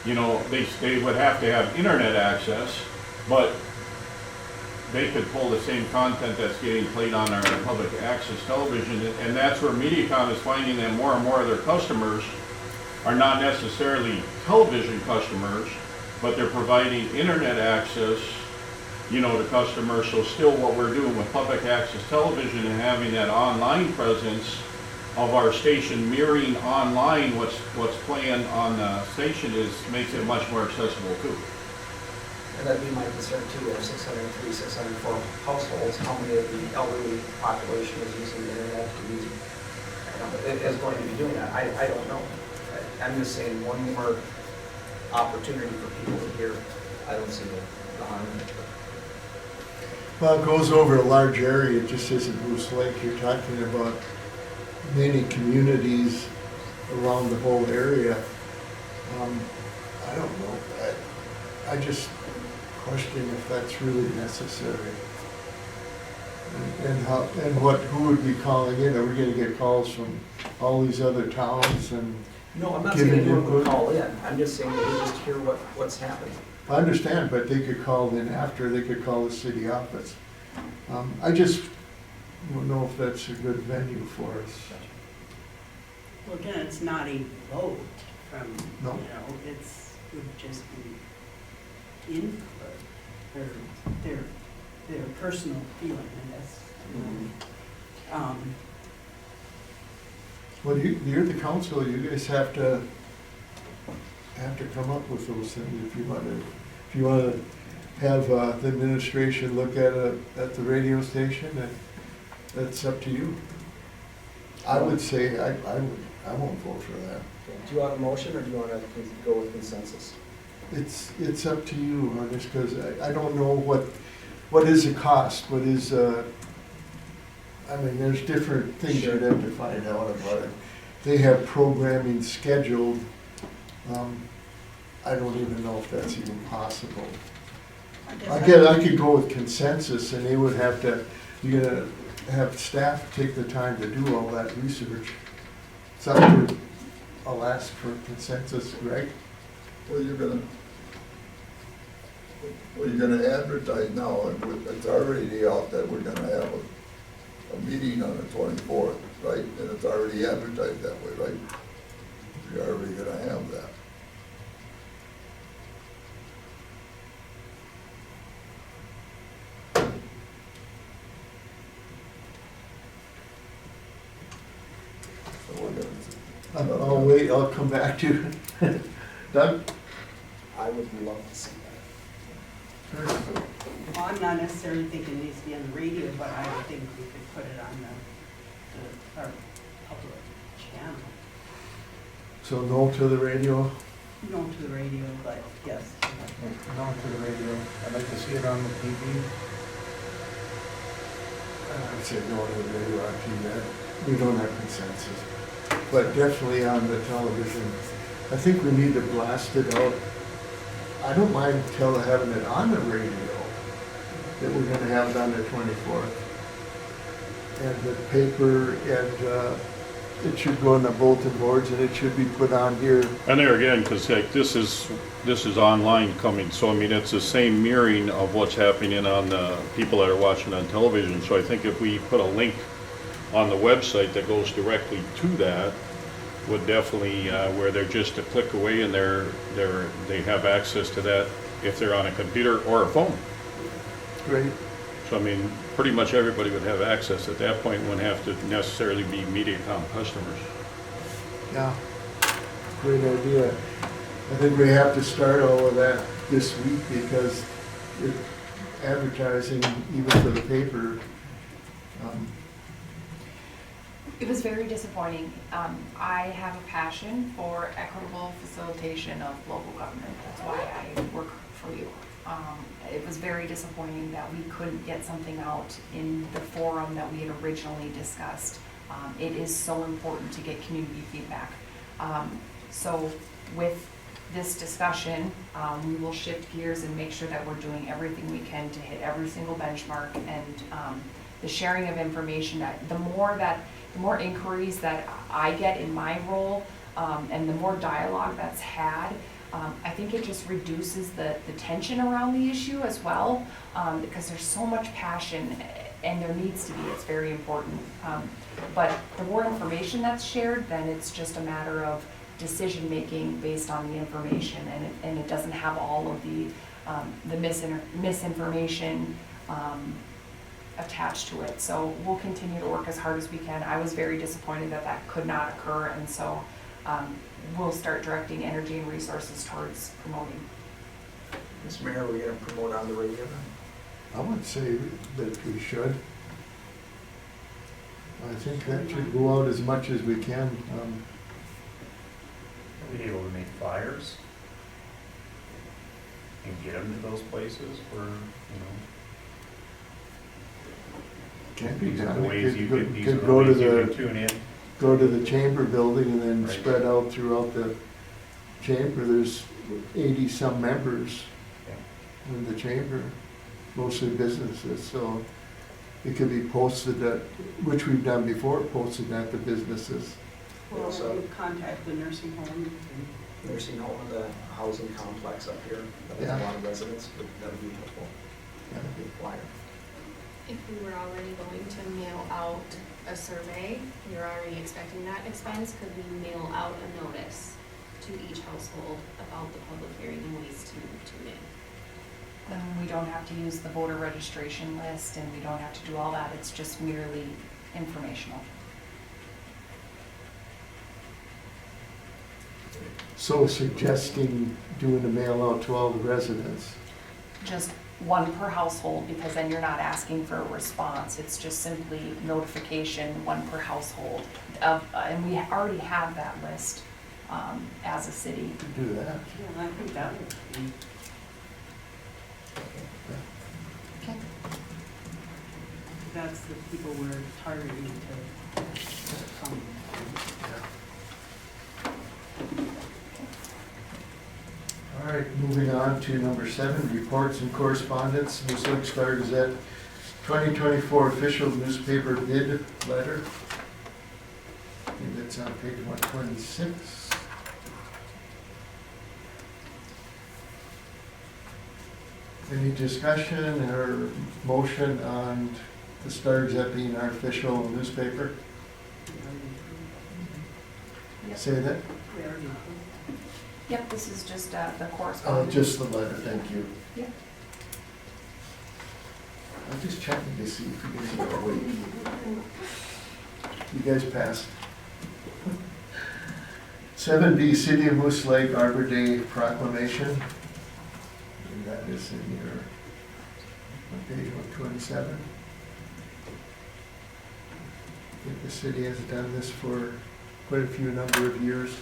you know, they would have to have internet access, but they could pull the same content that's getting played on our public access television. And that's where MediaCom is finding that more and more of their customers are not necessarily television customers, but they're providing internet access, you know, to customers. So still what we're doing with public access television and having that online presence of our station mirroring online what's playing on the station makes it much more accessible too. And that'd be my concern too, we have 603, 604 households, how many of the elderly population is using the internet, is going to be doing that? I don't know. I'm just saying one more opportunity for people to hear. I don't see the harm in it. Well, it goes over a large area, it just isn't Moose Lake, you're talking about many communities around the whole area. I don't know, I just question if that's really necessary. And who would be calling in? Are we gonna get calls from all these other towns and No, I'm not saying giving anyone would input? call in, I'm just saying that we just hear what's happening. I understand, but they could call in after, they could call the city office. I just don't know if that's a good venue for us. Well, again, it's not a vote from, No. you know, it's, would just be input, their personal feeling, I guess. Well, you're the council, you guys have to come up with those things if you wanna have the administration look at the radio station, that's up to you. I would say, I won't vote for that. Do you want a motion or do you want to go with consensus? It's up to you on this, because I don't know what is the cost, what is, I mean, there's different things you'd have to find out about it. They have programming scheduled, I don't even know if that's even possible. Again, I could go with consensus, and they would have to, you're gonna have staff take the time to do all that research. So I'll ask for consensus, Greg? Well, you're gonna advertise now, and it's already out that we're gonna have a meeting on the 24th, right? And it's already advertised that way, right? You're already gonna have that. So we're gonna. I'll wait, I'll come back to you. Doug? I would love to see that. Well, I'm not necessarily thinking it needs to be on the radio, but I would think we could put it on our public channel. So no to the radio? No to the radio, but yes. No to the radio. I'd like to see it on the TV. I'd say no to the radio on TV. We don't have consensus. But definitely on the television. I think we need to blast it out. I don't mind having it on the radio, that we're gonna have it on the 24th. And the paper, and it should go on the bulletin boards, and it should be put on here. And there again, because like this is online coming, so I mean, it's the same mirroring of what's happening on the people that are watching on television. So I think if we put a link on the website that goes directly to that, would definitely, where they're just a click away and they have access to that if they're on a computer or a phone. Great. So I mean, pretty much everybody would have access. At that point, wouldn't have to necessarily be MediaCom customers. Yeah, great idea. I think we have to start all of that this week because advertising, even for the paper, It was very disappointing. I have a passion for equitable facilitation of local government. That's why I work for you. It was very disappointing that we couldn't get something out in the forum that we had originally discussed. It is so important to get community feedback. So with this discussion, we will shift gears and make sure that we're doing everything we can to hit every single benchmark, and the sharing of information. The more inquiries that I get in my role, and the more dialogue that's had, I think it just reduces the tension around the issue as well, because there's so much passion, and there needs to be. It's very important. But the more information that's shared, then it's just a matter of decision-making based on the information, and it doesn't have all of the misinformation attached to it. So we'll continue to work as hard as we can. I was very disappointed that that could not occur, and so we'll start directing energy and resources towards promoting. Mr. Mayor, are we gonna promote on the radio then? I would say that we should. I think that should go out as much as we can. Are we able to make flyers and get them to those places where, Can't be these are done. the ways you could, these are Could the go to ways you the, can tune in? go to the chamber building and then Right. spread out throughout the chamber. There's 80-some members in the chamber, mostly businesses, so it could be posted at, which we've done before, posted at the businesses. Or Also- you contact the nursing home. Nursing home in the housing complex up here, that has Yeah. a lot of residents, but that would be helpful. That would be a flyer. If we were already going to mail out a survey, you're already expecting that expense, could we mail out a notice to each household about the public hearing and ways to tune in? Then we don't have to use the voter registration list, and we don't have to do all that. It's just merely informational. So suggesting doing a mail out to all the residents. Just one per household, because then you're not asking for a response. It's just simply notification, one per household. And we already have that list as a city. Do that. Yeah, I think that would be. Okay. That's the people we're targeting to come. All right, moving on to number 7, reports and correspondence. Moose Lake Star Gazette 2024 official newspaper bid letter. I think that's on page 126. Any discussion or motion on the Star Gazette being our official newspaper? Say that? We already. Yep, this is just the Oh, correspondence. just the letter, thank you. Yep. I'm just checking to see if you guys are awake. You guys passed. 7B, City of Moose Lake Arbor Day proclamation. And that is in your, on page 127. I think the city has done this for quite a few number of years.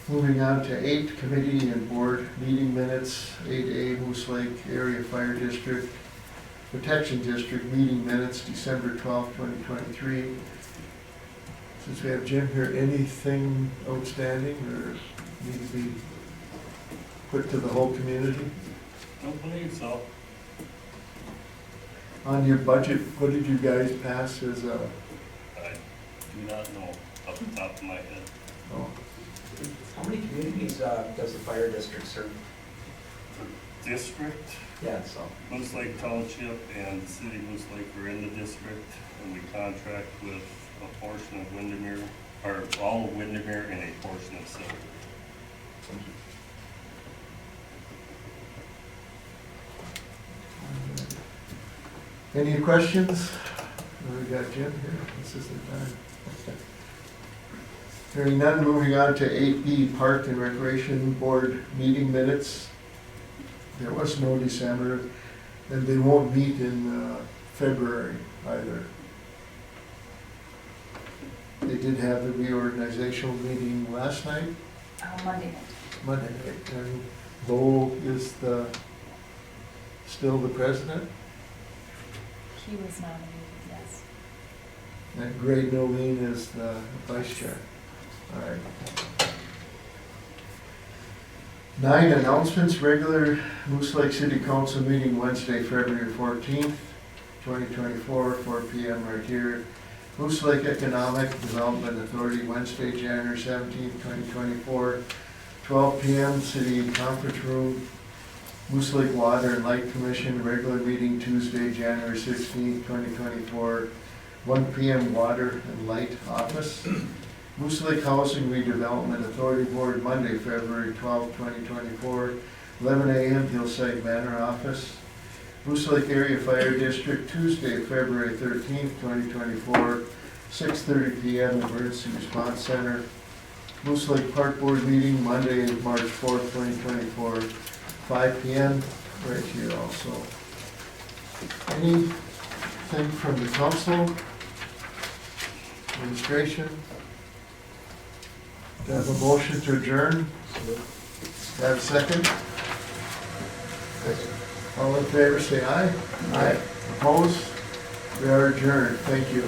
Moving on to 8, committee and board meeting minutes. 8A, Moose Lake Area Fire District Protection District meeting minutes, December 12th, 2023. Since we have Jim here, anything outstanding or need to be put to the whole community? Don't believe so. On your budget, what did you guys pass as a, I do not know off the top of my head. oh, How many communities does the fire district serve? The district, Yeah, so. Moose Lake Township and the city of Moose Lake are in the district, and we contract with a portion of Windermere, or all of Windermere and a portion of Silver. Any questions? We got Jim here, this is the time. Hearing none, moving on to 8B, Park and Recreation Board meeting minutes. There was no December, and they won't meet in February either. They did have the reorganizational meeting last night, Monday night. Monday night, and Lowell is still the president, He was nominated, yes. and Greg Nolene is the vice chair. All right. 9, announcements, regular Moose Lake City Council meeting Wednesday, February 14th, 2024, 4 p.m. right here. Moose Lake Economic Development Authority, Wednesday, January 17th, 2024, 12 p.m. City Conference Room. Moose Lake Water and Light Commission, regular meeting Tuesday, January 16th, 2024, 1 p.m. Water and Light Office. Moose Lake Housing Redevelopment Authority Board, Monday, February 12th, 2024, 11 a.m. Hillside Manor Office. Moose Lake Area Fire District, Tuesday, February 13th, 2024, 6:30 p.m. Emergency Response Center. Moose Lake Park Board meeting, Monday, March 4th, 2024, 5 p.m. right here also. Anything from the council? Administration? Do I have a motion to adjourn? Do I have a second? All in favor, say aye. Aye. Opposed? We are adjourned. Thank you.